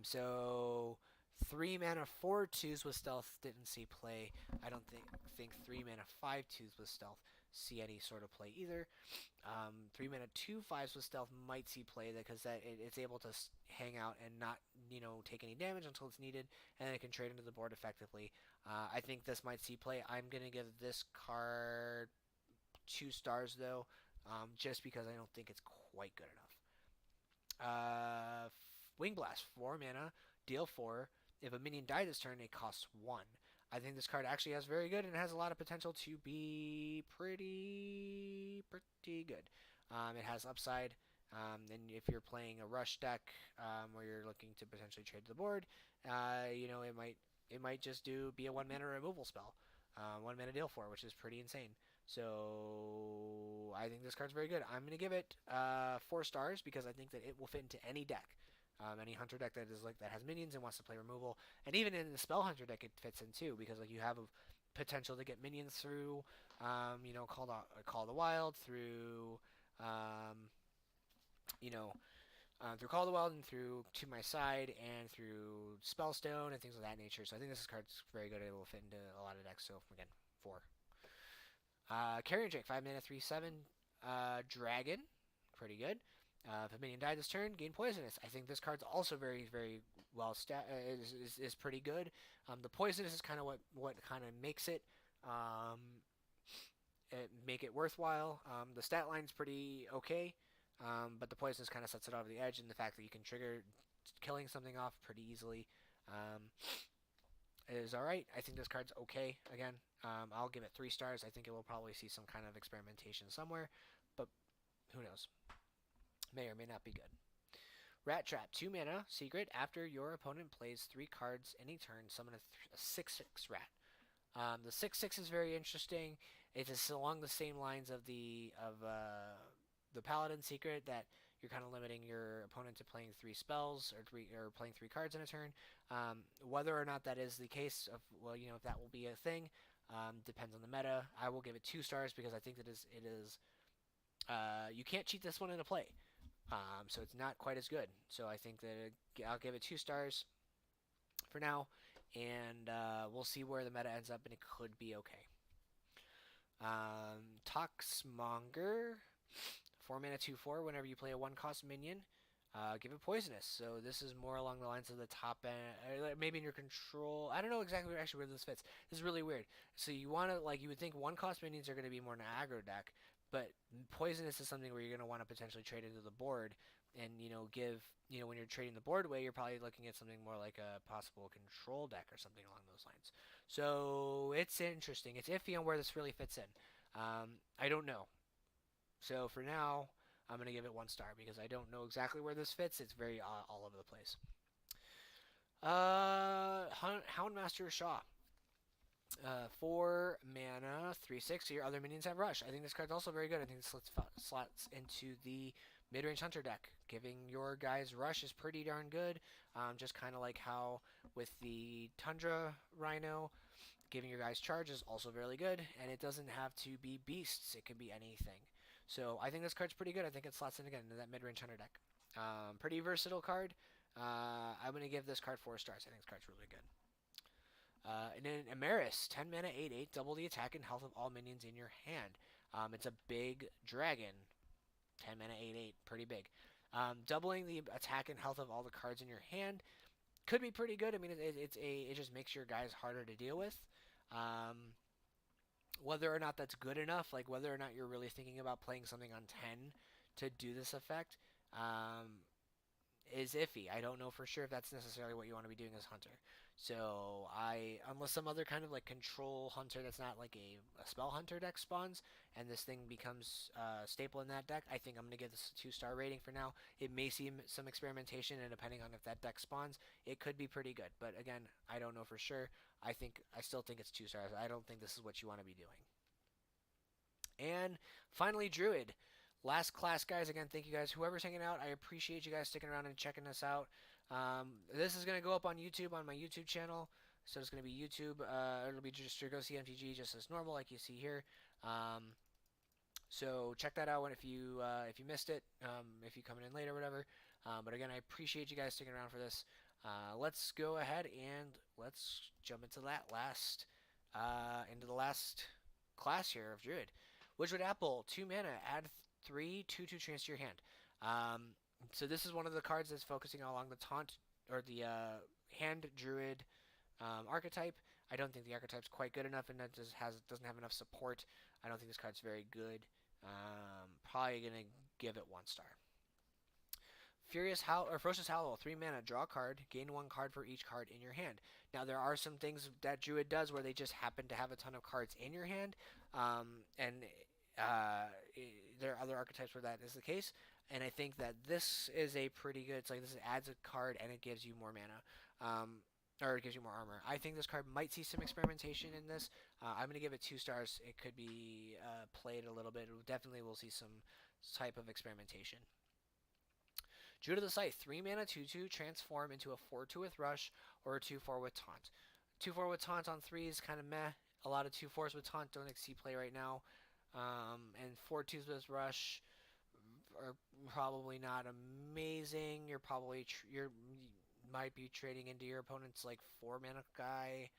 So 3 mana, 4/2s with stealth didn't see play. I don't think 3 mana, 5/2s with stealth see any sort of play either. 3 mana, 2/5s with stealth might see play because it's able to hang out and not take any damage until it's needed, and then it can trade into the board effectively. I think this might see play. I'm gonna give this card 2 stars though, just because I don't think it's quite good enough. Wing Blast, 4 mana, deal 4. If a minion dies this turn, it costs 1. I think this card actually has very good and has a lot of potential to be pretty good. It has upside, and if you're playing a rush deck where you're looking to potentially trade the board, it might just be a 1 mana removal spell, 1 mana deal 4, which is pretty insane. So I think this card's very good. I'm gonna give it 4 stars because I think that it will fit into any deck. Any hunter deck that has minions and wants to play removal, and even in the spell hunter deck it fits in too because you have a potential to get minions through, Call the Wild, through, through Call the Wild and through To My Side and through Spellstone and things of that nature. So I think this card's very good. It will fit into a lot of decks. So again, 4. Carrion Drake, 5 mana, 3/7, dragon, pretty good. If a minion died this turn, gain poisonous. I think this card's also very, very well is pretty good. The poisonous is kind of what kind of makes it make it worthwhile. The stat line's pretty okay, but the poisonous kind of sets it over the edge, and the fact that you can trigger killing something off pretty easily is all right. I think this card's okay. Again, I'll give it 3 stars. I think it will probably see some kind of experimentation somewhere, but who knows? May or may not be good. Rat Trap, 2 mana, secret. After your opponent plays 3 cards any turn, summon a 6/6 rat. The 6/6 is very interesting. It is along the same lines of the Paladin secret that you're kind of limiting your opponent to playing 3 spells or playing 3 cards in a turn. Whether or not that is the case, if that will be a thing, depends on the meta. I will give it 2 stars because I think that it is you can't cheat this one into play. So it's not quite as good. So I think that I'll give it 2 stars for now, and we'll see where the meta ends up, and it could be okay. Toxmonger, 4 mana, 2/4. Whenever you play a 1-cost minion, give it poisonous. So this is more along the lines of the top end, maybe in your control. I don't know exactly where this fits. This is really weird. So you want to you would think 1-cost minions are going to be more in an aggro deck. But poisonous is something where you're going to want to potentially trade into the board, and give when you're trading the board away, you're probably looking at something more like a possible control deck or something along those lines. So it's interesting. It's iffy on where this really fits in. I don't know. So for now, I'm going to give it 1 star because I don't know exactly where this fits. It's very all over the place. Houndmaster Shaw. 4 mana, 3/6. So your other minions have rush. I think this card's also very good. I think this slots into the mid-range hunter deck. Giving your guys rush is pretty darn good. Just kind of like how with the Tundra Rhino, giving your guys charge is also really good. And it doesn't have to be beasts. It can be anything. So I think this card's pretty good. I think it slots in again into that mid-range hunter deck. Pretty versatile card. I'm going to give this card 4 stars. I think this card's really good. And then Emeris, 10 mana, 8/8, double the attack and health of all minions in your hand. It's a big dragon, 10 mana, 8/8, pretty big. Doubling the attack and health of all the cards in your hand could be pretty good. I mean, it just makes your guys harder to deal with. Um, Whether or not that's good enough, like whether or not you're really thinking about playing something on 10 to do this effect, um, is iffy. I don't know for sure if that's necessarily what you want to be doing as hunter. So unless some other kind of like control hunter that's not like a spell hunter deck spawns, and this thing becomes staple in that deck, I think I'm gonna give this a 2-star rating for now. It may see some experimentation, and depending on if that deck spawns, it could be pretty good. But again, I don't know for sure. I still think it's 2 stars. I don't think this is what you want to be doing. And finally, Druid. Last class, guys. Again, thank you guys. Whoever's hanging out, I appreciate you guys sticking around and checking us out. This is going to go up on YouTube, on my YouTube channel. So it's going to be YouTube. It'll be just Go CMTG, just as normal, like you see here. So check that out if you missed it, if you coming in late or whatever. But again, I appreciate you guys sticking around for this. Let's go ahead and let's jump into that last class here of Druid. Witchwood Apple, 2 mana, add 3, 2/2 trance to your hand. So this is one of the cards that's focusing along the taunt or the hand druid archetype. I don't think the archetype's quite good enough, and that doesn't have enough support. I don't think this card's very good. Probably gonna give it 1 star. Ferocious Howl, 3 mana, draw a card, gain 1 card for each card in your hand. Now there are some things that Druid does where they just happen to have a ton of cards in your hand, and there are other archetypes where that is the case. And I think that this is a pretty good. It's like this adds a card and it gives you more mana, or it gives you more armor. I think this card might see some experimentation in this. I'm gonna give it 2 stars. It could be played a little bit. Definitely will see some type of experimentation. Druid of the Scythe, 3 mana, 2/2, transform into a 4/2 with Rush or a 2/4 with Taunt. 2/4 with Taunt on 3 is kind of meh. A lot of 2/4s with Taunt don't see play right now. And 4/2s with Rush are probably not amazing. You might be trading into your opponent's like 4 mana guy,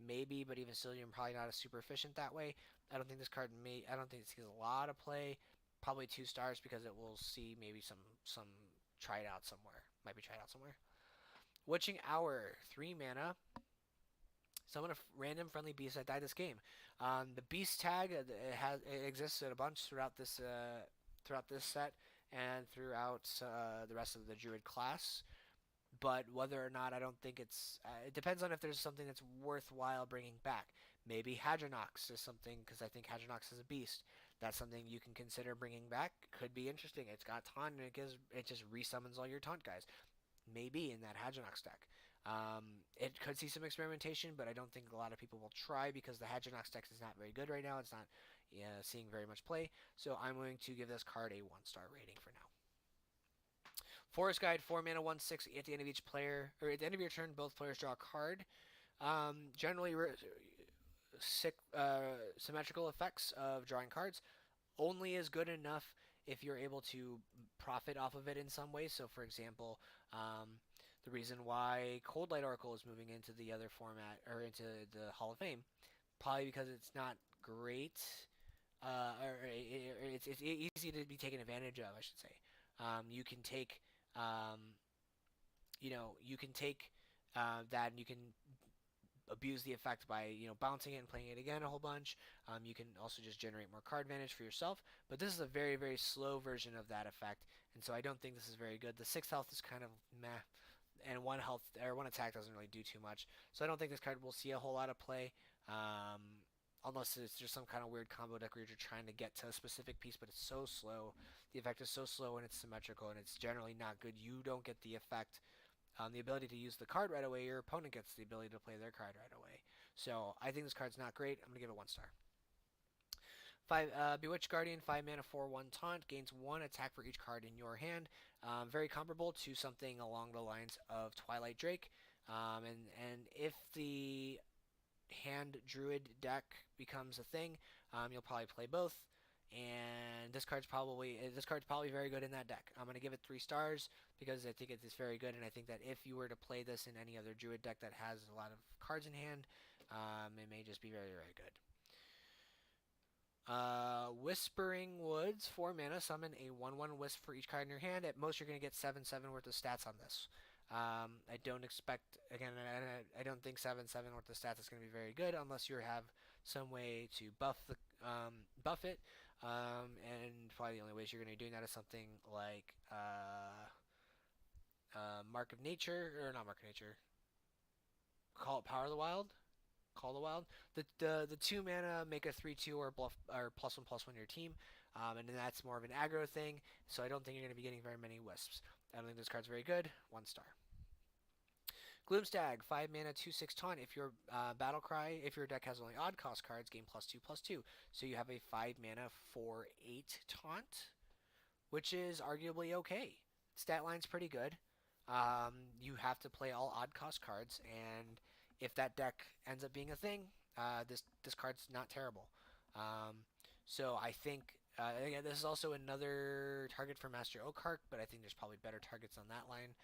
maybe, but even still, you're probably not as super efficient that way. I don't think this card I don't think it sees a lot of play. Probably 2 stars because it will see maybe some try it out somewhere. Might be tried out somewhere. Witching Hour, 3 mana. Summon a random friendly beast that died this game. The beast tag it exists in a bunch throughout this set and throughout the rest of the Druid class. But whether or not, I don't think it's. It depends on if there's something that's worthwhile bringing back. Maybe Hadronox is something, because I think Hadronox is a beast. That's something you can consider bringing back. Could be interesting. It's got taunt, and it just resummons all your taunt guys. Maybe in that Hadronox deck. It could see some experimentation, but I don't think a lot of people will try because the Hadronox deck is not very good right now. It's not seeing very much play. So I'm going to give this card a 1-star rating for now. Forest Guide, 4 mana, 1/6. At the end of each player, or at the end of your turn, both players draw a card. Generally, symmetrical effects of drawing cards only is good enough if you're able to profit off of it in some way. So, for example, the reason why Cold Light Oracle is moving into the other format, or into the Hall of Fame, probably because it's not great, or it's easy to be taken advantage of, I should say. You can take, that, and you can abuse the effect by bouncing it and playing it again a whole bunch. You can also just generate more card advantage for yourself, but this is a very, very slow version of that effect, and so I don't think this is very good. The 6 health is kind of meh, and 1 attack doesn't really do too much, so I don't think this card will see a whole lot of play, unless it's just some kind of weird combo deck where you're trying to get to a specific piece, but it's so slow. The effect is so slow, and it's symmetrical, and it's generally not good. You don't get the effect, the ability to use the card right away. Your opponent gets the ability to play their card right away. So I think this card's not great. I'm going to give it 1 star. 5 Bewitched Guardian, 5 mana, 4/1 taunt, gains 1 attack for each card in your hand. Very comparable to something along the lines of Twilight Drake. And if the hand druid deck becomes a thing, you'll probably play both. And this card's probably very good in that deck. I'm gonna give it 3 stars because I think it's very good, and I think that if you were to play this in any other druid deck that has a lot of cards in hand, it may just be very, very good. Whispering Woods, 4 mana, summon a 1/1 Wisp for each card in your hand. At most, you're gonna get 7/7 worth of stats on this. I don't expect, again, I don't think 7/7 with the stats is going to be very good unless you have some way to buff it. And probably the only ways you're going to be doing that is something like Mark of Nature, or not Mark of Nature, call it Power of the Wild. Call the Wild. The 2 mana make a 3/2 or bluff or +1/+1 your team, and then that's more of an aggro thing. So I don't think you're going to be getting very many wisps. I don't think this card's very good. 1 star. Gloomstag, 5 mana, 2/6 taunt. If your battle cry, if your deck has only odd cost cards, gain +2/+2. So you have a 5 mana 4/8 taunt, which is arguably okay. Stat line's pretty good. You have to play all odd cost cards, and if that deck ends up being a thing, this card's not terrible. So I think again, this is also another target for Master Oakheart, but I think there's probably better targets on that line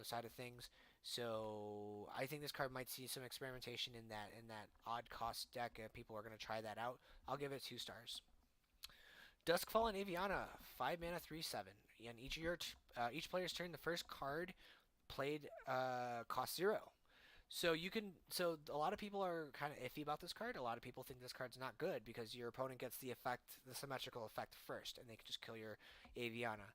side of things. So I think this card might see some experimentation in that odd cost deck. People are going to try that out. I'll give it 2 stars. Duskfallen Aviana, 5 mana, 3/7. And each player's turn, the first card played costs 0. So a lot of people are kind of iffy about this card. A lot of people think this card's not good because your opponent gets the symmetrical effect first, and they can just kill your Aviana.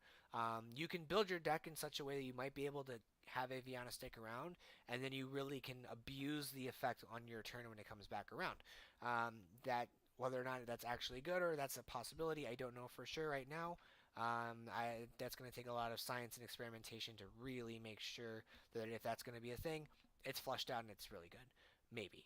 You can build your deck in such a way that you might be able to have Aviana stick around, and then you really can abuse the effect on your turn when it comes back around. That whether or not that's actually good or that's a possibility, I don't know for sure right now. That's going to take a lot of science and experimentation to really make sure that if that's going to be a thing, it's flushed out and it's really good. Maybe.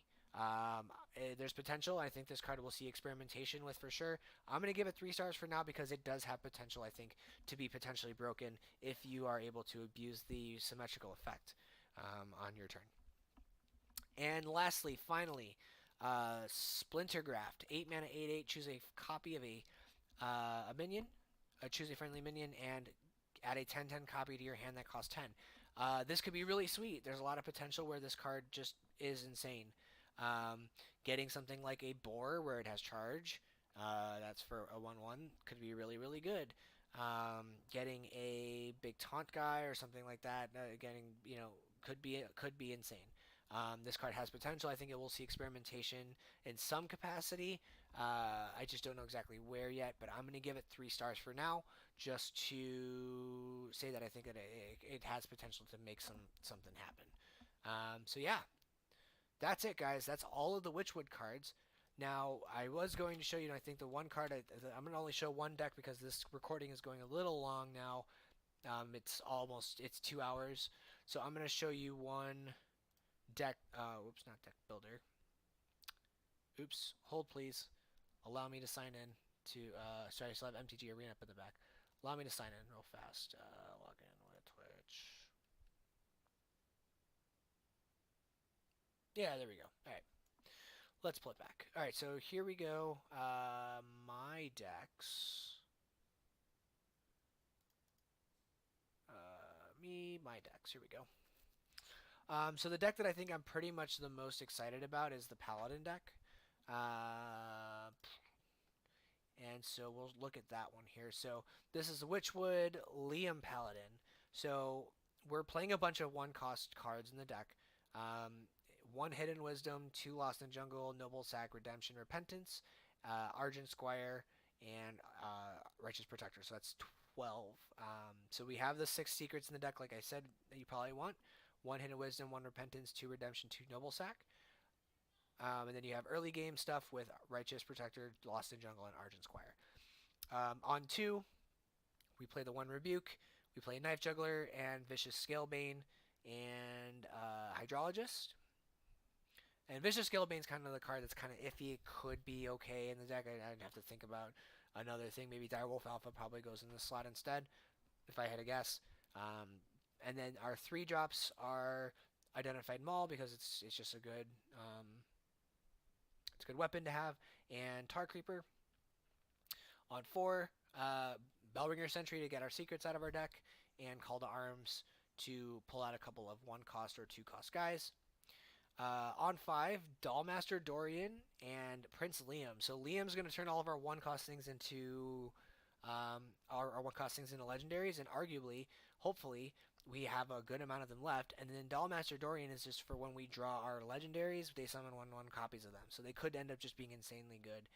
There's potential. I think this card will see experimentation with for sure. I'm going to give it 3 stars for now because it does have potential, I think, to be potentially broken if you are able to abuse the symmetrical effect on your turn. And lastly, finally, Splintergraft. 8 mana, 8/8. Choose a copy of a minion. Choose a friendly minion and add a 10/10 copy to your hand that costs 10. This could be really sweet. There's a lot of potential where this card just is insane. Getting something like a boar where it has charge, that's for a 1/1, could be really, really good. Getting a big taunt guy or something like that, could be insane. This card has potential. I think it will see experimentation in some capacity. I just don't know exactly where yet, but I'm going to give it 3 stars for now, just to say that I think that it has potential to make something happen. So yeah, that's it, guys. That's all of the Witchwood cards. Now, I was going to show you, I think the one card, I'm going to only show one deck because this recording is going a little long now. It's 2 hours. So I'm going to show you one deck, whoops, not deck builder. Oops, hold please. Allow me to sign in to, sorry, I still have MTG Arena up in the back. Allow me to sign in real fast. Log in with Twitch. Yeah, there we go. Alright. Let's pull it back. Alright, so here we go. My decks. My decks. Here we go. So the deck that I think I'm pretty much the most excited about is the Paladin deck. And so we'll look at that one here. So this is Witchwood Liam Paladin. So we're playing a bunch of 1-cost cards in the deck. 1 Hidden Wisdom, 2 Lost in Jungle, Noble Sack, Redemption, Repentance, Argent Squire, and Righteous Protector. So that's 12. So we have the 6 secrets in the deck, like I said, that you probably want. 1 Hidden Wisdom, 1 Repentance, 2 Redemption, 2 Noble Sack. And then you have early game stuff with Righteous Protector, Lost in Jungle, and Argent Squire. On 2, we play the 1 Rebuke, we play Knife Juggler, and Vicious Scalebane, and Hydrologist. And Vicious Scalebane's kind of the card that's kind of iffy. It could be okay in the deck. I'd have to think about another thing. Maybe Direwolf Alpha probably goes in the slot instead, if I had to guess. And then our 3 drops are Identified Maul because it's just a good it's a good weapon to have, and Tar Creeper. On 4, Bellringer Sentry to get our secrets out of our deck, and Call to Arms to pull out a couple of 1-cost or 2-cost guys. On 5, Dollmaster Dorian and Prince Liam. So Liam's going to turn all of our 1-cost things into our 1-cost things into legendaries, and arguably, hopefully, we have a good amount of them left, and then Dollmaster Dorian is just for when we draw our legendaries. They summon 1/1 copies of them, so they could end up just being insanely good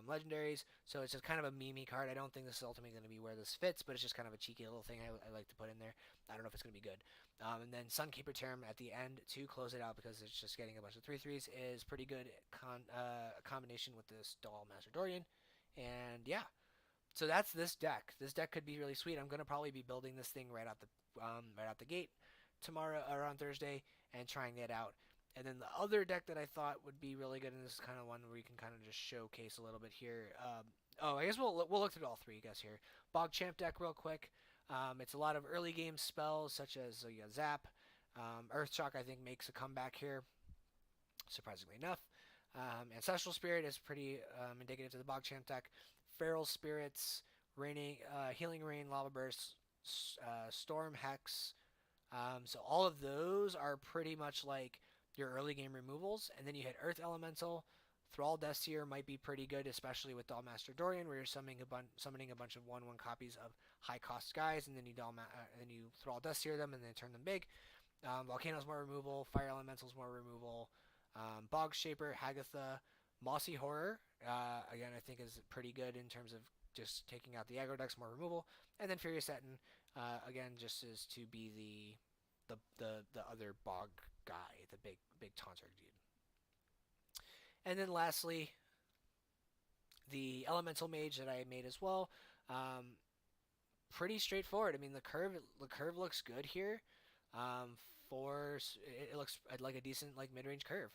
legendaries. So it's just kind of a meme card. I don't think this is ultimately going to be where this fits, but it's just kind of a cheeky little thing I like to put in there. I don't know if it's going to be good. And then Sunkeeper Term at the end to close it out because it's just getting a bunch of 3/3s is pretty good combination with this Dollmaster Dorian, and yeah. So that's this deck. This deck could be really sweet. I'm gonna probably be building this thing right out the gate tomorrow or on Thursday and trying it out. And then the other deck that I thought would be really good, and this is kind of one where you can kind of just showcase a little bit here. I guess we'll look through all three, I guess here. Bogchamp deck real quick. It's a lot of early game spells such as Zap. Earthshock I think makes a comeback here, surprisingly enough. Ancestral Spirit is pretty indicative to the Bogchamp deck. Feral Spirits, Healing Rain, Lava Burst, Storm Hex. So all of those are pretty much like your early game removals. And then you hit Earth Elemental. Thrall Deathseer might be pretty good, especially with Dollmaster Dorian, where you're summoning a bunch of 1/1 copies of high cost guys, and then you Thrall Deathseer them, and then turn them big. Volcano's more removal. Fire Elemental's more removal. Bog Shaper, Hagatha, Mossy Horror, again, I think is pretty good in terms of just taking out the aggro decks, more removal. And then Furious Etin, again, just as to be the other Bog guy, the big Taunter dude. And then lastly, the Elemental Mage that I made as well. Pretty straightforward. I mean, the curve looks good here. It looks like a decent mid-range curve.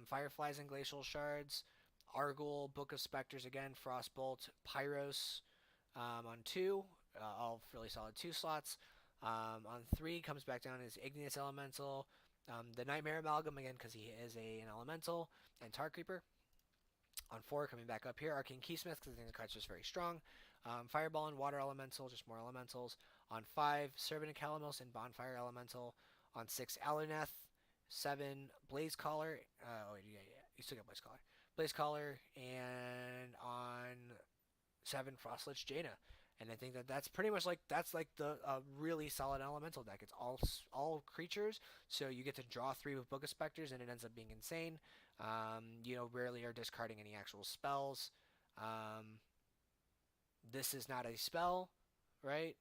Fireflies and Glacial Shards, Argul, Book of Specters again, Frostbolt, Pyros on 2, all really solid 2 slots. On 3 comes back down as Igneous Elemental, the Nightmare Amalgam again because he is an Elemental, and Tar Creeper. On 4 coming back up here, Arcane Keysmith because I think the card's just very strong. Fireball and Water Elemental, just more Elementals. On 5, Servant of Calamos and Bonfire Elemental. On 6, Aluneth. 7, Blaze Caller. You still got Blaze Caller. And on 7, Frostlich Jaina. And I think that's pretty much that's the really solid elemental deck. It's all creatures, so you get to draw 3 with Book of Specters, and it ends up being insane. Rarely are discarding any actual spells. This is not a spell, right?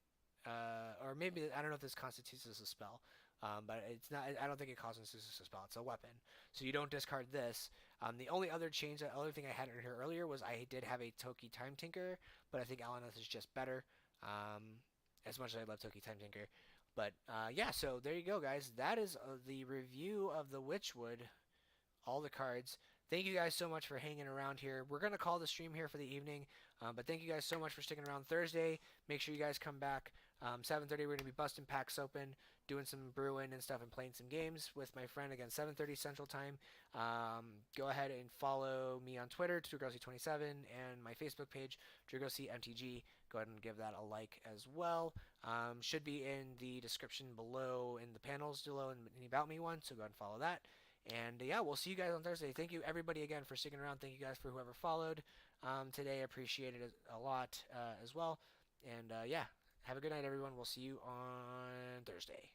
Or maybe I don't know if this constitutes as a spell. But it's not. I don't think it constitutes a spell. It's a weapon, so you don't discard this. The only other thing I had in here earlier was I did have a Toki Time Tinker, but I think Aluneth is just better. As much as I love Toki Time Tinker, but yeah. So there you go, guys. That is the review of the Witchwood, all the cards. Thank you guys so much for hanging around here. We're going to call the stream here for the evening, but thank you guys so much for sticking around Thursday. Make sure you guys come back. 7:30, we're going to be busting packs open, doing some brewing and stuff, and playing some games with my friend, again, 7:30 Central Time. Go ahead and follow me on Twitter, DrewGrossi27, and my Facebook page, DrewGrossi MTG. Go ahead and give that a like as well. Should be in the description below, in the panels below, in the About Me one, so go ahead and follow that. And yeah, we'll see you guys on Thursday. Thank you everybody again for sticking around. Thank you guys for whoever followed today. I appreciate it a lot as well. And yeah, have a good night, everyone. We'll see you on Thursday.